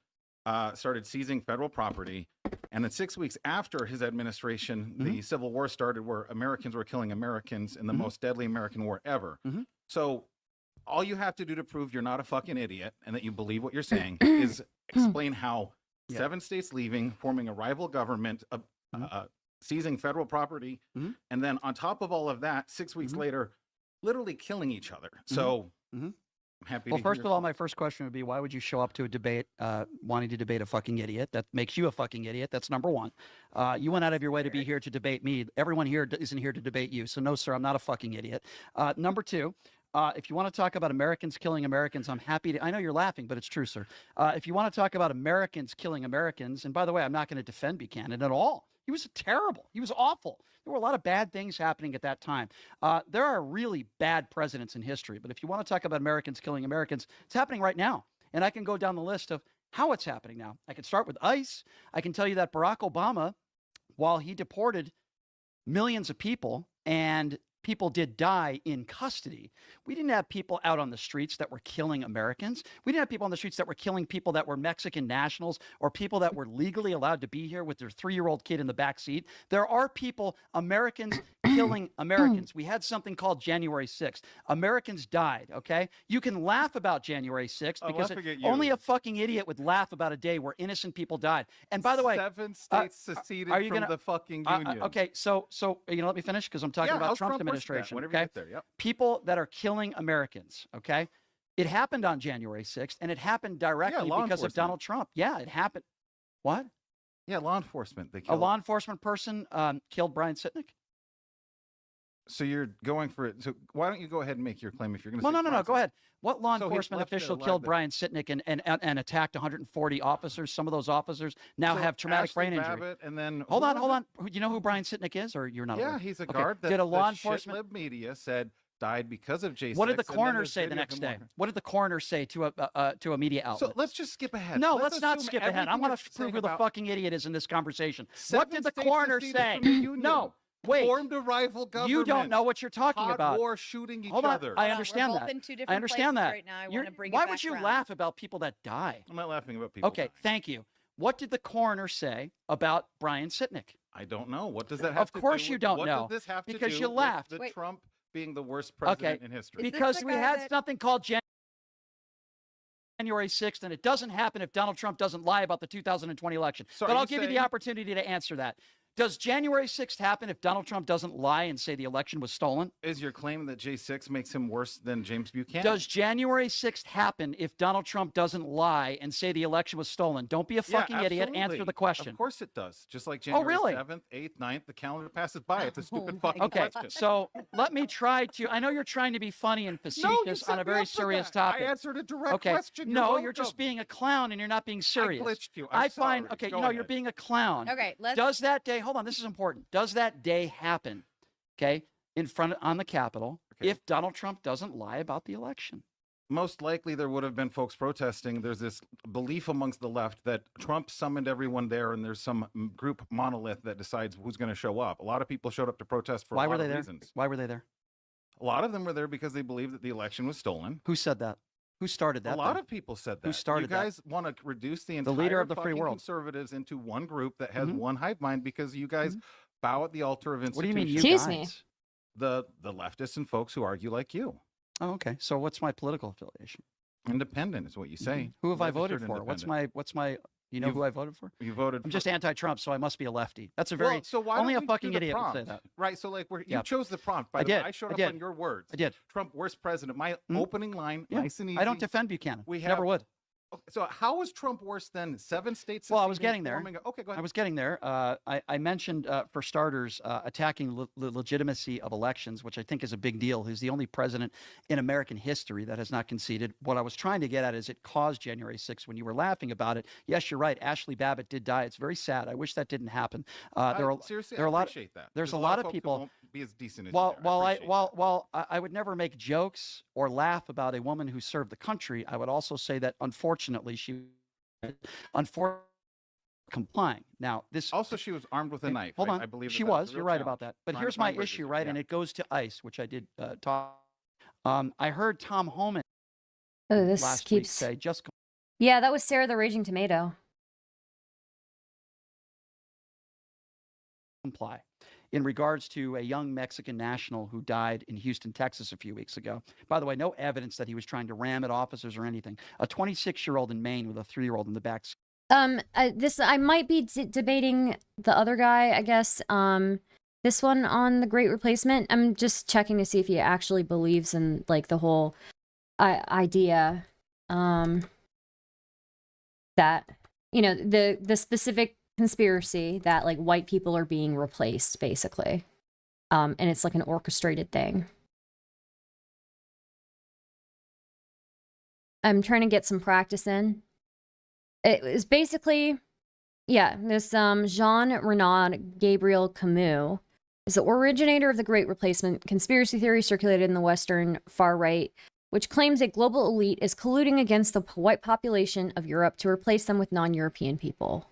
started seizing federal property. And then 6 weeks after his administration, the Civil War started, where Americans were killing Americans in the most deadly American war ever. So all you have to do to prove you're not a fucking idiot and that you believe what you're saying is explain how 7 states leaving, forming a rival government, seizing federal property, and then on top of all of that, 6 weeks later, literally killing each other. So I'm happy Well, to first hear. of all, my first question would be, why would you show up to a debate wanting to debate a fucking idiot? That makes you a fucking idiot. That's number one. You went out of your way to be here to debate me. Everyone here isn't here to debate you. So no, sir, I'm not a fucking idiot. Number two, if you want to talk about Americans killing Americans, I'm happy to. I know you're laughing, but it's true, sir. If you want to talk about Americans killing Americans, and by the way, I'm not going to defend Buchanan at all. He was terrible. He was awful. There were a lot of bad things happening at that time. There are really bad presidents in history. But if you want to talk about Americans killing Americans, it's happening right now. And I can go down the list of how it's happening now. I can start with ICE. I can tell you that Barack Obama, while he deported millions of people and people did die in custody, we didn't have people out on the streets that were killing Americans. We didn't have people on the streets that were killing people that were Mexican nationals or people that were legally allowed to be here with their 3-year-old kid in the back seat. There are people, Americans, killing Americans. We had something called January 6th. Americans died, okay? You can laugh about January 6th because only a fucking idiot would laugh about a day where innocent people died. And by the way, 7 states seceded from the fucking union. Okay, so are you gonna let me finish? Because I'm talking about Trump's administration. Okay, people that are killing Americans. Okay, it happened on January 6th, and it happened directly because of Donald Trump. Yeah, it happened. What? Yeah, law enforcement. They A killed. law enforcement person killed Brian Sitnick. So you're going for it. So why don't you go ahead and make your claim if you're going to? Well, no. Go ahead. What law So he enforcement left it official alive killed there. Brian Sitnick and attacked 140 officers? Some of those officers now So have traumatic Ashley brain injury. Babbitt, and then Hold who on. was Do you know who Brian Sitnick is, or you're not? Yeah, aware? he's a Okay. guard that Did a law the enforcement? shitlib media said died because of J6. What did the and then coroner there's say the video of next him day? walking. What did the coroner say to a media outlet? So let's just skip ahead. No, let's not assume skip ahead. I everything want you're to prove saying who the about fucking idiot is in this conversation. 7 What did the states coroner seceded say? from the union. No, wait. Formed a rival government. You don't know what you're talking Hot about. war, shooting each Hold on. other. I understand We're that. both in two I different understand places that. right now. I You're- want to bring Why it would back you around. laugh about people that die? I'm not laughing about people. Okay, thank you. What did the coroner say about Brian Sitnick? I don't know. What does that have Of to do course you with- don't what know, does this have to because do you with laughed. the Wait. Trump being the worst president in history? Because we had something called January 6th, and it doesn't happen if Donald Trump doesn't lie about the 2020 election. So but are I'll you give you the saying- opportunity to answer that. Does January 6th happen if Donald Trump doesn't lie and say the election was stolen? Is your claim that J6 makes him worse than James Buchanan? Does January 6th happen if Donald Trump doesn't lie and say the election was stolen? Don't be a fucking idiot. Answer absolutely. the question. Of course it does. Just like Oh, January really? 7th, 8th, 9th, the calendar passes by. It's a stupid fucking Okay, question. so let me try to. I know you're trying to be funny and facetious set on a me very up for serious that. I topic. answered a direct okay. question. You're No, you're just welcome. being a clown and you're not being serious. glitched you. I'm find sorry. okay. Go No, you're ahead. being a clown. Okay, let's- Does that day? Hold on, this is important. Does that day happen? Okay, in front on the Capitol if Donald Trump doesn't lie about the election. Most likely there would have been folks protesting. There's this belief amongst the left that Trump summoned everyone there and there's some group monolith that decides who's going to show up. A lot of people showed up to protest for Why a were lot they of there? reasons. Why were they there? A lot of them were there because they believed that the election was stolen. Who said that? Who started that? A lot then? of people said that. Who started You that? guys want to reduce the entire leader of the free fucking world. conservatives into one group that has Mhm. one hive mind because you guys bow at the altar of What do institutions. you mean, you Excuse guys? The leftists and folks who argue like you. Oh, okay. So what's my political affiliation? Independent is what you say. Who have I Registered voted for? What's independent. my? You know You've- who I voted for? You voted. I'm just anti-Trump, so I must be a lefty. That's a Well, very so why only a don't we do fucking the idiot would say prompt? that. Right. So like you Yeah. chose the prompt. By I the way, did. I showed I up did. on your words. I did. Trump, worst president. My opening line, Yeah. nice and easy. I don't defend Buchanan. We Never have- would. So how was Trump worse than 7 states? Well, I was seceding, getting there. forming okay, go ahead. I was getting there. I mentioned, for starters, attacking the legitimacy of elections, which I think is a big deal. He's the only president in American history that has not conceded. What I was trying to get at is it caused January 6th when you were laughing about it. Yes, you're right. Ashley Babbitt did die. It's very sad. I wish that didn't happen. Seriously, there are I a lot. appreciate that. There's a lot lot of folks who people. won't be as decent as While you are. while I would never make jokes or laugh about a woman who served the country, I would also say that unfortunately complying. Now this also she was armed with a knife. Hold on, I believe she that that's was. a You're real right about challenge. that. But Trying to here's my find bridges, issue, right? yeah. And it goes to ICE, which I did talk. I heard Tom Homan Oh, this last week keeps. say just Yeah, that was Sarah the Raging Tomato. comply in regards to a young Mexican national who died in Houston, Texas a few weeks ago. By the way, no evidence that he was trying to ram at officers or anything. A 26-year-old in Maine with a 3-year-old in the back. I might be debating the other guy, I guess. This one on the Great Replacement. I'm just checking to see if he actually believes in like the whole idea, that the specific conspiracy that like white people are being replaced, basically, and it's like an orchestrated thing. I'm trying to get some practice in. It was basically, yeah, this Jean-Renaud Gabriel Camus is the originator of the Great Replacement conspiracy theory circulated in the Western far right, which claims a global elite is colluding against the white population of Europe to replace them with non-European people.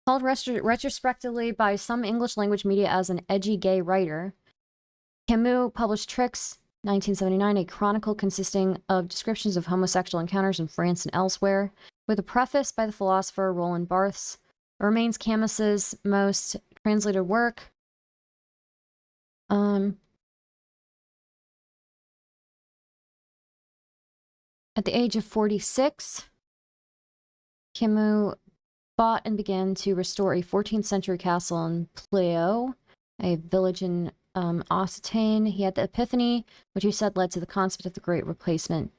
Called retrospectively by some English language media as an edgy gay writer, Camus published Tricks, 1979, a chronicle consisting of descriptions of homosexual encounters in France and elsewhere, with a preface by the philosopher Roland Barthes. It remains Camus's most translated work. At the age of 46, Camus bought and began to restore a 14th century castle in Pleo, a village in Occitane. He had the epiphany, which he said led to the concept of the Great Replacement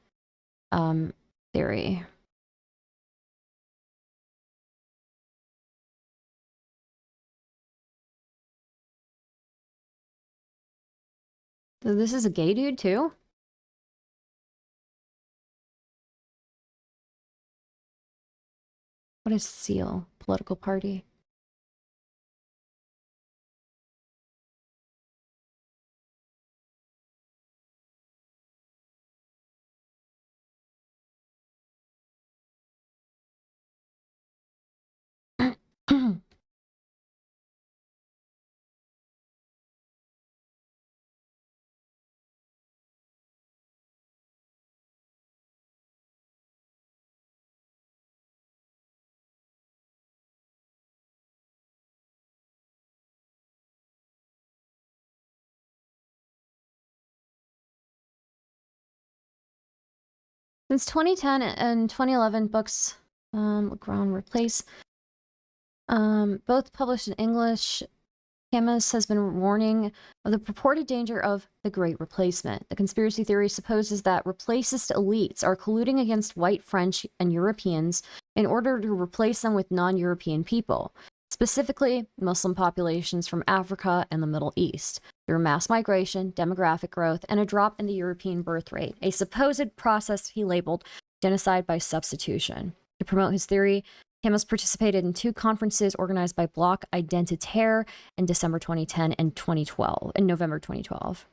theory. So this is a gay dude too? What is SEAL? Political party? Since 2010 and 2011, books Ground Replace, both published in English, Camus has been warning of the purported danger of the Great Replacement. The conspiracy theory supposes that replacist elites are colluding against white, French, and Europeans in order to replace them with non-European people, specifically Muslim populations from Africa and the Middle East, through mass migration, demographic growth, and a drop in the European birth rate, a supposed process he labeled genocide by substitution. To promote his theory, Camus participated in 2 conferences organized by Bloc Identitaire in December 2010 and 2012, in November 2012.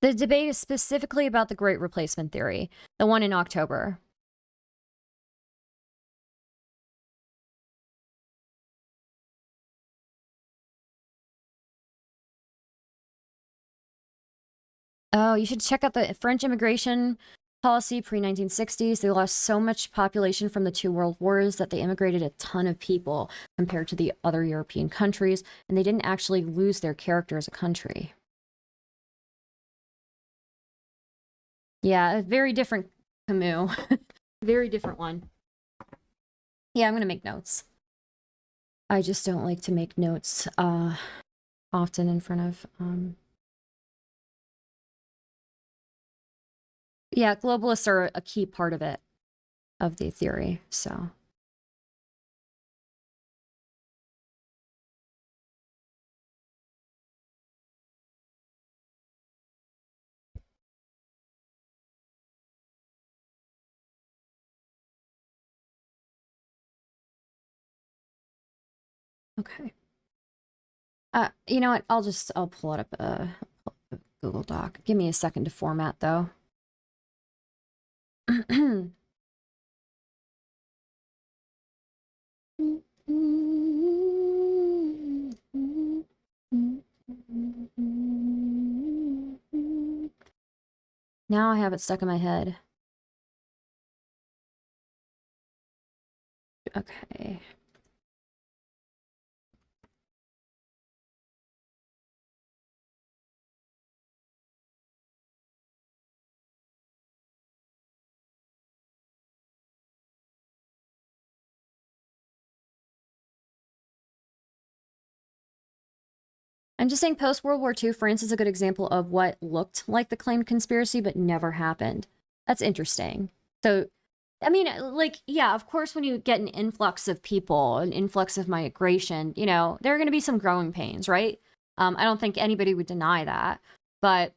The debate is specifically about the Great Replacement theory, the one in October. Oh, you should check out the French immigration policy pre-1960s. They lost so much population from the 2 world wars that they immigrated a ton of people compared to the other European countries, and they didn't actually lose their character as a country. Yeah, a very different Camus. Very different one. Yeah, I'm gonna make notes. I just don't like to make notes often in front of yeah, globalists are a key part of it, of the theory, so. Okay. You know what? I'll pull it up a Google Doc. Give me a second to format though. Now I have it stuck in my head. Okay. I'm just saying post-World War II, France is a good example of what looked like the claimed conspiracy, but never happened. That's interesting. So, I mean, like, yeah, of course, when you get an influx of people, an influx of migration, you know, there are going to be some growing pains, right? I don't think anybody would deny that. But,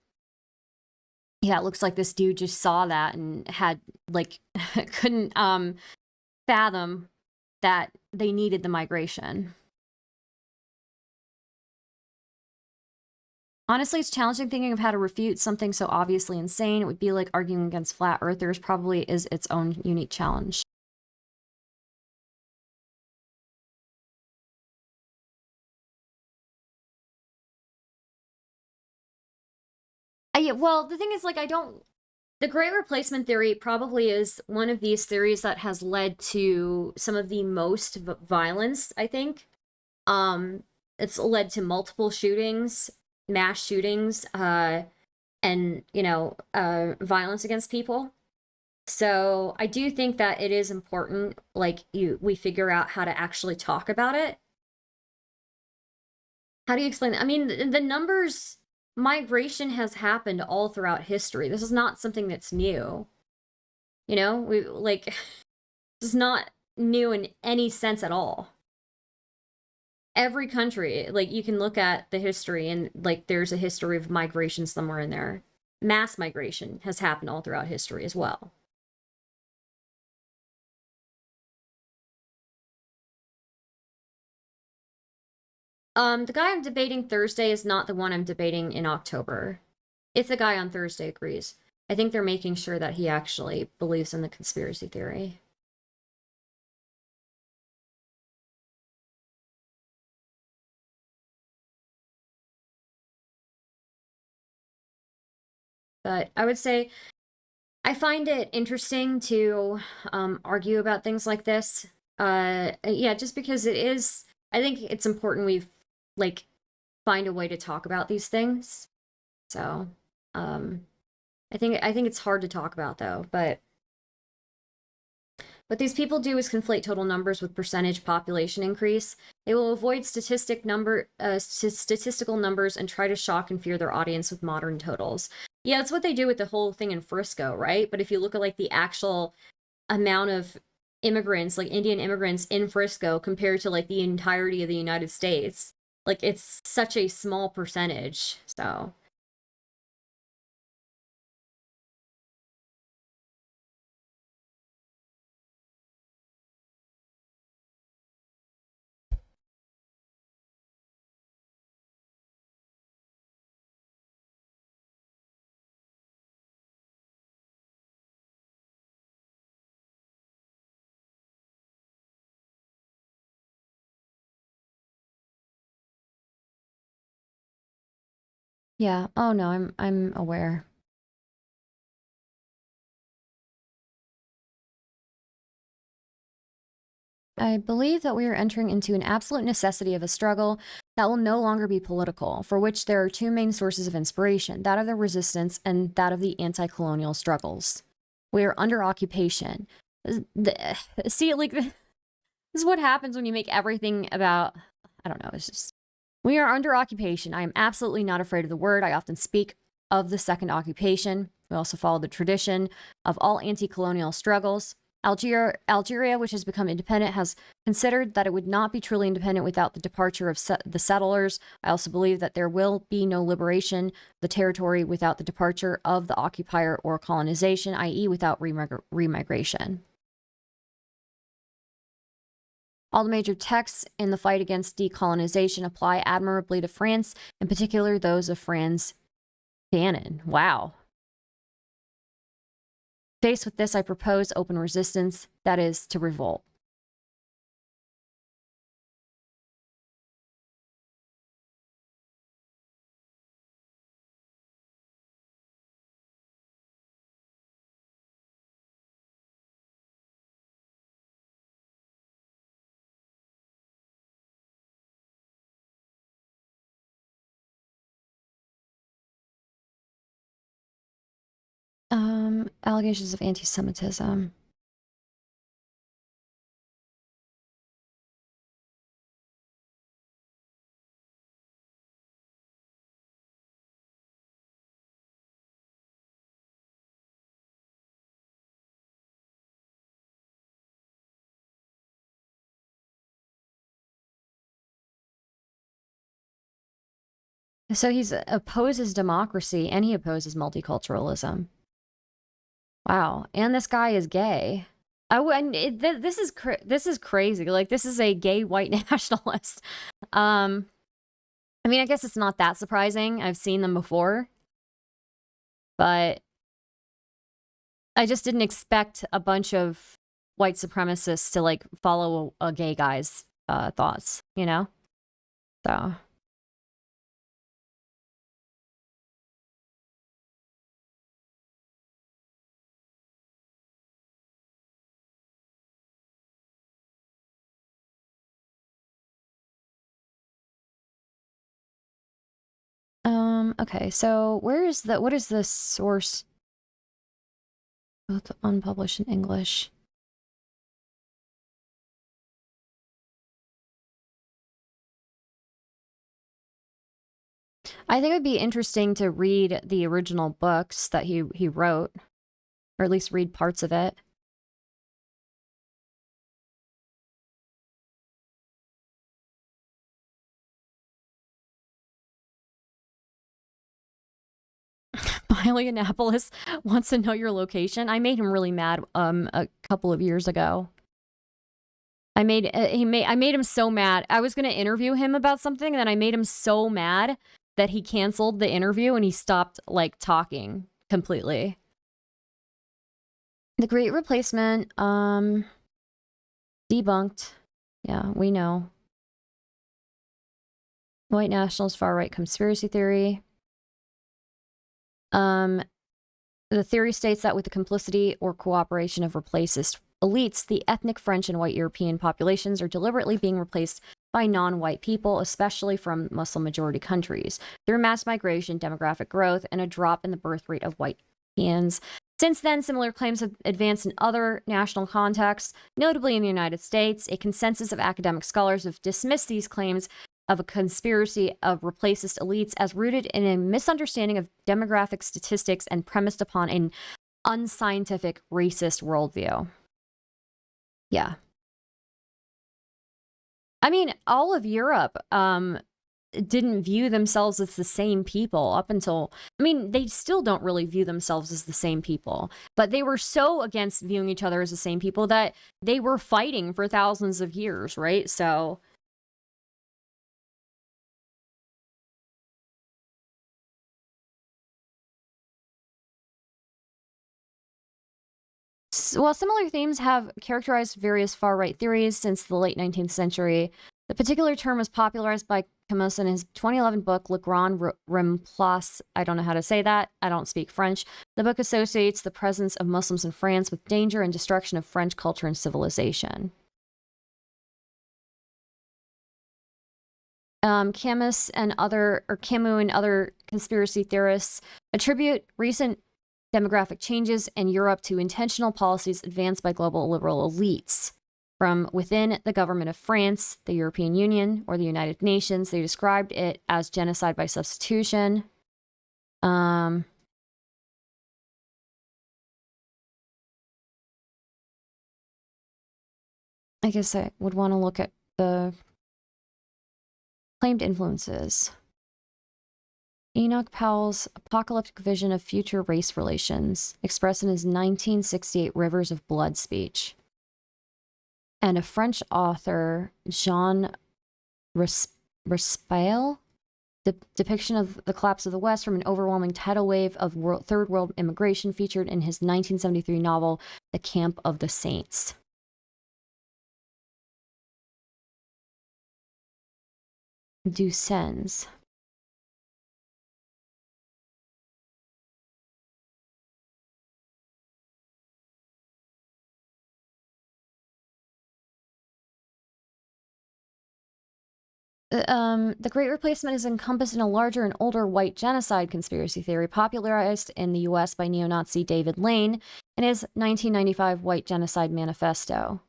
yeah, it looks like this dude just saw that and had, like, couldn't fathom that they needed the migration. Honestly, it's challenging thinking of how to refute something so obviously insane. It would be like arguing against flat earthers. Probably is its own unique challenge. Yeah, well, the thing is, like, the Great Replacement theory probably is one of these theories that has led to some of the most violence, I think. It's led to multiple shootings, mass shootings, and, you know, violence against people. So I do think that it is important, like, we figure out how to actually talk about it. How do you explain that? I mean, the numbers, migration has happened all throughout history. This is not something that's new. You know, this is not new in any sense at all. Every country, like, you can look at the history and, like, there's a history of migration somewhere in there. Mass migration has happened all throughout history as well. The guy I'm debating Thursday is not the one I'm debating in October. If the guy on Thursday agrees. I think they're making sure that he actually believes in the conspiracy theory. But I would say I find it interesting to argue about things like this. Yeah, just because I think it's important we like find a way to talk about these things. So, I think it's hard to talk about though, but what these people do is conflate total numbers with percentage population increase. They will avoid statistical numbers and try to shock and fear their audience with modern totals. Yeah, that's what they do with the whole thing in Frisco, right? But if you look at like the actual amount of immigrants, like Indian immigrants in Frisco compared to like the entirety of the United States, like it's such a small percentage. So yeah. Oh no, I'm aware. I believe that we are entering into an absolute necessity of a struggle that will no longer be political, for which there are two main sources of inspiration, that of the resistance and that of the anti-colonial struggles. We are under occupation. See, like, this is what happens when you make everything about, I don't know, it's just, we are under occupation. I am absolutely not afraid of the word. I often speak of the second occupation. We also follow the tradition of all anti-colonial struggles. Algeria, which has become independent, has considered that it would not be truly independent without the departure of the settlers. I also believe that there will be no liberation of the territory without the departure of the occupier or colonization, i.e. without remigration. All the major texts in the fight against decolonization apply admirably to France, in particular those of Franz Fanon. Wow. Faced with this, I propose open resistance, that is, to revolt. Allegations of anti-Semitism. So he opposes democracy and he opposes multiculturalism. Wow, and this guy is gay. This is crazy. Like, this is a gay white nationalist. I mean, I guess it's not that surprising. I've seen them before, but I just didn't expect a bunch of white supremacists to like follow a gay guy's thoughts, you know? So. Okay, so what is the source? Both unpublished in English. I think it would be interesting to read the original books that he wrote, or at least read parts of it. Miley Annapolis wants to know your location. I made him really mad a couple of years ago. I made him so mad. I was going to interview him about something, and then I made him so mad that he canceled the interview and he stopped like talking completely. The Great Replacement, debunked. Yeah, we know. White nationalist far-right conspiracy theory. The theory states that with the complicity or cooperation of replacist elites, the ethnic French and white European populations are deliberately being replaced by non-white people, especially from Muslim-majority countries, through mass migration, demographic growth, and a drop in the birth rate of white Europeans. Since then, similar claims have advanced in other national contexts, notably in the United States. A consensus of academic scholars have dismissed these claims of a conspiracy of replacist elites as rooted in a misunderstanding of demographic statistics and premised upon an unscientific racist worldview. Yeah. I mean, all of Europe didn't view themselves as the same people up until, I mean, they still don't really view themselves as the same people, but they were so against viewing each other as the same people that they were fighting for thousands of years, right? So while similar themes have characterized various far-right theories since the late 19th century, the particular term was popularized by Camus in his 2011 book, Le Grand Remplace. I don't know how to say that. I don't speak French. The book associates the presence of Muslims in France with danger and destruction of French culture and civilization. Camus and other conspiracy theorists attribute recent demographic changes in Europe to intentional policies advanced by global liberal elites from within the government of France, the European Union, or the United Nations. They described it as genocide by substitution. I guess I would want to look at the claimed influences. Enoch Powell's apocalyptic vision of future race relations, expressed in his 1968 Rivers of Blood speech. and a French author, Jean Raspail, depiction of the collapse of the West from an overwhelming tidal wave of third world immigration featured in his 1973 novel, The Camp of the Saints. Ducens. The Great Replacement is encompassed in a larger and older white genocide conspiracy theory popularized in the U.S. by neo-Nazi David Lane in his 1995 White Genocide Manifesto,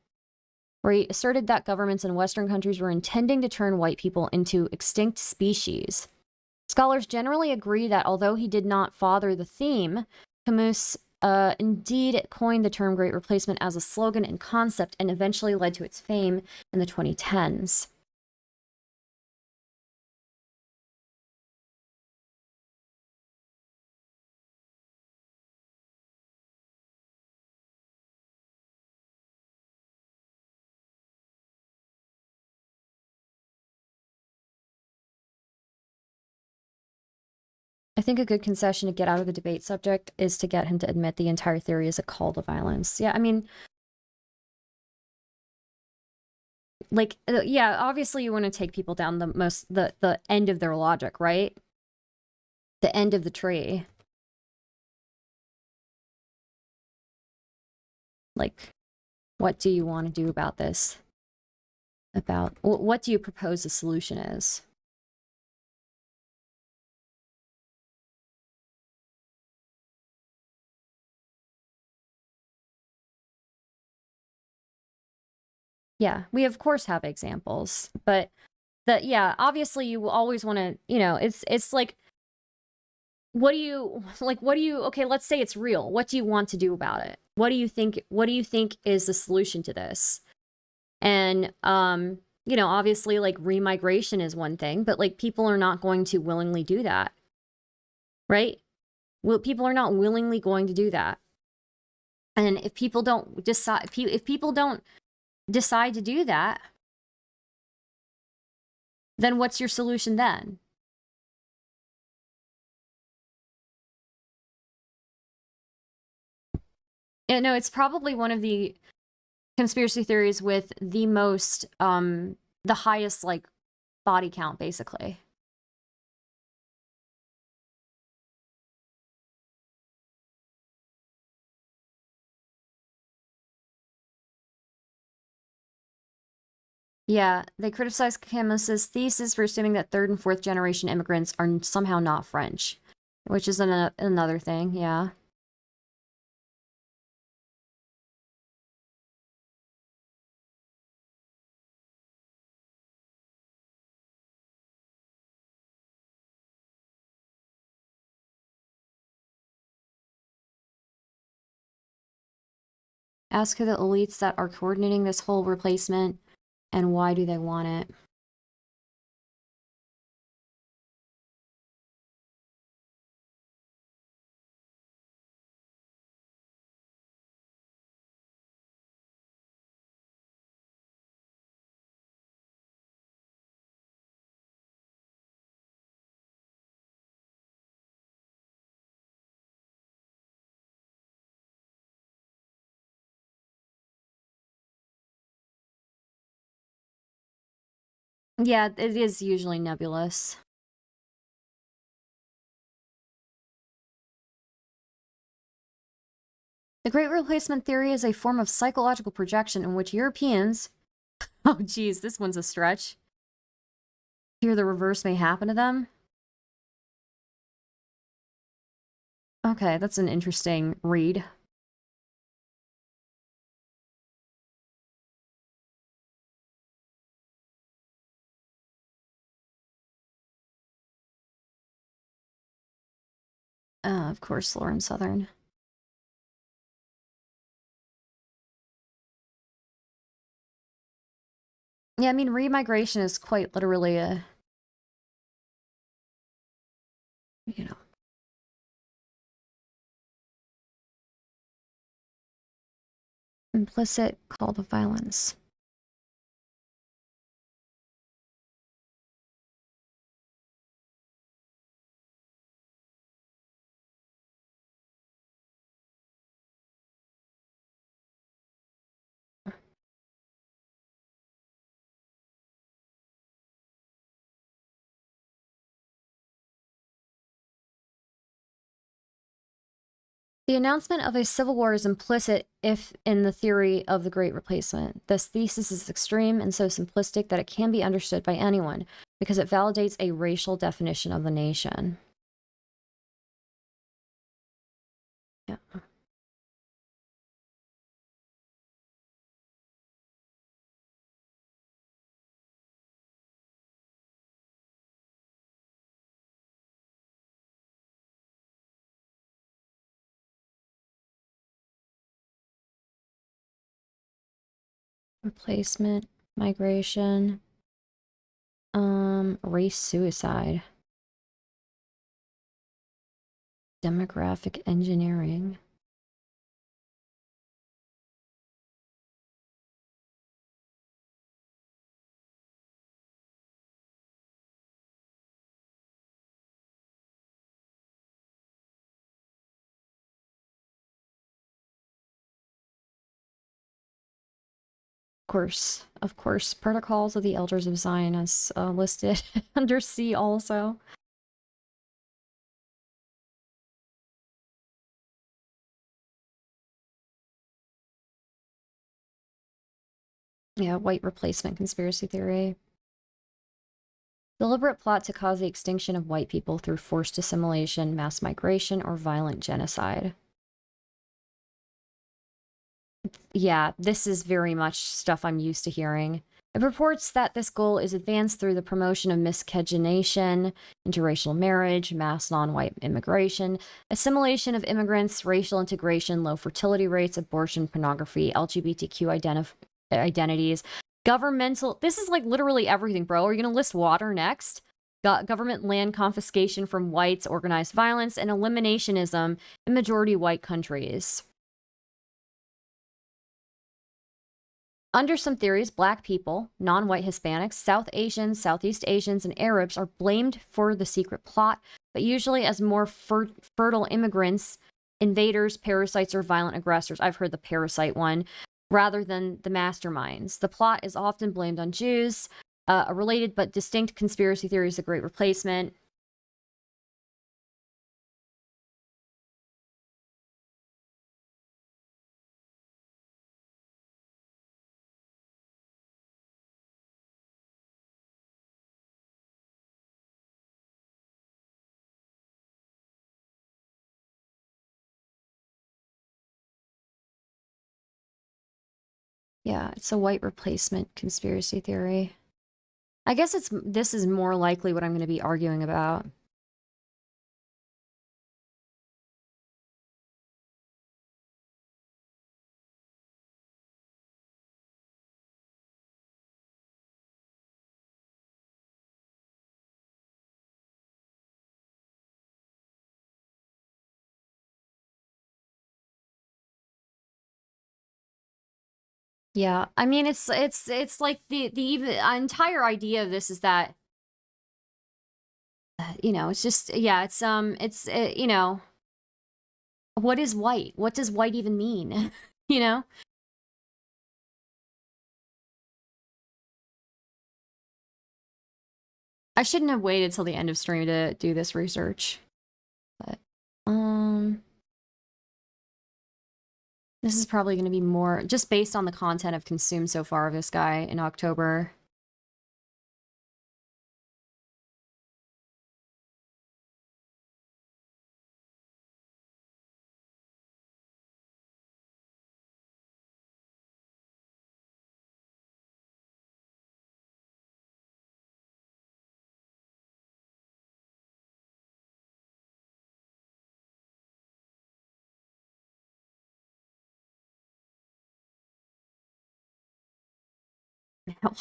where he asserted that governments in Western countries were intending to turn white people into extinct species. Scholars generally agree that although he did not father the theme, Camus indeed coined the term Great Replacement as a slogan and concept and eventually led to its fame in the 2010s. I think a good concession to get out of the debate subject is to get him to admit the entire theory is a call to violence. Yeah, I mean, like, yeah, obviously you want to take people down the end of their logic, right? The end of the tree. Like, what do you want to do about this? What do you propose the solution is? Yeah, we of course have examples, but yeah, obviously you always want to, it's like, okay, let's say it's real. What do you want to do about it? What do you think is the solution to this? And, obviously like remigration is one thing, but like people are not going to willingly do that, right? Well, people are not willingly going to do that. And if people don't decide, if people don't decide to do that, then what's your solution then? Yeah, no, it's probably one of the conspiracy theories with the most, the highest, like, body count, basically. Yeah, they criticize Camus's thesis for assuming that third and fourth generation immigrants are somehow not French, which is another thing, yeah. Ask who the elites that are coordinating this whole replacement and why do they want it. Yeah, it is usually nebulous. The Great Replacement theory is a form of psychological projection in which Europeans, oh geez, this one's a stretch, fear the reverse may happen to them. Okay, that's an interesting read. Of course, Lauren Southern. Yeah, I mean, remigration is quite literally a, implicit call to violence. The announcement of a civil war is implicit if in the theory of the Great Replacement. This thesis is extreme and so simplistic that it can be understood by anyone because it validates a racial definition of the nation. Yeah. Replacement, migration, race suicide, demographic engineering. Of course, protocols of the Elders of Zion is listed under C also. Yeah, white replacement conspiracy theory. Deliberate plot to cause the extinction of white people through forced assimilation, mass migration, or violent genocide. Yeah, this is very much stuff I'm used to hearing. It purports that this goal is advanced through the promotion of miscegenation, interracial marriage, mass non-white immigration, assimilation of immigrants, racial integration, low fertility rates, abortion, pornography, LGBTQ identities, governmental... This is like literally everything, bro. Are you going to list water next? Government land confiscation from whites, organized violence, and eliminationism in majority white countries. Under some theories, black people, non-white Hispanics, South Asians, Southeast Asians, and Arabs are blamed for the secret plot, but usually as more fertile immigrants, invaders, parasites, or violent aggressors. I've heard the parasite one, rather than the masterminds. The plot is often blamed on Jews. A related but distinct conspiracy theory is the Great Replacement. Yeah, it's a white replacement conspiracy theory. I guess this is more likely what I'm going to be arguing about. Yeah, I mean it's like the even entire idea of this is that you know, it's just yeah, it's you know, what is white? What does white even mean? You know? I shouldn't have waited till the end of stream to do this research. But this is probably going to be more just based on the content I've consumed so far of this guy in October.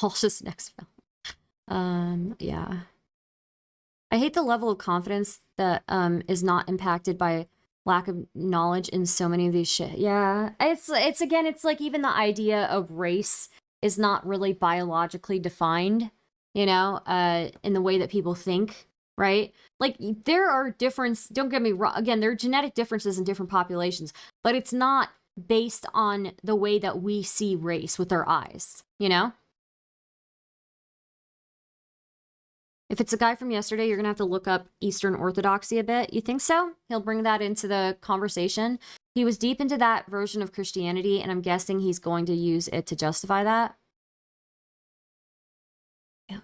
Walsh's next film. Yeah. I hate the level of confidence that is not impacted by lack of knowledge in so many of these shit. Yeah. It's again, it's like even the idea of race is not really biologically defined, you know, in the way that people think, right? Like there are don't get me wrong, again, there are genetic differences in different populations, but it's not based on the way that we see race with our eyes, you know? If it's a guy from yesterday, you're gonna have to look up Eastern Orthodoxy a bit. You think so? He'll bring that into the conversation. He was deep into that version of Christianity, and I'm guessing he's going to use it to justify that. Yeah.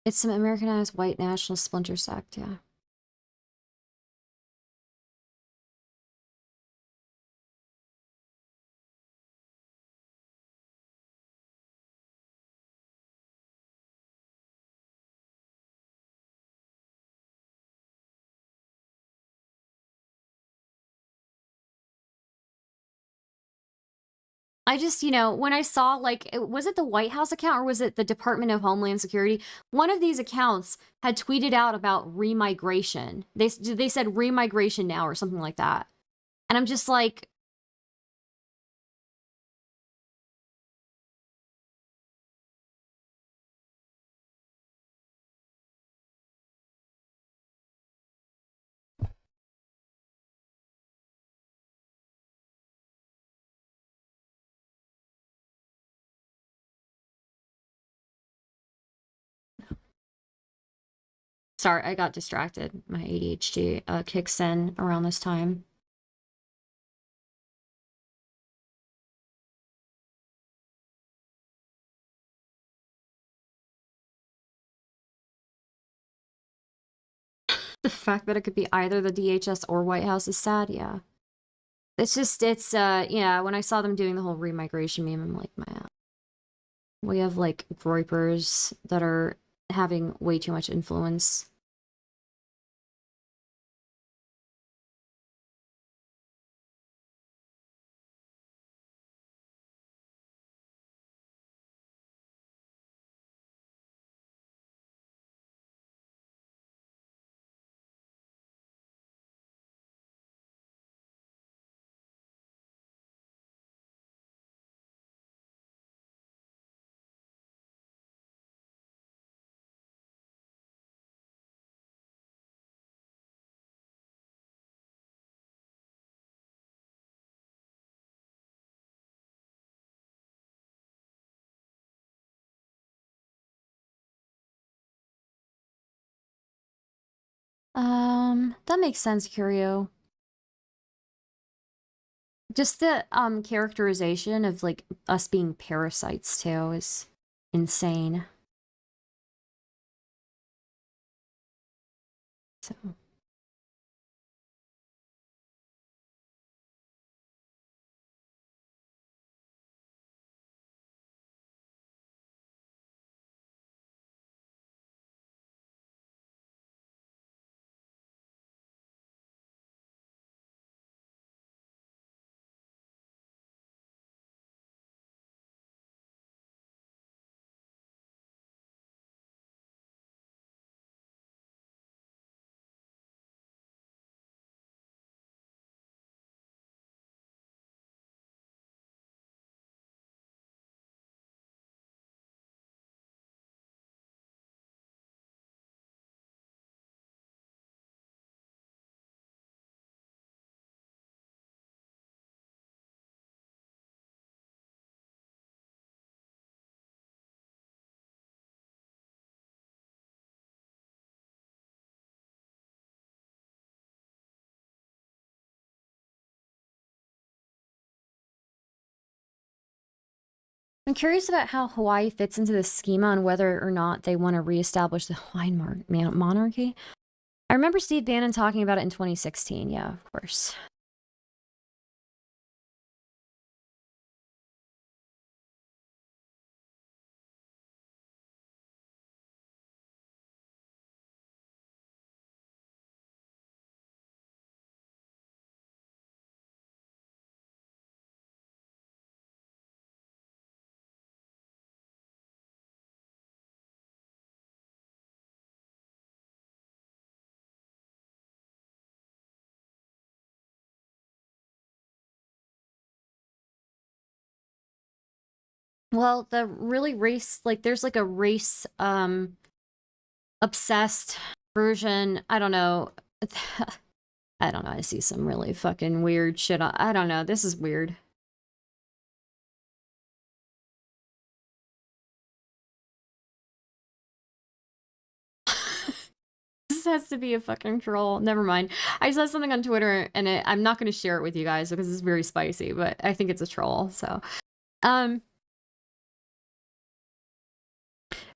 It's some Americanized white nationalist splinter sect, yeah. I just, when I saw, like, was it the White House account or was it the Department of Homeland Security? One of these accounts had tweeted out about remigration. They said remigration now or something like that. And I'm just like, sorry, I got distracted. My ADHD kicks in around this time. The fact that it could be either the DHS or White House is sad, yeah. Yeah, when I saw them doing the whole remigration meme, I'm like, man. We have, like, groypers that are having way too much influence. That makes sense, Curio. Just the characterization of, like, us being parasites too is insane. So I'm curious about how Hawaii fits into the schema and whether or not they want to reestablish the Hawaiian monarchy. I remember Steve Bannon talking about it in 2016. Yeah, of course. Well, the really race, like, there's like a race, obsessed version. I don't know. I don't know. I see some really fucking weird shit. I don't know. This is weird. This has to be a fucking troll. Never mind. I saw something on Twitter and I'm not going to share it with you guys because it's very spicy, but I think it's a troll. So,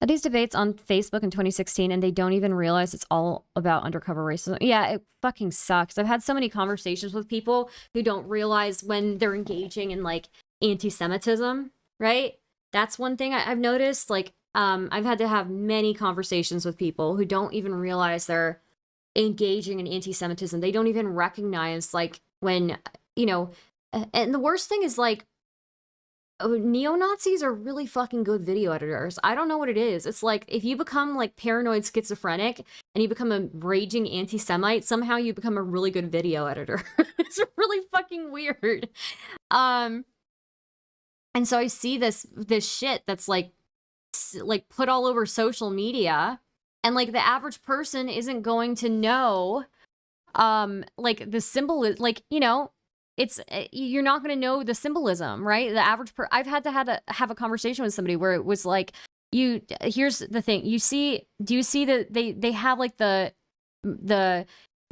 are these debates on Facebook in 2016 and they don't even realize it's all about undercover racism? Yeah, it fucking sucks. I've had so many conversations with people who don't realize when they're engaging in like anti-Semitism, right? That's one thing I've noticed. Like, I've had to have many conversations with people who don't even realize they're engaging in anti-Semitism. They don't even recognize like when, you know, and the worst thing is like, neo-Nazis are really fucking good video editors. I don't know what it is. It's like if you become like paranoid schizophrenic and you become a raging anti-Semite, somehow you become a really good video editor. It's really fucking weird. And so I see this shit that's like put all over social media, and like the average person isn't going to know like the symbol is like, you know, it's you're not going to know the symbolism, right? The average I've had to have a conversation with somebody where it was like, here's the thing. Do you see that they have like the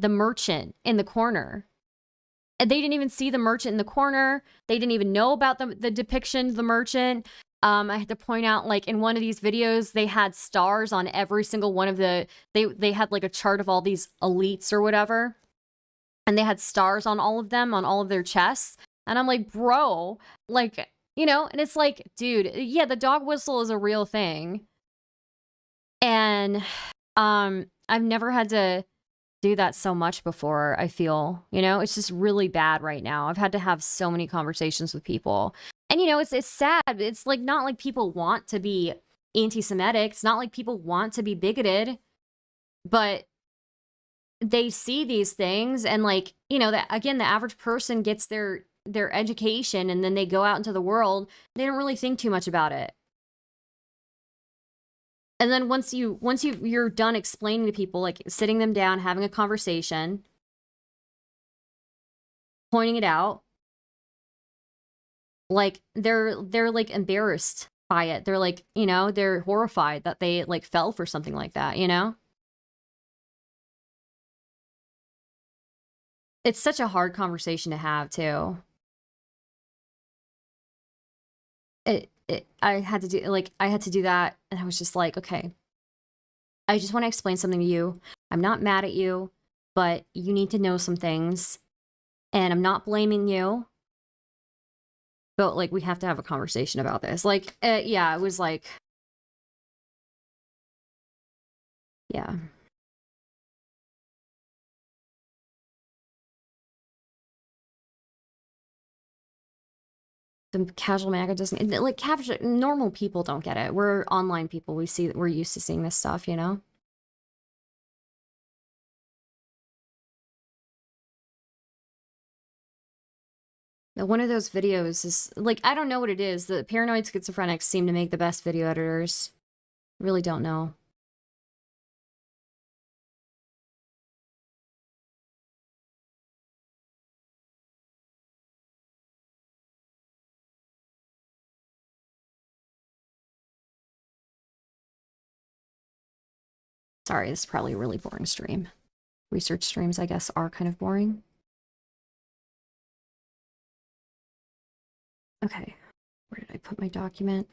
merchant in the corner? And they didn't even see the merchant in the corner. They didn't even know about the depiction of the merchant. I had to point out, like, in one of these videos, they had stars on every single one of they had like a chart of all these elites or whatever. And they had stars on all of them, on all of their chests. And I'm like, bro, like, you know, and it's like, dude, yeah, the dog whistle is a real thing. And I've never had to do that so much before, I feel, you know, it's just really bad right now. I've had to have so many conversations with people. And, you know, it's sad. It's like not like people want to be anti-Semitic. It's not like people want to be bigoted. But they see these things and, like, you know, that again, the average person gets their education and then they go out into the world. They don't really think too much about it. And then once you're done explaining to people, like sitting them down, having a conversation, pointing it out, like they're like embarrassed by it. They're like, you know, they're horrified that they like fell for something like that, you know? It's such a hard conversation to have too. I had to do that, and I was just like, okay, I just want to explain something to you. I'm not mad at you, but you need to know some things, and I'm not blaming you, but like we have to have a conversation about this. Like, yeah, it was like, yeah. The casual MAGA doesn't, like, normal people don't get it. We're online people. We're used to seeing this stuff, you know? One of those videos is, like, I don't know what it is. The paranoid schizophrenics seem to make the best video editors. Really don't know. Sorry, this is probably a really boring stream. Research streams, I guess, are kind of boring. Okay, Where did I put my document?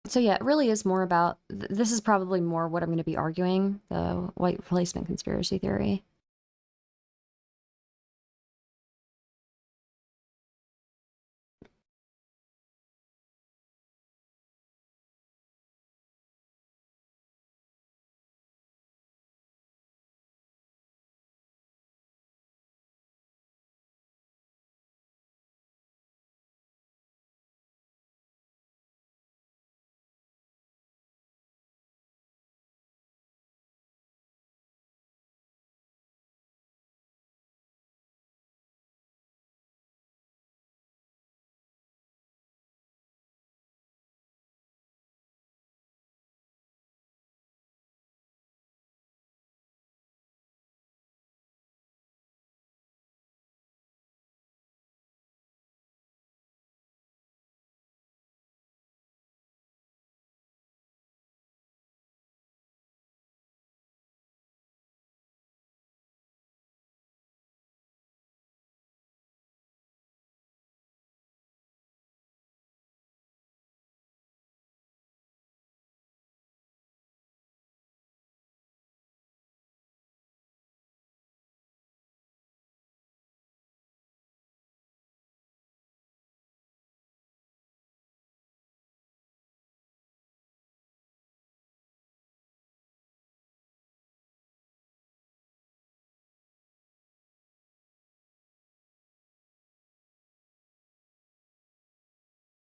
So yeah, it really is more about, this is probably more what I'm going to be arguing, the white replacement conspiracy theory.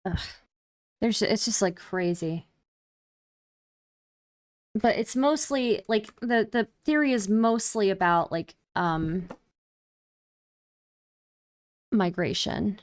Ugh. It's just like crazy. But it's mostly like the theory is mostly about like migration.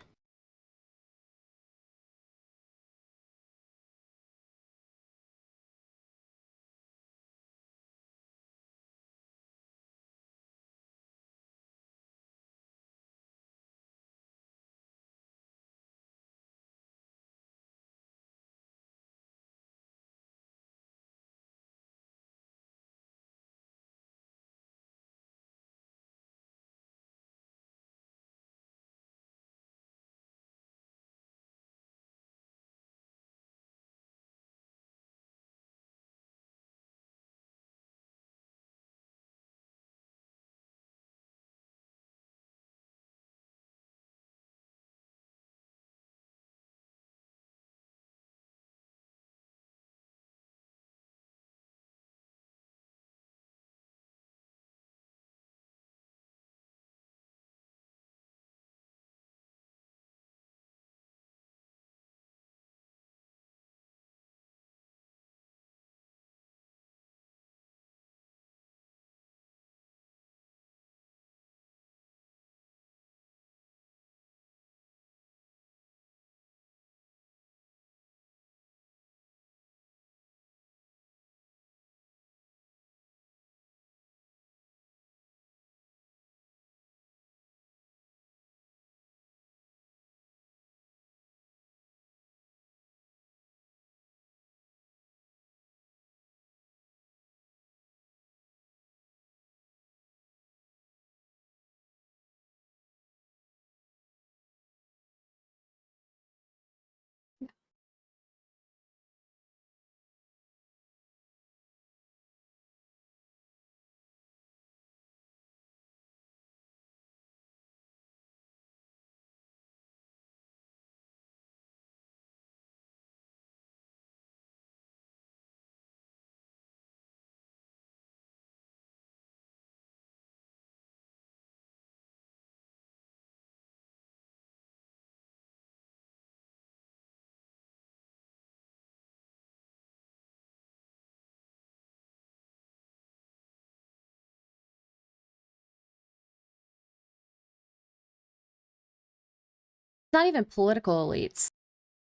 Not even political elites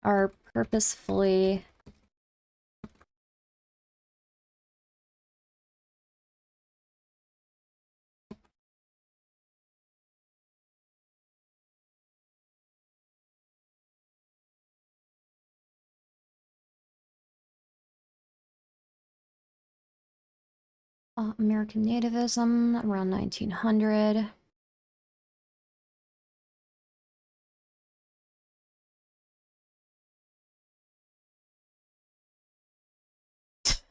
are purposefully American nativism around 1900.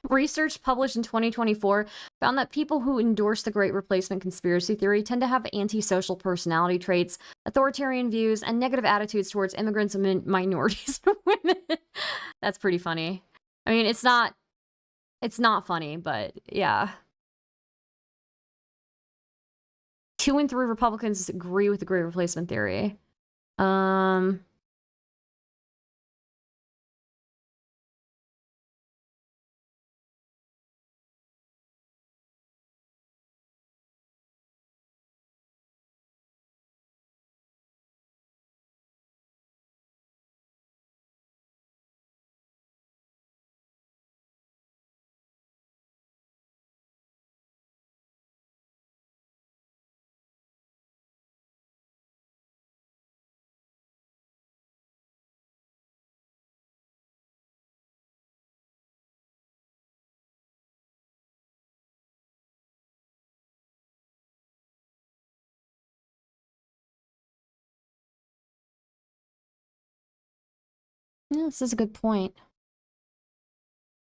Research published in 2024 found that people who endorse the Great Replacement conspiracy theory tend to have antisocial personality traits, authoritarian views, and negative attitudes towards immigrants and minorities and women. That's pretty funny. I mean, it's not funny, but yeah. 2 in 3 Republicans agree with the Great Replacement theory. Yeah, this is a good point.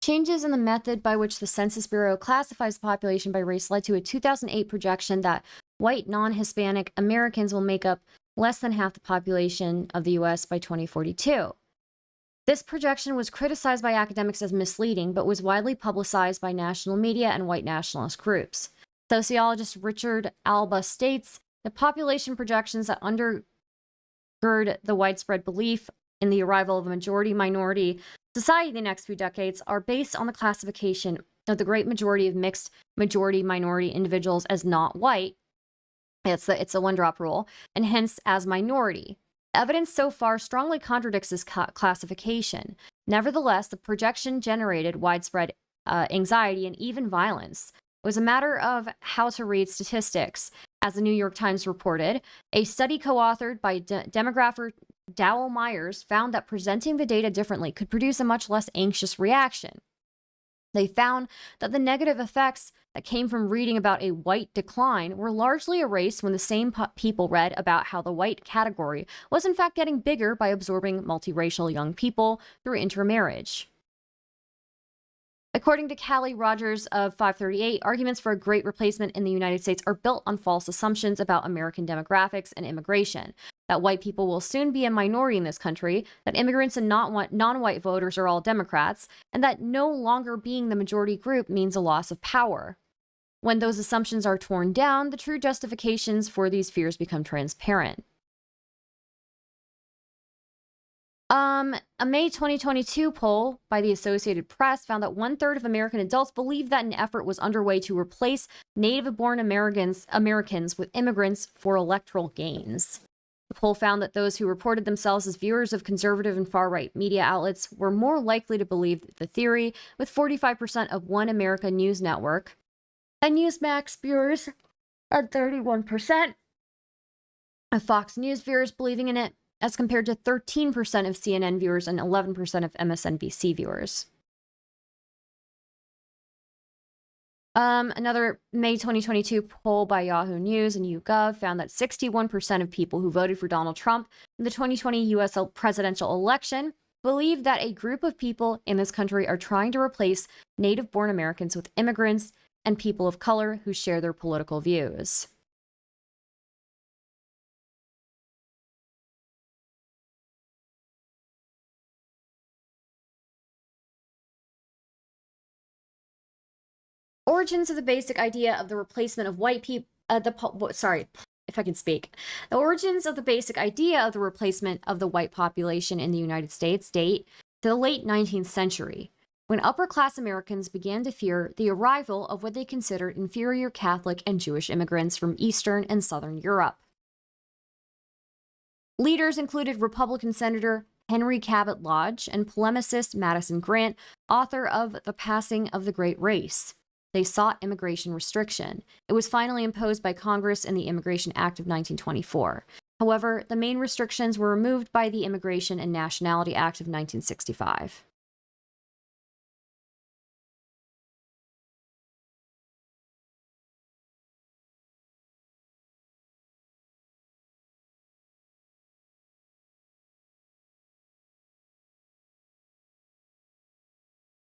Changes in the method by which the Census Bureau classifies the population by race led to a 2008 projection that white non-Hispanic Americans will make up less than half the population of the U.S. by 2042. This projection was criticized by academics as misleading, but was widely publicized by national media and white nationalist groups. Sociologist Richard Alba states that population projections that undergird the widespread belief in the arrival of a majority-minority society in the next few decades are based on the classification of the great majority of mixed majority-minority individuals as not white. It's a one-drop rule, and hence as minority. Evidence so far strongly contradicts this classification. Nevertheless, the projection generated widespread anxiety and even violence. It was a matter of how to read statistics. As the New York Times reported, a study co-authored by demographer Dowell Myers found that presenting the data differently could produce a much less anxious reaction. They found that the negative effects that came from reading about a white decline were largely erased when the same people read about how the white category was in fact getting bigger by absorbing multiracial young people through intermarriage. According to Callie Rogers of 538, arguments for a great replacement in the United States are built on false assumptions about American demographics and immigration, that white people will soon be a minority in this country, that immigrants and non-white voters are all Democrats, and that no longer being the majority group means a loss of power. When those assumptions are torn down, the true justifications for these fears become transparent. A May 2022 poll by the Associated Press found that 1/3 of American adults believed that an effort was underway to replace native-born Americans with immigrants for electoral gains. The poll found that those who reported themselves as viewers of conservative and far-right media outlets were more likely to believe the theory, with 45% of One America News Network and Newsmax viewers at 31% of Fox News viewers believing in it, as compared to 13% of CNN viewers and 11% of MSNBC viewers. Another May 2022 poll by Yahoo News and YouGov found that 61% of people who voted for Donald Trump in the 2020 U.S. presidential election believe that a group of people in this country are trying to replace native-born Americans with immigrants and people of color who share their political views. Origins of the basic idea of the replacement of white people. If I can speak. The origins of the basic idea of the replacement of the white population in the United States date to the late 19th century, when upper-class Americans began to fear the arrival of what they considered inferior Catholic and Jewish immigrants from Eastern and Southern Europe. Leaders included Republican Senator Henry Cabot Lodge and polemicist Madison Grant, author of The Passing of the Great Race. They sought immigration restriction. It was finally imposed by Congress in the Immigration Act of 1924. However, the main restrictions were removed by the Immigration and Nationality Act of 1965.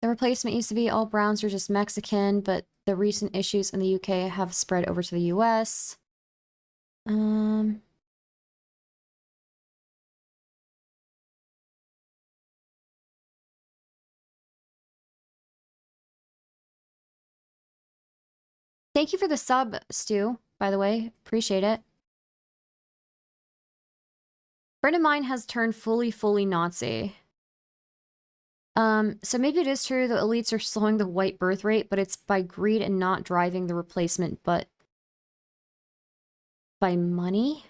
The replacement used to be all Browns are just Mexican, but the recent issues in the UK have spread over to the US. Thank you for the sub, Stu, by the way. Appreciate it. Friend of mine has turned fully Nazi. So maybe it is true the elites are slowing the white birth rate, but it's by greed and not driving the replacement, but by money?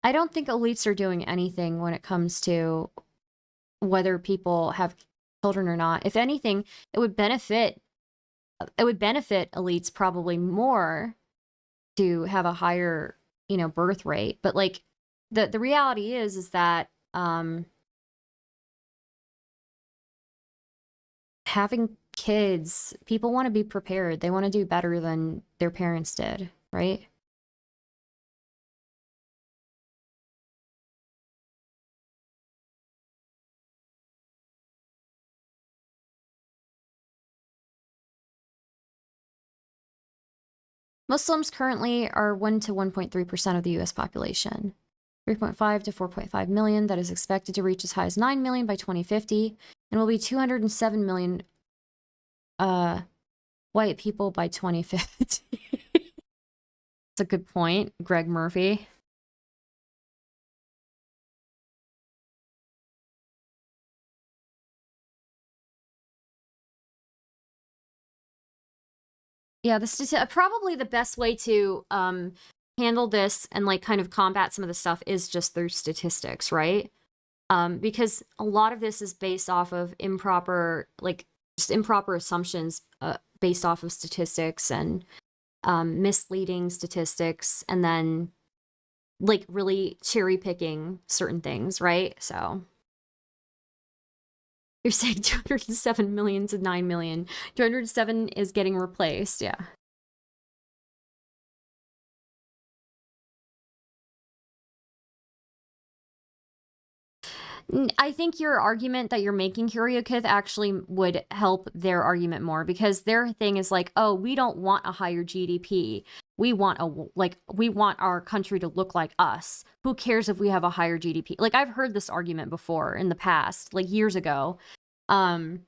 I don't think elites are doing anything when it comes to whether people have children or not. If anything, it would benefit elites probably more to have a higher, you know, birth rate. But like the reality is that having kids, people want to be prepared. They want to do better than their parents did, right? Muslims currently are 1 to 1.3% of the US population. 3.5 to 4.5 million, that is expected to reach as high as 9 million by 2050, and will be 207 million white people by 2050. That's a good point, Greg Murphy. Yeah, this is probably the best way to handle this and like kind of combat some of the stuff is just through statistics, right? Because a lot of this is based off of improper, like just improper assumptions based off of statistics and misleading statistics, and then like really cherry picking certain things, right? So you're saying 207 million to 9 million. 207 is getting replaced, yeah. I think your argument that you're making, Kuriokith, actually would help their argument more, because their thing is like, oh, we don't want a higher GDP. We want our country to look like us. Who cares if we have a higher GDP? Like, I've heard this argument before in the past, like years ago. You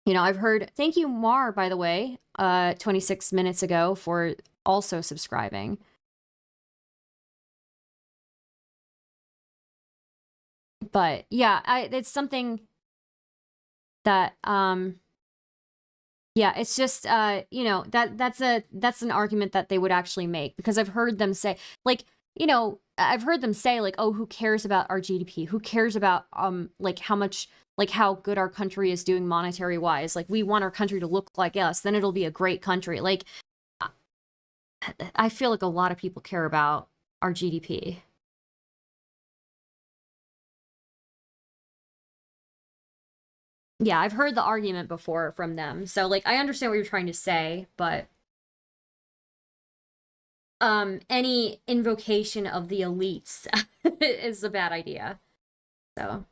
know, I've heard, thank you, Mar, by the way, 26 minutes ago for also subscribing. But yeah, it's something that yeah, it's just you know, that's an argument that they would actually make, because I've heard them say, like, you know, I've heard them say like, oh, who cares about our GDP? Who cares about like how much, like how good our country is doing monetary wise? Like, we want our country to look like us, then it'll be a great country. Like, I feel like a lot of people care about our GDP. Yeah, I've heard the argument before from them. So, like, I understand what you're trying to say, but any invocation of the elites is a bad idea. So,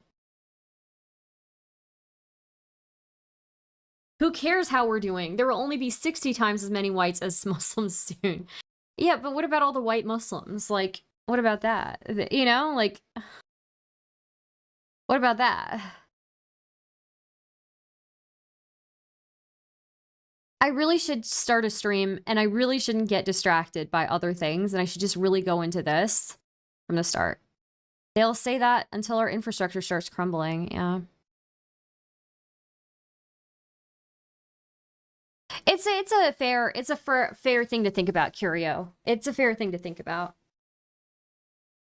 who cares how we're doing? There will only be 60 times as many whites as Muslims soon. Yeah, but what about all the white Muslims? Like, what about that? You know, like, what about that? I really should start a stream, and I really shouldn't get distracted by other things, and I should just really go into this from the start. They'll say that until our infrastructure starts crumbling, yeah. It's a fair thing to think about, Curio. It's a fair thing to think about.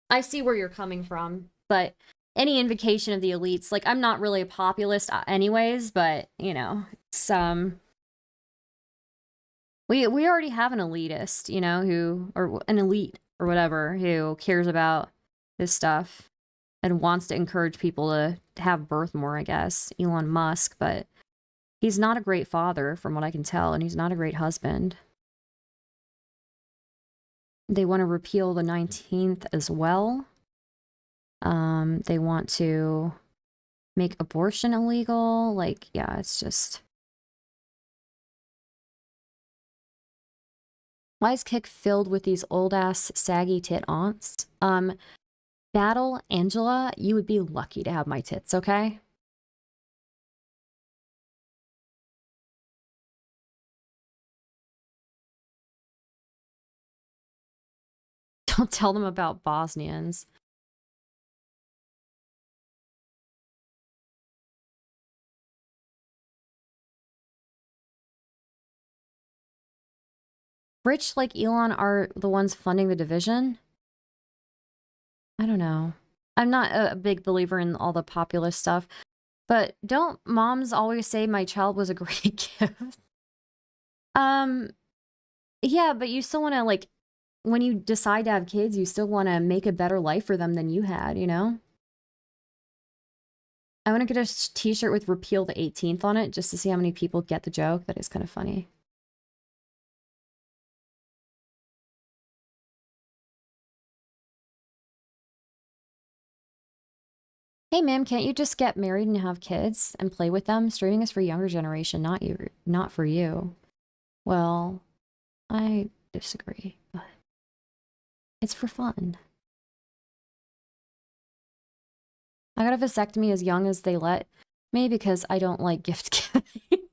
I see where you're coming from, but any invocation of the elites, like, I'm not really a populist anyways, but, you know, it's, we already have an elitist, you know, or an elite or whatever, who cares about this stuff and wants to encourage people to have birth more, I guess. Elon Musk, but he's not a great father from what I can tell, and he's not a great husband. They want to repeal the 19th as well. They want to make abortion illegal. Like, yeah, it's just... Why is Kick filled with these old-ass saggy tit aunts? Battle, Angela, you would be lucky to have my tits, okay? Don't tell them about Bosnians. Rich like Elon are the ones funding the division? I don't know. I'm not a big believer in all the populist stuff, but don't moms always say my child was a great gift? Yeah, but you still want to, like, when you decide to have kids, you still want to make a better life for them than you had, you know? I want to get a t-shirt with repeal the 18th on it just to see how many people get the joke. That is kind of funny. Hey, ma'am, can't you just get married and have kids and play with them? Streaming is for younger generation, not you, not for you. Well, I disagree, but it's for fun. I got a vasectomy as young as they let me because I don't like gift giving.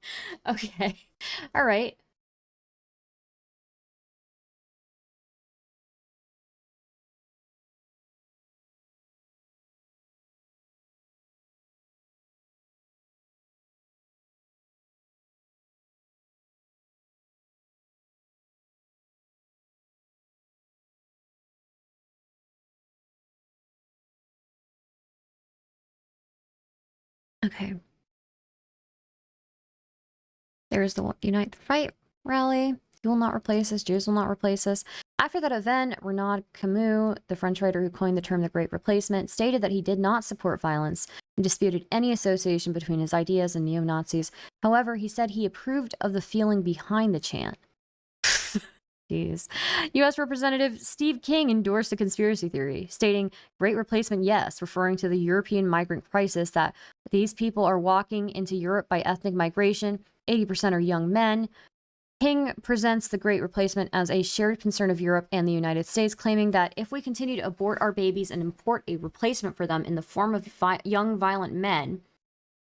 Okay. All right. Okay. There's the Unite the Fight rally. You will not replace us. Jews will not replace us. After that event, Renaud Camus, the French writer who coined the term the Great Replacement, stated that he did not support violence and disputed any association between his ideas and neo-Nazis. However, he said he approved of the feeling behind the chant. Jeez. U.S. Representative Steve King endorsed the conspiracy theory, stating, Great Replacement, yes, referring to the European migrant crisis that these people are walking into Europe by ethnic migration. 80% are young men. King presents the Great Replacement as a shared concern of Europe and the United States, claiming that if we continue to abort our babies and import a replacement for them in the form of young, violent men,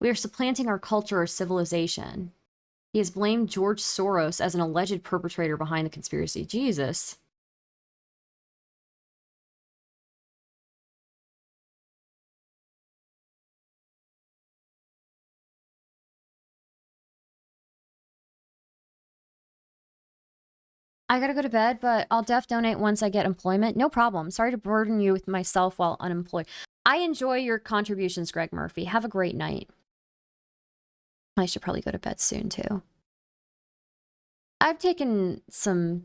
we are supplanting our culture or civilization. He has blamed George Soros as an alleged perpetrator behind the conspiracy. Jesus. I gotta go to bed, but I'll donate once I get employment. No problem. Sorry to burden you with myself while unemployed. I enjoy your contributions, Greg Murphy. Have a great night. I should probably go to bed soon, too. I've taken some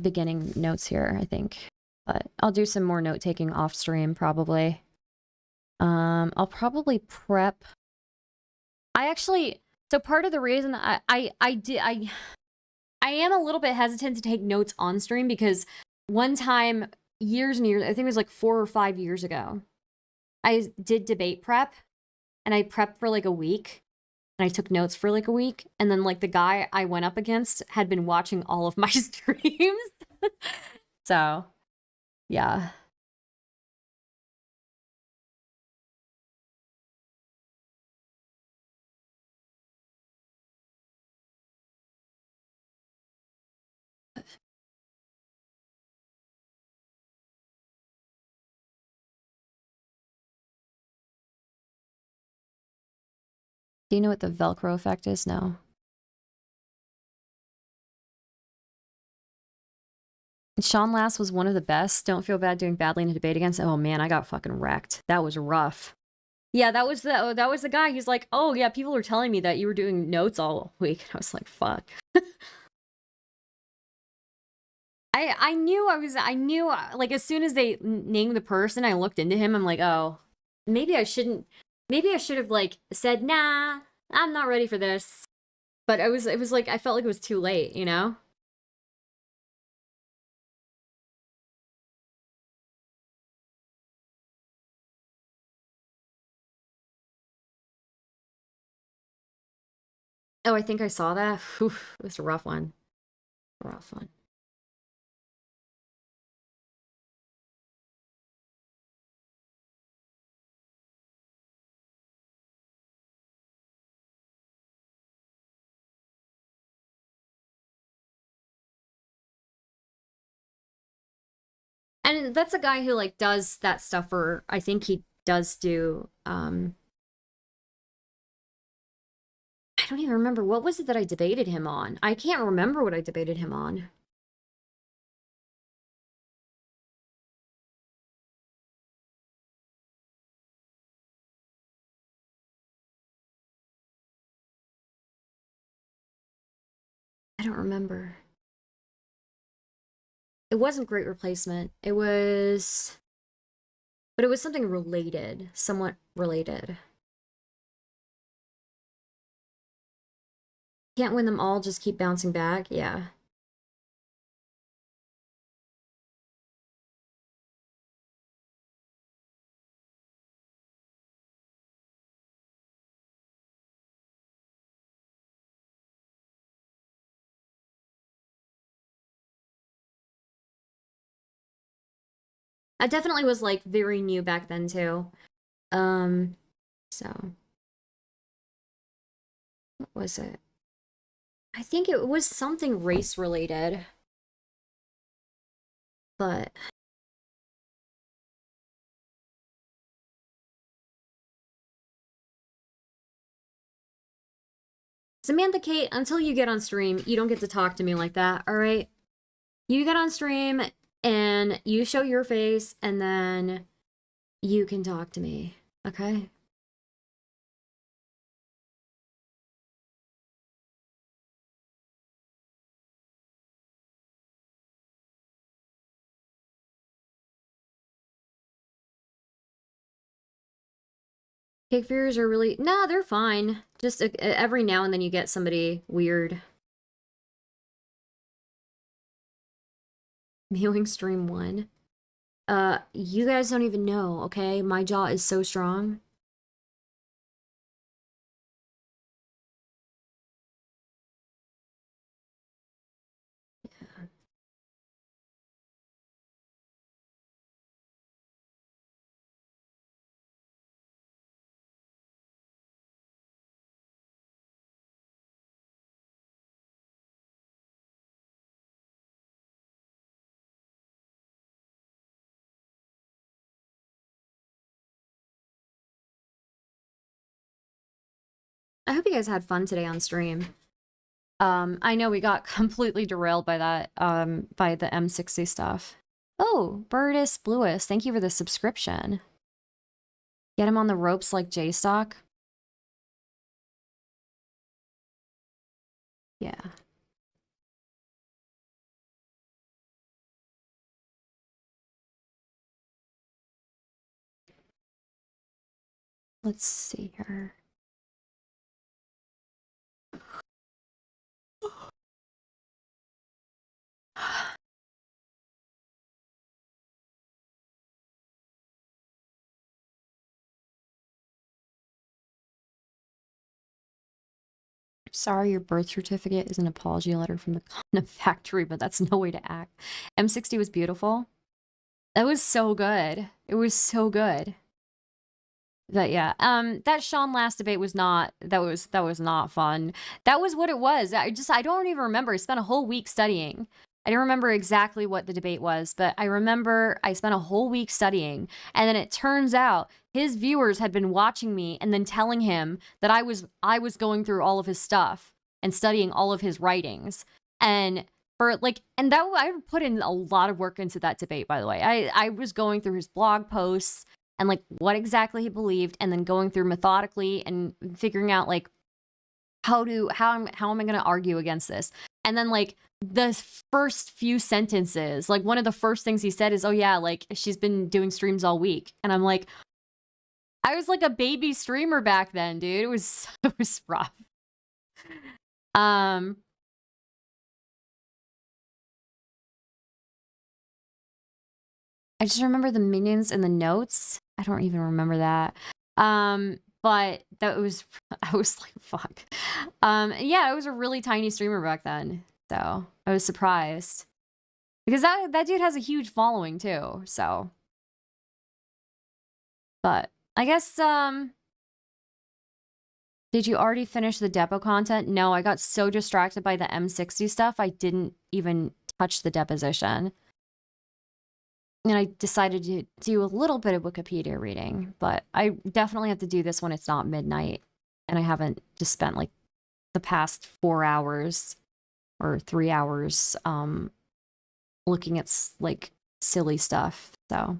beginning notes here, I think. But I'll do some more note-taking off-stream, probably. I'll probably prep. I actually... So part of the reason I am a little bit hesitant to take notes on stream because one time, years and years, I think it was like 4 or 5 years ago, I did debate prep, and I prepped for like a week, and I took notes for like a week, and then like the guy I went up against had been watching all of my streams. So, yeah. Do you know what the Velcro effect is? No. Sean Last was one of the best. Don't feel bad doing badly in a debate against. Oh man, I got fucking wrecked. That was rough. Yeah, that was the guy. He's like, oh yeah, people are telling me that you were doing notes all week. I was like, fuck. I knew like as soon as they named the person, I looked into him. I'm like, oh, maybe I shouldn't. Maybe I should have like said, nah, I'm not ready for this. But it was like I felt like it was too late, you know? Oh, I think I saw that. Whew, it was a rough one. Rough one. And that's a guy who like does that stuff for, I think he does do I don't even remember what was it that I debated him on. I can't remember what I debated him on. I don't remember. It wasn't Great Replacement. It was, but it was something related, somewhat related. Can't win them all, just keep bouncing back. Yeah. I definitely was like very new back then too. So what was it? I think it was something race related. But Samantha Kate, until you get on stream, you don't get to talk to me like that, all right? You get on stream and you show your face and then you can talk to me, okay? Cake fears are really, no, they're fine. Just every now and then you get somebody weird. Mewing stream 1. You guys don't even know, okay? My jaw is so strong. Yeah. I hope you guys had fun today on stream. I know we got completely derailed by that, by the M60 stuff. Oh, Birdus Bluis, thank you for the subscription. Get him on the ropes like J-Stock. Yeah. Let's see here. Sorry, your birth certificate is an apology letter from the condom factory, but that's no way to act. M60 was beautiful. That was so good. It was so good. But yeah, that Sean last debate was not, that was not fun. That was what it was. I don't even remember. I spent a whole week studying. I don't remember exactly what the debate was, but I remember I spent a whole week studying, and then it turns out his viewers had been watching me and then telling him that I was going through all of his stuff and studying all of his writings. And for like, and that I put in a lot of work into that debate, by the way. I was going through his blog posts and like what exactly he believed, and then going through methodically and figuring out like how am I going to argue against this. And then like the first few sentences, like one of the first things he said is, oh yeah, like she's been doing streams all week. And I'm like, I was like a baby streamer back then, dude. It was rough. I just remember the minions and the notes. I don't even remember that. But that was, I was like, fuck. Yeah, I was a really tiny streamer back then. So I was surprised. Because that dude has a huge following too, so. But I guess, did you already finish the depot content? No, I got so distracted by the M60 stuff, I didn't even touch the deposition. And I decided to do a little bit of Wikipedia reading, but I definitely have to do this when it's not midnight. And I haven't just spent like the past 4 hours or 3 hours looking at like silly stuff, so.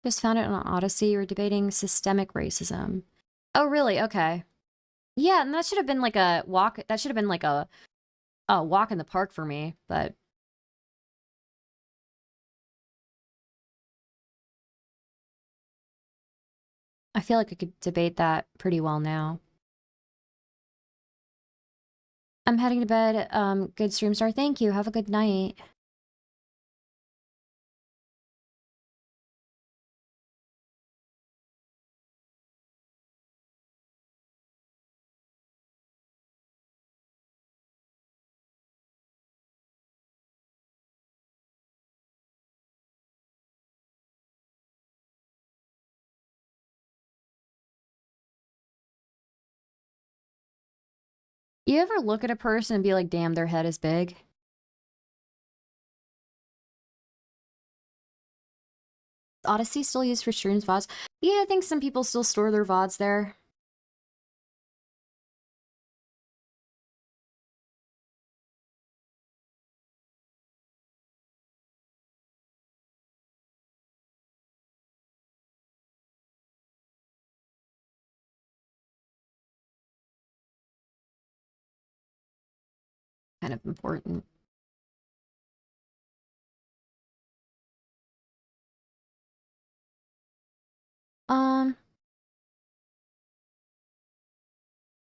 Just found it on Odyssey. You're debating systemic racism. Oh, really? Okay. Yeah, and that should have been like a walk. That should have been like a walk in the park for me, but I feel like I could debate that pretty well now. I'm heading to bed. Good stream star. Thank you. Have a good night. You ever look at a person and be like, damn, their head is big? Odyssey still used for streams VODs? Yeah, I think some people still store their VODs there. Kind of important.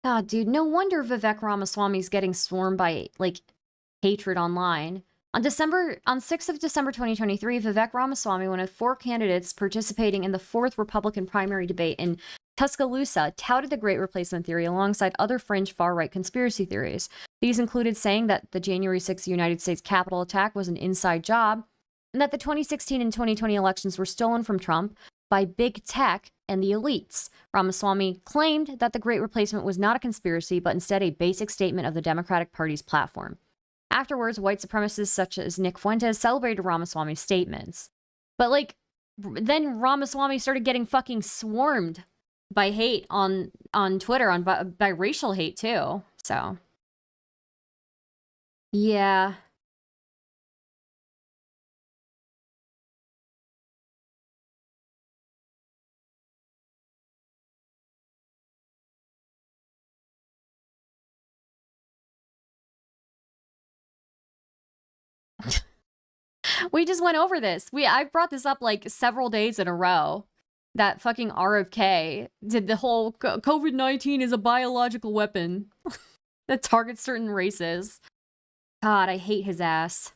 God, dude, no wonder Vivek Ramaswamy's getting swarmed by, like, hatred online. On 6th of December 2023, Vivek Ramaswamy, one of 4 candidates participating in the 4th Republican primary debate in Tuscaloosa, touted the Great Replacement theory alongside other fringe far-right conspiracy theories. These included saying that the January 6th United States Capitol attack was an inside job, and that the 2016 and 2020 elections were stolen from Trump by big tech and the elites. Ramaswamy claimed that the Great Replacement was not a conspiracy, but instead a basic statement of the Democratic Party's platform. Afterwards, white supremacists such as Nick Fuentes celebrated Ramaswamy's statements. But, like, then Ramaswamy started getting fucking swarmed by hate on Twitter, by racial hate too, so. Yeah. We just went over this. I've brought this up like several days in a row. That fucking RFK did the whole COVID-19 is a biological weapon that targets certain races. God, I hate his ass.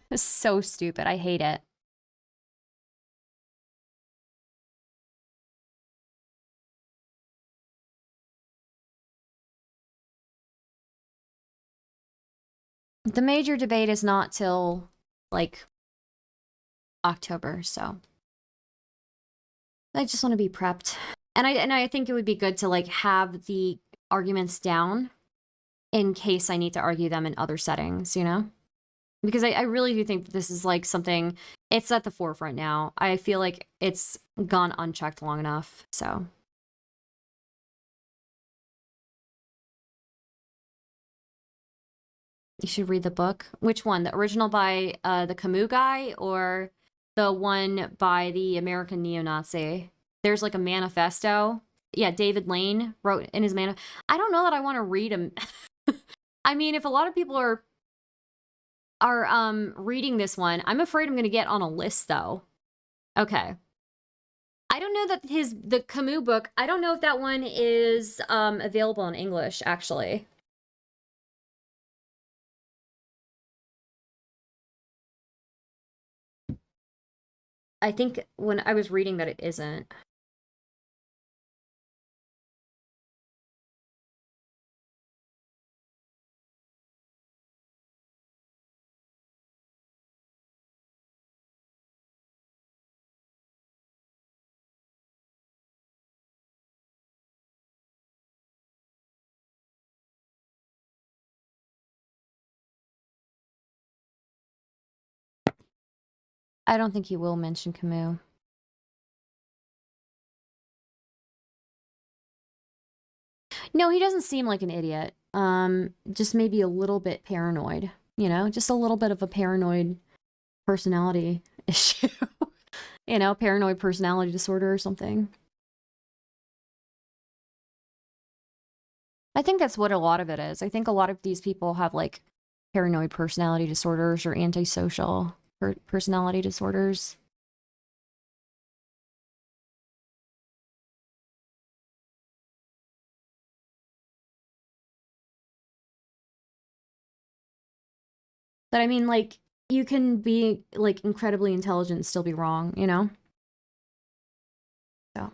It's so stupid. I hate it. The major debate is not till, like, October, so I just want to be prepped. And I think it would be good to like have the arguments down in case I need to argue them in other settings, you know? Because I really do think that this is like something, it's at the forefront now. I feel like it's gone unchecked long enough, so. You should read the book. Which one? The original by the Camus guy or the one by the American neo-Nazi? There's like a manifesto. Yeah, David Lane wrote in his I don't know that I want to read him. I mean, if a lot of people are reading this one, I'm afraid I'm going to get on a list though. Okay. I don't know that the Camus book, I don't know if that one is available in English actually. I think when I was reading that it isn't. I don't think he will mention Camus. No, he doesn't seem like an idiot. Just maybe a little bit paranoid, you know, just a little bit of a paranoid personality issue. You know, paranoid personality disorder or something. I think that's what a lot of it is. I think a lot of these people have like paranoid personality disorders or antisocial personality disorders. But I mean, like, you can be like incredibly intelligent and still be wrong, you know? So.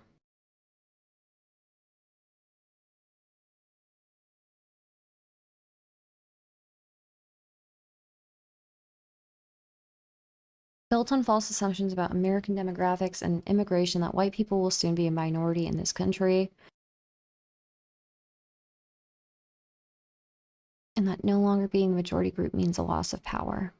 Built on false assumptions about American demographics and immigration that white people will soon be a minority in this country. And that no longer being the majority group means a loss of power.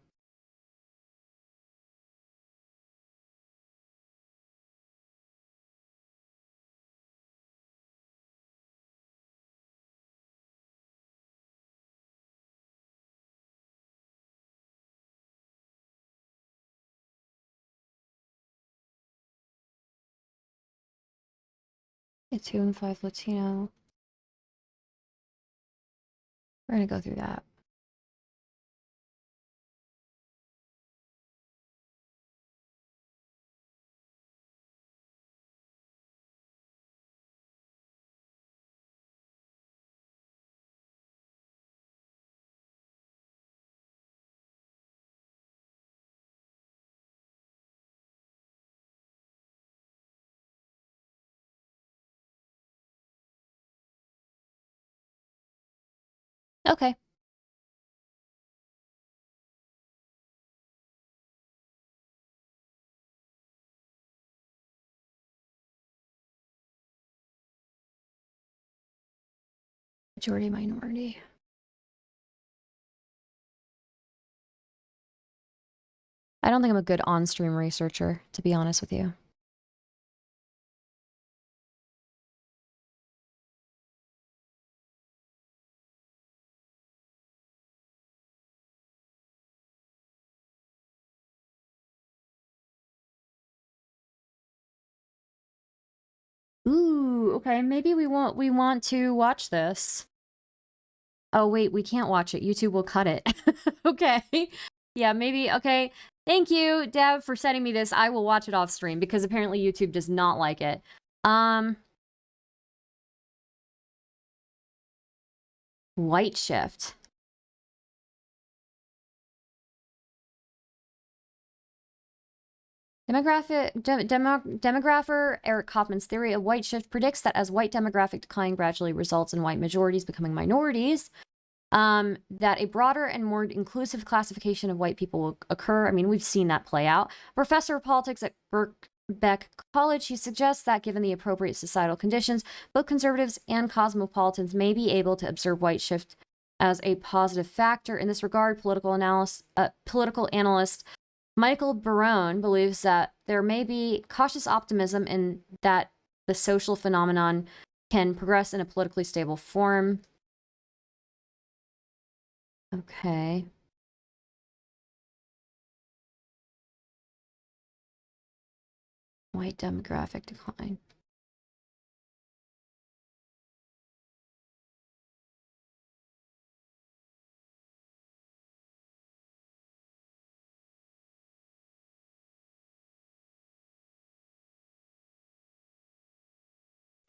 A 2 and 5 Latino. We're gonna go through that. Okay. Majority minority. I don't think I'm a good on-stream researcher, to be honest with you. Ooh, okay, maybe we want to watch this. Oh wait, we can't watch it. YouTube will cut it. Okay. Yeah, maybe. Okay. Thank you, Dev, for sending me this. I will watch it off stream because apparently YouTube does not like it. White shift. Demographer Eric Kaufman's theory of white shift predicts that as white demographic decline gradually results in white majorities becoming minorities, that a broader and more inclusive classification of white people will occur. I mean, we've seen that play out. Professor of politics at Birkbeck College, he suggests that given the appropriate societal conditions, both conservatives and cosmopolitans may be able to observe white shift as a positive factor. In this regard, political analyst Michael Barone believes that there may be cautious optimism in that the social phenomenon can progress in a politically stable form. Okay. White demographic decline.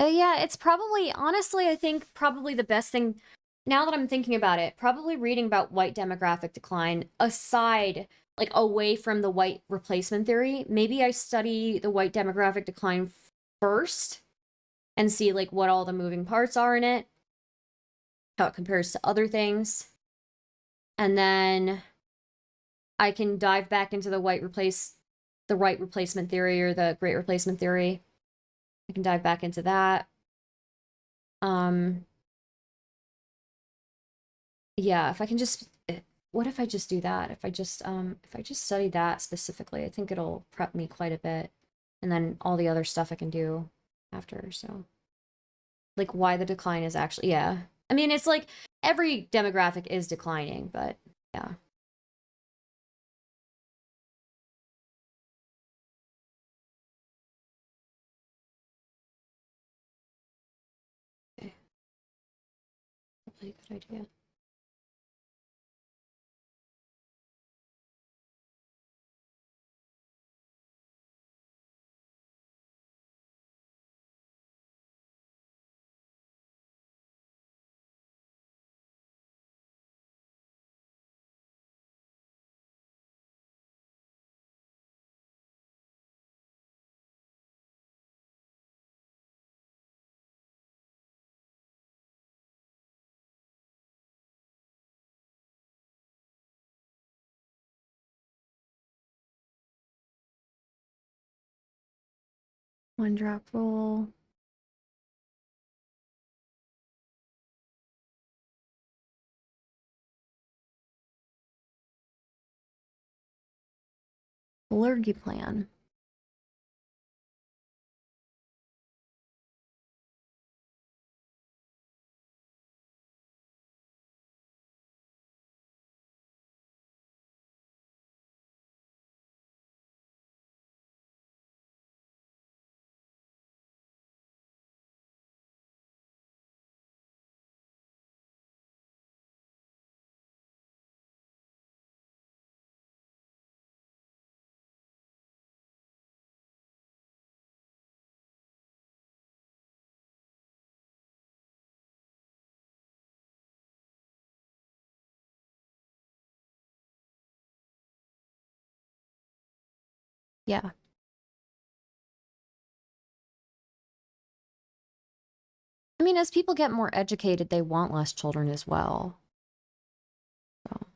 Yeah, it's probably, honestly, I think probably the best thing, now that I'm thinking about it, probably reading about white demographic decline aside, like away from the white replacement theory. Maybe I study the white demographic decline first and see like what all the moving parts are in it, how it compares to other things. And then I can dive back into the right replacement theory or the great replacement theory. I can dive back into that. Yeah, if I can just, what if I just do that? If I just study that specifically, I think it'll prep me quite a bit. And then all the other stuff I can do after, so. Like why the decline is actually, yeah. I mean, it's like every demographic is declining, but yeah. Okay. Really good idea. One drop rule. Allergy plan. Yeah. I mean, as people get more educated, they want less children as well. So.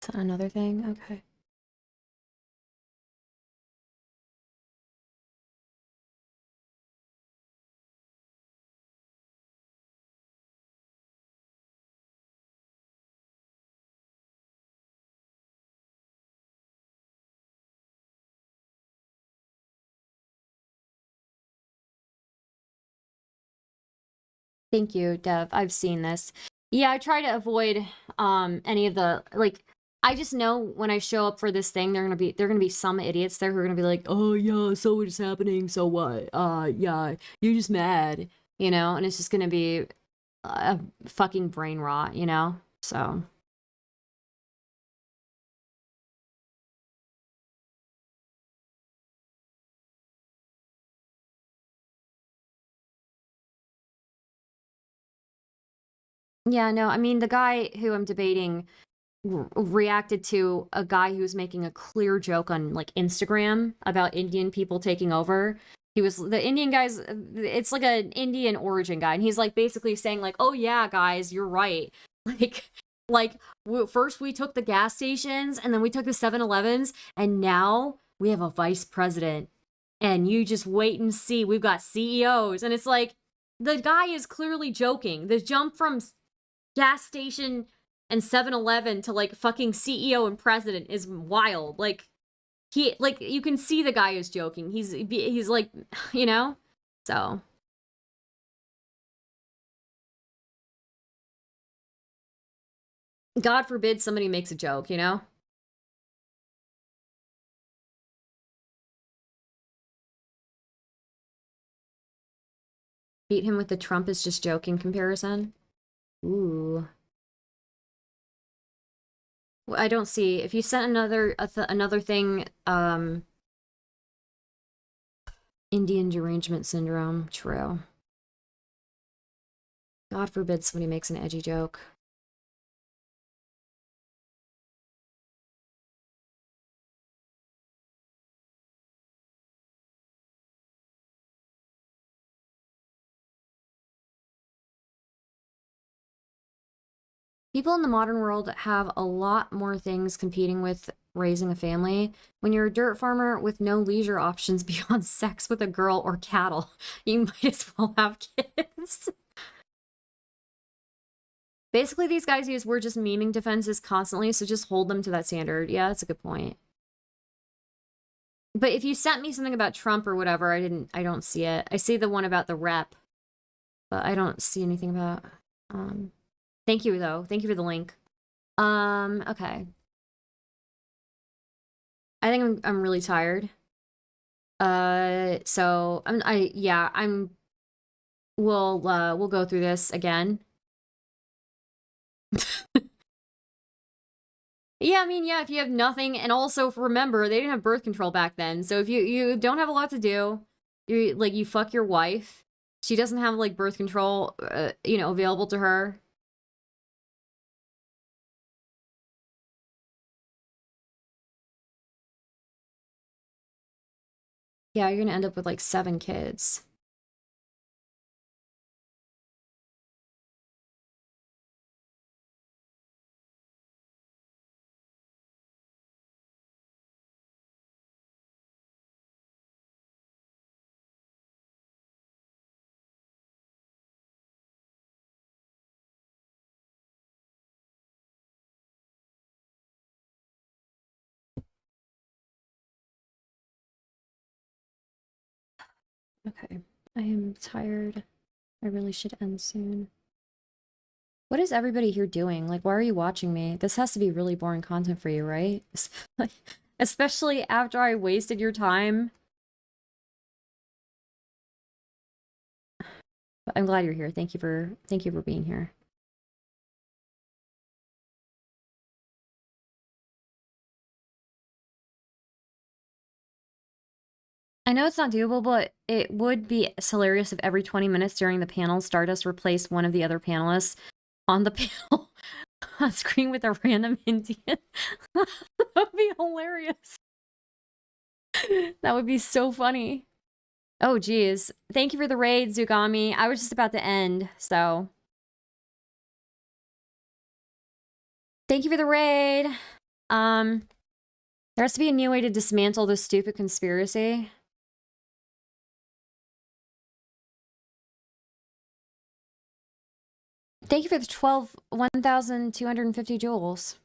Is that another thing? Okay. Thank you, Dev. I've seen this. Yeah, I try to avoid any of the like I just know when I show up for this thing, there are gonna be some idiots there who are gonna be like, oh yeah, so what's happening? So what? Yeah, you're just mad, you know, and it's just gonna be a fucking brain rot, you know? So Yeah, no, I mean, the guy who I'm debating reacted to a guy who was making a clear joke on like Instagram about Indian people taking over. He was the Indian guys, it's like an Indian origin guy, and he's like basically saying like, "Oh yeah, guys, you're right." Like first we took the gas stations and then we took the 7-Elevens and now we have a vice president. And you just wait and see. We've got CEOs, and it's like the guy is clearly joking. The jump from gas station and 7-Eleven to like fucking CEO and president is wild. Like you can see the guy is joking. He's like, you know? So God forbid somebody makes a joke, you know? Beat him with the Trump is just joking comparison. Ooh. Well, I don't see. If you sent another thing, Indian derangement syndrome, true. God forbid somebody makes an edgy joke. People in the modern world have a lot more things competing with raising a family. When you're a dirt farmer with no leisure options beyond sex with a girl or cattle, you might as well have kids. Basically, these guys we're just memeing defenses constantly, so just hold them to that standard. Yeah, that's a good point. But if you sent me something about Trump or whatever, I don't see it. I see the one about the rep, but I don't see anything about, thank you though. Thank you for the link. Okay. I think I'm really tired. So we'll go through this again. Yeah, I mean, yeah, if you have nothing, and also remember, they didn't have birth control back then, so if you don't have a lot to do, you fuck your wife, she doesn't have, like, birth control, available to her. Yeah, you're gonna end up with, like, 7 kids. Okay, I am tired. I really should end soon. What is everybody here doing? Like, why are you watching me? This has to be really boring content for you, right? Especially after I wasted your time. But I'm glad you're here. Thank you for being here. I know it's not doable, but it would be hilarious if every 20 minutes during the panel, Stardust replaced one of the other panelists on the panel on screen with a random Indian. That would be hilarious. That would be so funny. Oh, geez. Thank you for the raid, Zugami. I was just about to end, so. Thank you for the raid. There has to be a new way to dismantle this stupid conspiracy. Thank you for the 1,250 joules.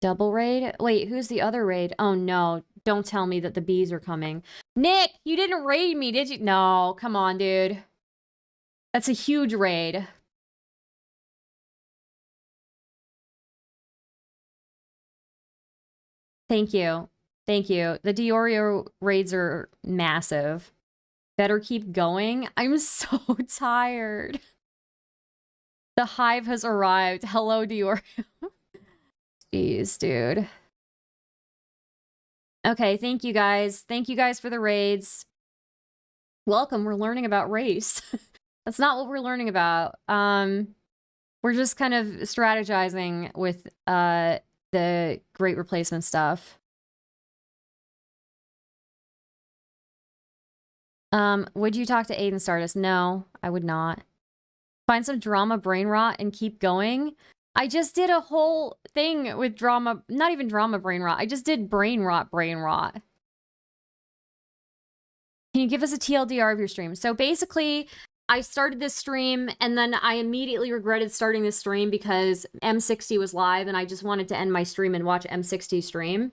Double raid? Wait, who's the other raid? Oh no, don't tell me that the bees are coming. Nick, you didn't raid me, did you? No, come on, dude. That's a huge raid. Thank you. Thank you. The Diorio raids are massive. Better keep going. I'm so tired. The hive has arrived. Hello, Diorio. Jeez, dude. Okay, thank you guys. Thank you guys for the raids. Welcome, we're learning about race. That's not what we're learning about. We're just kind of strategizing with the Great Replacement stuff. Would you talk to Aiden Stardust? No, I would not. Find some drama brain rot and keep going. I just did a whole thing with drama, not even drama brain rot. I just did brain rot. Can you give us a TLDR of your stream? So basically, I started this stream and then I immediately regretted starting this stream because M60 was live and I just wanted to end my stream and watch M60 stream.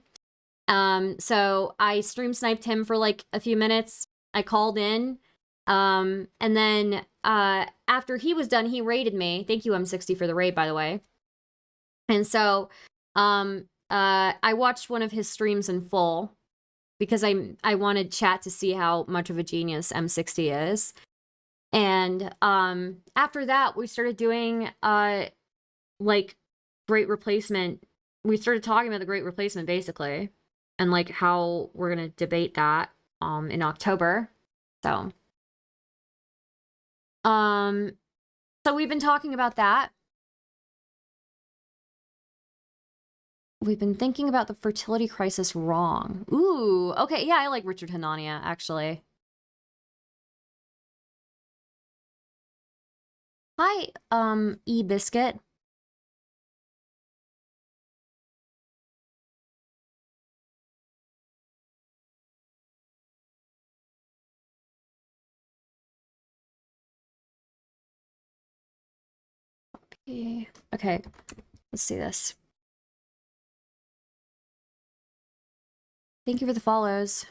So I stream sniped him for like a few minutes. I called in. And then after he was done, he raided me. Thank you, M60, for the raid, by the way. And so I watched one of his streams in full because I wanted chat to see how much of a genius M60 is. And after that, we started doing like Great Replacement. We started talking about the Great Replacement, basically, and like how we're gonna debate that in October. So we've been talking about that. We've been thinking about the fertility crisis wrong. Ooh, okay, yeah, I like Richard Hanania, actually. Hi, E-Biscuit. Okay, let's see this. Thank you for the follows.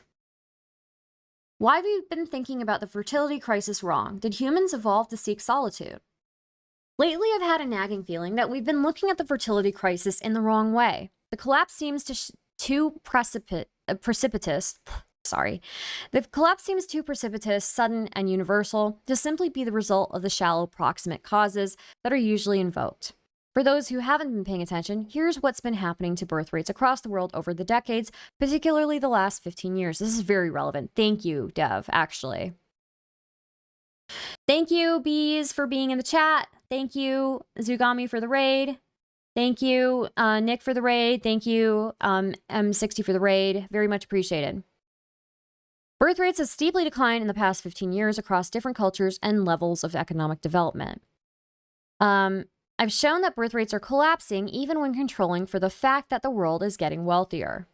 Why have you been thinking about the fertility crisis wrong? Did humans evolve to seek solitude? Lately, I've had a nagging feeling that we've been looking at the fertility crisis in the wrong way. The collapse seems too precipitous. Sorry. The collapse seems too precipitous, sudden, and universal to simply be the result of the shallow proximate causes that are usually invoked. For those who haven't been paying attention, here's what's been happening to birth rates across the world over the decades, particularly the last 15 years. This is very relevant. Thank you, Dev, actually. Thank you, Bees, for being in the chat. Thank you, Zugami, for the raid. Thank you, Nick, for the raid. Thank you, M60, for the raid. Very much appreciated. Birth rates have steeply declined in the past 15 years across different cultures and levels of economic development. I've shown that birth rates are collapsing even when controlling for the fact that the world is getting wealthier.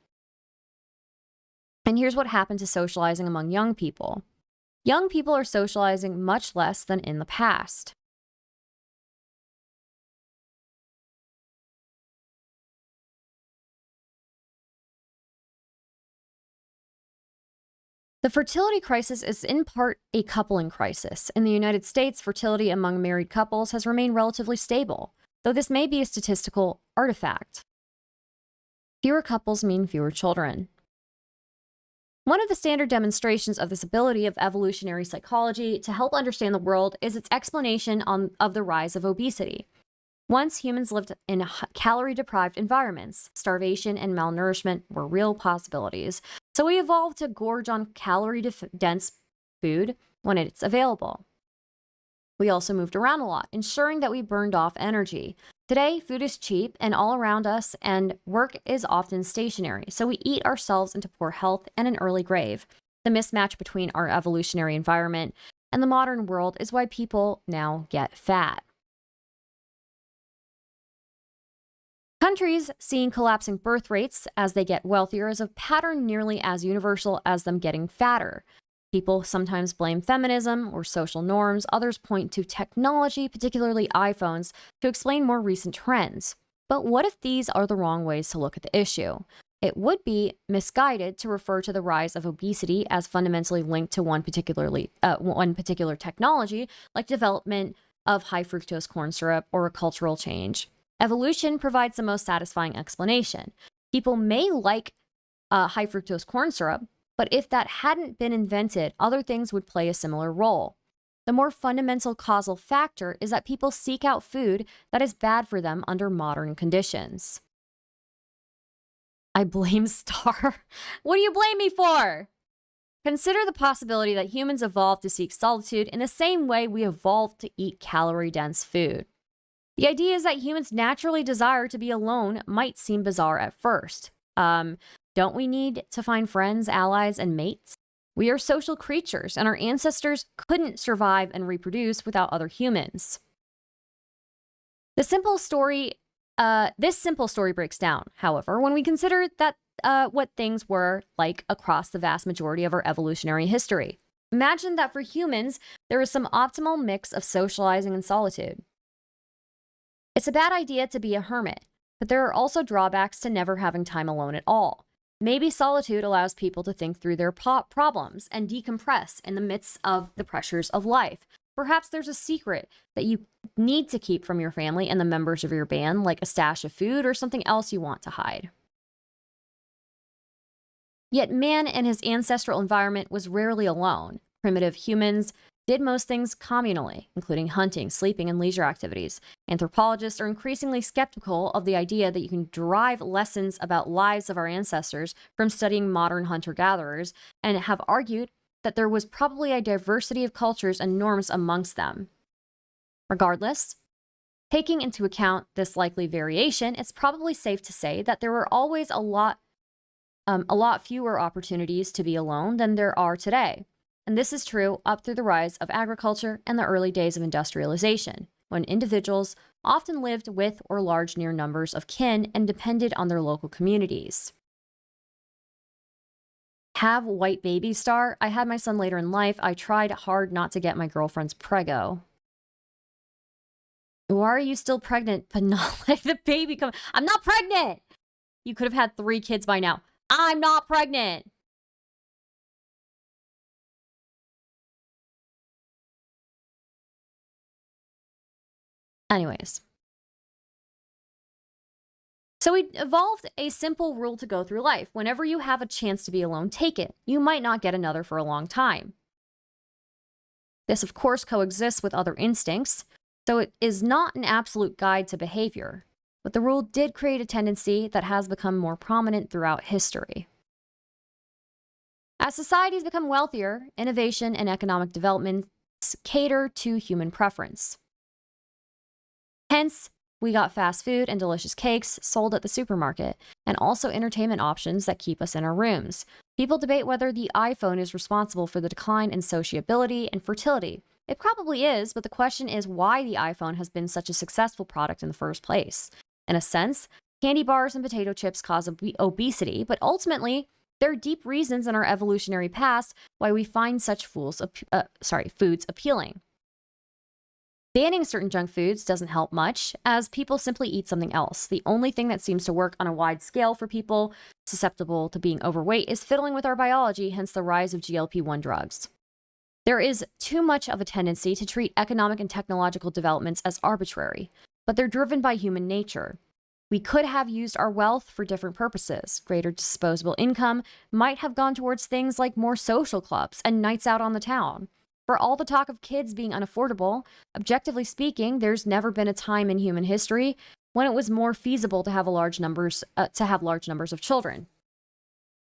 And here's what happened to socializing among young people. Young people are socializing much less than in the past. The fertility crisis is in part a coupling crisis. In the United States, fertility among married couples has remained relatively stable, though this may be a statistical artifact. Fewer couples mean fewer children. One of the standard demonstrations of this ability of evolutionary psychology to help understand the world is its explanation of the rise of obesity. Once humans lived in calorie-deprived environments, starvation and malnourishment were real possibilities. So we evolved to gorge on calorie-dense food when it's available. We also moved around a lot, ensuring that we burned off energy. Today, food is cheap and all around us, and work is often stationary, so we eat ourselves into poor health and an early grave. The mismatch between our evolutionary environment and the modern world is why people now get fat. Countries seeing collapsing birth rates as they get wealthier is a pattern nearly as universal as them getting fatter. People sometimes blame feminism or social norms. Others point to technology, particularly iPhones, to explain more recent trends. But what if these are the wrong ways to look at the issue? It would be misguided to refer to the rise of obesity as fundamentally linked to one particular technology, like development of high fructose corn syrup or a cultural change. Evolution provides the most satisfying explanation. People may like high fructose corn syrup, but if that hadn't been invented, other things would play a similar role. The more fundamental causal factor is that people seek out food that is bad for them under modern conditions. I blame Star. What do you blame me for? Consider the possibility that humans evolved to seek solitude in the same way we evolved to eat calorie-dense food. The idea is that humans naturally desire to be alone might seem bizarre at first. Don't we need to find friends, allies, and mates? We are social creatures, and our ancestors couldn't survive and reproduce without other humans. This simple story breaks down, however, when we consider that what things were like across the vast majority of our evolutionary history. Imagine that for humans, there is some optimal mix of socializing and solitude. It's a bad idea to be a hermit, but there are also drawbacks to never having time alone at all. Maybe solitude allows people to think through their problems and decompress in the midst of the pressures of life. Perhaps there's a secret that you need to keep from your family and the members of your band, like a stash of food or something else you want to hide. Yet man in his ancestral environment was rarely alone. Primitive humans did most things communally, including hunting, sleeping, and leisure activities. Anthropologists are increasingly skeptical of the idea that you can derive lessons about lives of our ancestors from studying modern hunter-gatherers, and have argued that there was probably a diversity of cultures and norms amongst them. Regardless, taking into account this likely variation, it's probably safe to say that there were always a lot fewer opportunities to be alone than there are today. And this is true up through the rise of agriculture and the early days of industrialization, when individuals often lived with or large near numbers of kin and depended on their local communities. Have white baby star. I had my son later in life. I tried hard not to get my girlfriend's prego. Why are you still pregnant but not let the baby come? I'm not pregnant! You could have had 3 kids by now. I'm not pregnant! Anyways. So we evolved a simple rule to go through life. Whenever you have a chance to be alone, take it. You might not get another for a long time. This, of course, coexists with other instincts, so it is not an absolute guide to behavior. But the rule did create a tendency that has become more prominent throughout history. As societies become wealthier, innovation and economic developments cater to human preference. Hence, we got fast food and delicious cakes sold at the supermarket, and also entertainment options that keep us in our rooms. People debate whether the iPhone is responsible for the decline in sociability and fertility. It probably is, but the question is why the iPhone has been such a successful product in the first place. In a sense, candy bars and potato chips cause obesity, but ultimately, there are deep reasons in our evolutionary past why we find such foods appealing. Banning certain junk foods doesn't help much, as people simply eat something else. The only thing that seems to work on a wide scale for people susceptible to being overweight is fiddling with our biology, hence the rise of GLP-1 drugs. There is too much of a tendency to treat economic and technological developments as arbitrary, but they're driven by human nature. We could have used our wealth for different purposes. Greater disposable income might have gone towards things like more social clubs and nights out on the town. For all the talk of kids being unaffordable, objectively speaking, there's never been a time in human history when it was more feasible to have large numbers of children.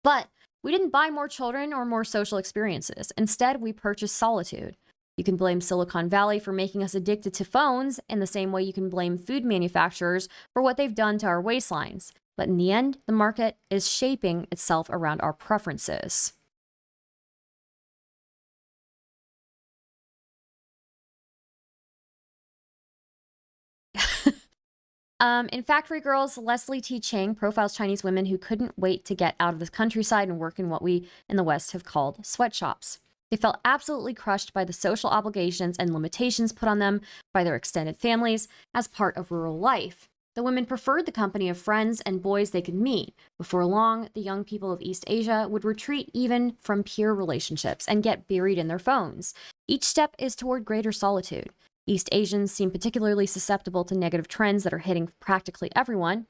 But we didn't buy more children or more social experiences. Instead, we purchased solitude. You can blame Silicon Valley for making us addicted to phones in the same way you can blame food manufacturers for what they've done to our waistlines. But in the end, the market is shaping itself around our preferences. In Factory Girls, Leslie T. Chang profiles Chinese women who couldn't wait to get out of the countryside and work in what we in the West have called sweatshops. They felt absolutely crushed by the social obligations and limitations put on them by their extended families as part of rural life. The women preferred the company of friends and boys they could meet. Before long, the young people of East Asia would retreat even from peer relationships and get buried in their phones. Each step is toward greater solitude. East Asians seem particularly susceptible to negative trends that are hitting practically everyone.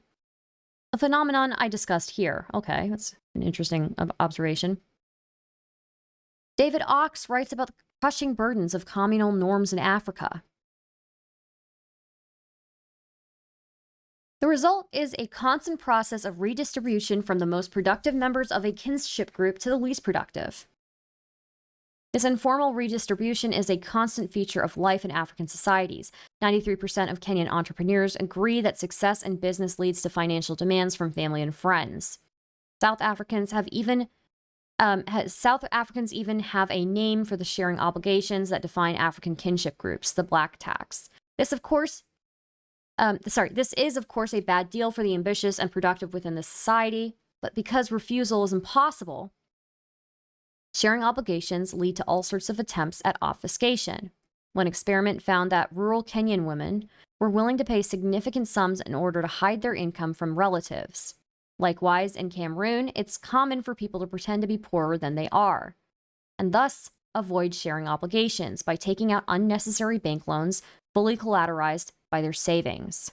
A phenomenon I discussed here. Okay, that's an interesting observation. David Ox writes about the crushing burdens of communal norms in Africa. The result is a constant process of redistribution from the most productive members of a kinship group to the least productive. This informal redistribution is a constant feature of life in African societies. 93% of Kenyan entrepreneurs agree that success in business leads to financial demands from family and friends. South Africans even have a name for the sharing obligations that define African kinship groups, the black tax. This is of course a bad deal for the ambitious and productive within the society, but because refusal is impossible, sharing obligations lead to all sorts of attempts at obfuscation. One experiment found that rural Kenyan women were willing to pay significant sums in order to hide their income from relatives. Likewise, in Cameroon, it's common for people to pretend to be poorer than they are, and thus avoid sharing obligations by taking out unnecessary bank loans fully collateralized by their savings.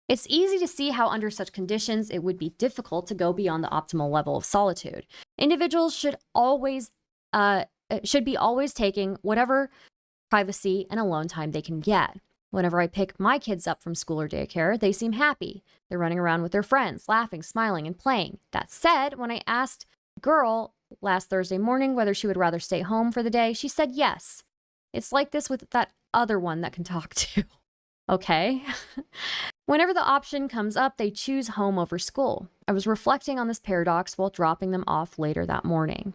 It's easy to see how under such conditions it would be difficult to go beyond the optimal level of solitude. Individuals should be always taking whatever privacy and alone time they can get. Whenever I pick my kids up from school or daycare, they seem happy. They're running around with their friends, laughing, smiling, and playing. That said, when I asked a girl last Thursday morning whether she would rather stay home for the day, she said yes. It's like this with that other one that can talk to. Okay? Whenever the option comes up, they choose home over school. I was reflecting on this paradox while dropping them off later that morning.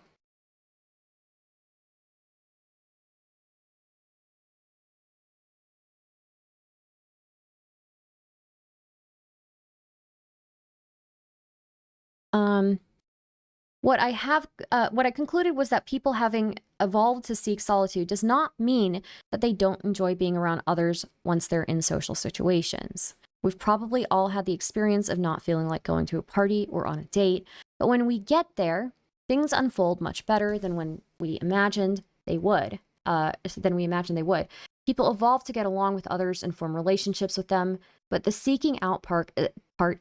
What I concluded was that people having evolved to seek solitude does not mean that they don't enjoy being around others once they're in social situations. We've probably all had the experience of not feeling like going to a party or on a date, but when we get there, things unfold much better than when we imagined they would. People evolve to get along with others and form relationships with them, but the seeking out part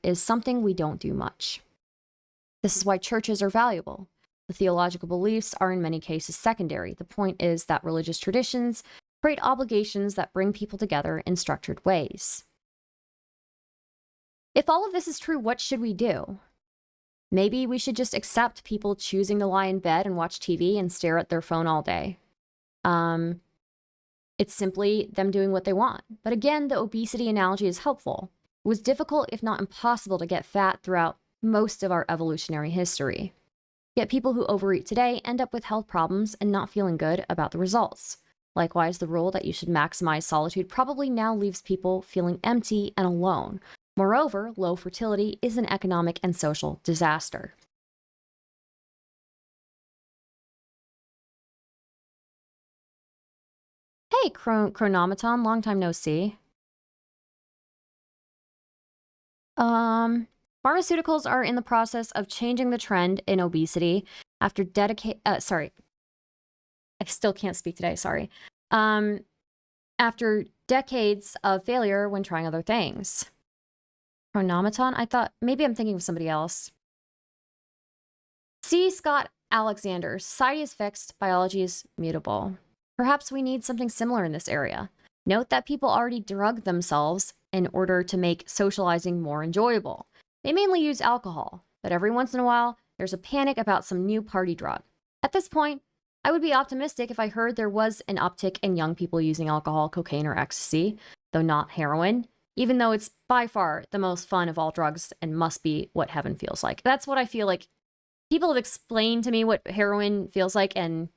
is something we don't do much. This is why churches are valuable. The theological beliefs are in many cases secondary. The point is that religious traditions create obligations that bring people together in structured ways. If all of this is true, what should we do? Maybe we should just accept people choosing to lie in bed and watch TV and stare at their phone all day. It's simply them doing what they want. But again, the obesity analogy is helpful. It was difficult, if not impossible, to get fat throughout most of our evolutionary history. Yet people who overeat today end up with health problems and not feeling good about the results. Likewise, the rule that you should maximize solitude probably now leaves people feeling empty and alone. Moreover, low fertility is an economic and social disaster. Hey, Chronometon, long time no see. Pharmaceuticals are in the process of changing the trend in obesity after I still can't speak today, sorry. After decades of failure when trying other things. Chronometon? I thought, maybe I'm thinking of somebody else. C. Scott Alexander, society is fixed, biology is mutable. Perhaps we need something similar in this area. Note that people already drug themselves in order to make socializing more enjoyable. They mainly use alcohol, but every once in a while, there's a panic about some new party drug. At this point, I would be optimistic if I heard there was an uptick in young people using alcohol, cocaine, or ecstasy, though not heroin, even though it's by far the most fun of all drugs and must be what heaven feels like. That's what I feel like. People have explained to me what heroin feels like, and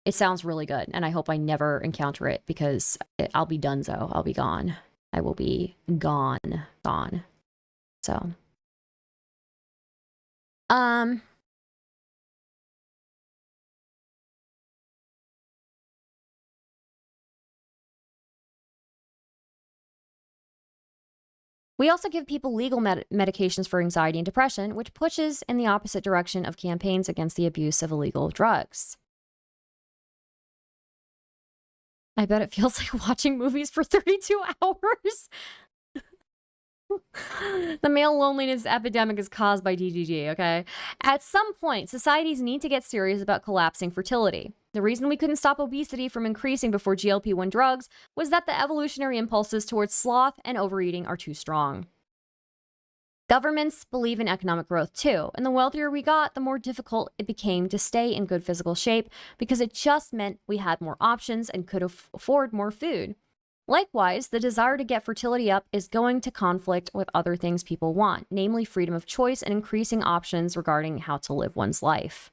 it sounds really good, and I hope I never encounter it because I'll be donezo. I'll be gone. I will be gone. So... We also give people legal medications for anxiety and depression, which pushes in the opposite direction of campaigns against the abuse of illegal drugs. I bet it feels like watching movies for 32 hours. The male loneliness epidemic is caused by DGG, okay? At some point, societies need to get serious about collapsing fertility. The reason we couldn't stop obesity from increasing before GLP-1 drugs was that the evolutionary impulses towards sloth and overeating are too strong. Governments believe in economic growth too, and the wealthier we got, the more difficult it became to stay in good physical shape because it just meant we had more options and could afford more food. Likewise, the desire to get fertility up is going to conflict with other things people want, namely freedom of choice and increasing options regarding how to live one's life.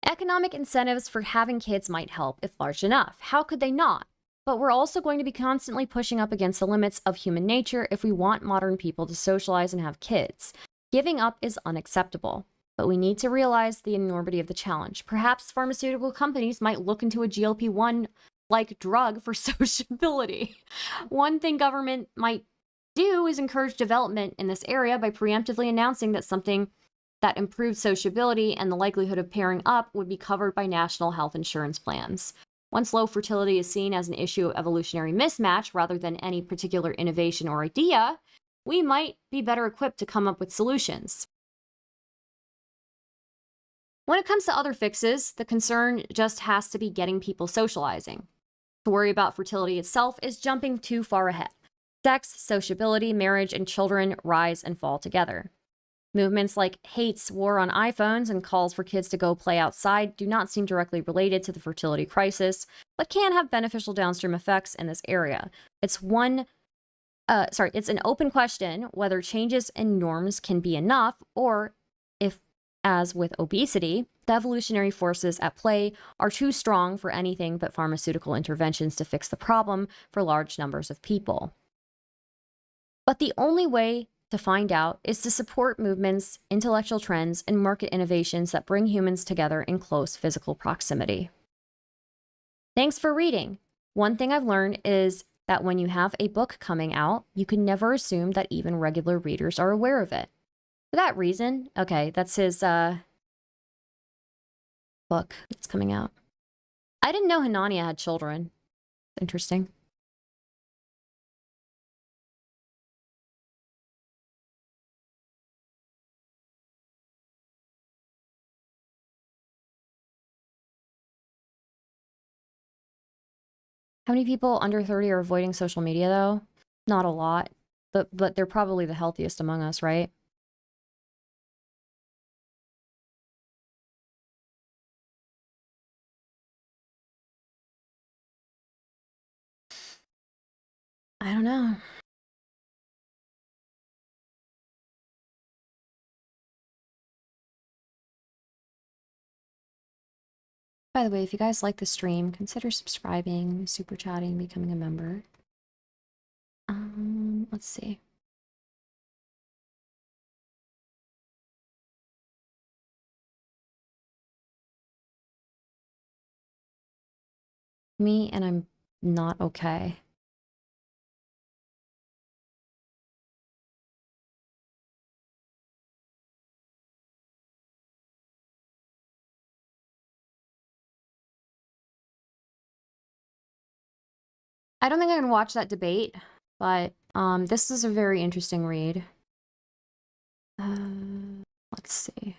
Economic incentives for having kids might help if large enough. How could they not? But we're also going to be constantly pushing up against the limits of human nature if we want modern people to socialize and have kids. Giving up is unacceptable. But we need to realize the enormity of the challenge. Perhaps pharmaceutical companies might look into a GLP-1 like drug for sociability. One thing government might do is encourage development in this area by preemptively announcing that something that improved sociability and the likelihood of pairing up would be covered by national health insurance plans. Once low fertility is seen as an issue of evolutionary mismatch rather than any particular innovation or idea, we might be better equipped to come up with solutions. When it comes to other fixes, the concern just has to be getting people socializing. To worry about fertility itself is jumping too far ahead. Sex, sociability, marriage, and children rise and fall together. Movements like hate's war on iPhones and calls for kids to go play outside do not seem directly related to the fertility crisis, but can have beneficial downstream effects in this area. It's an open question whether changes in norms can be enough, or if, as with obesity, the evolutionary forces at play are too strong for anything but pharmaceutical interventions to fix the problem for large numbers of people. But the only way to find out is to support movements, intellectual trends, and market innovations that bring humans together in close physical proximity. Thanks for reading. One thing I've learned is that when you have a book coming out, you can never assume that even regular readers are aware of it. For that reason, okay, that's his book that's coming out. I didn't know Hanania had children. Interesting. How many people under 30 are avoiding social media, though? Not a lot, but they're probably the healthiest among us, right? I don't know. By the way, if you guys like the stream, consider subscribing, super chatting, becoming a member. Let's see. Me, and I'm not okay. I don't think I can watch that debate, but this is a very interesting read. Let's see.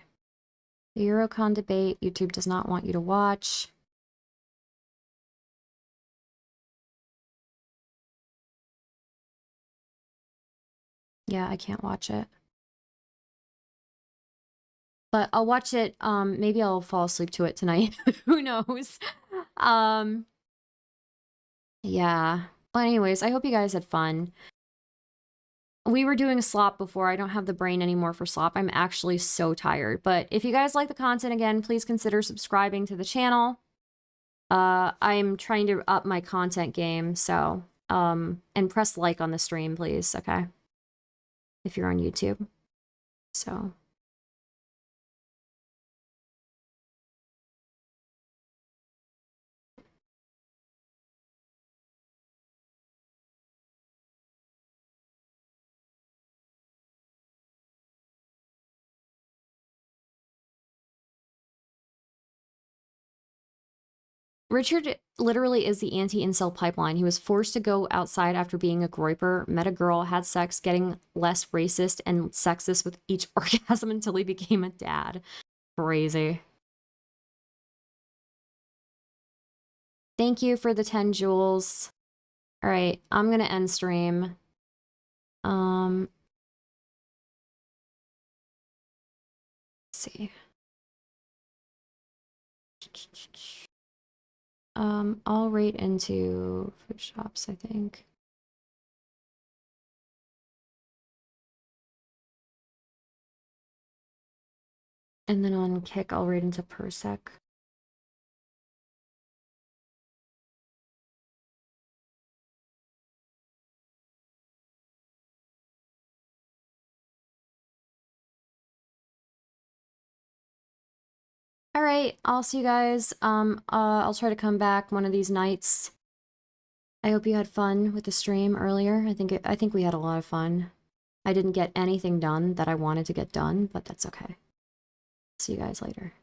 The Eurocon debate, YouTube does not want you to watch. Yeah, I can't watch it. But I'll watch it, maybe I'll fall asleep to it tonight. Who knows? Yeah. Well, anyways, I hope you guys had fun. We were doing slop before. I don't have the brain anymore for slop. I'm actually so tired. But if you guys like the content, again, please consider subscribing to the channel. I'm trying to up my content game, so, and press like on the stream, please, okay? If you're on YouTube. So... Richard literally is the anti-incel pipeline. He was forced to go outside after being a groiper, met a girl, had sex, getting less racist and sexist with each orgasm until he became a dad. Crazy. Thank you for the 10 jewels. All right, I'm gonna end stream. Let's see. I'll rate into food shops, I think. And then on Kick, I'll rate into Persec. All right, I'll see you guys. I'll try to come back one of these nights. I hope you had fun with the stream earlier. I think we had a lot of fun. I didn't get anything done that I wanted to get done, but that's okay. See you guys later.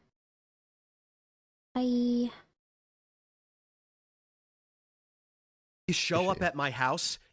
Bye. You show up at my house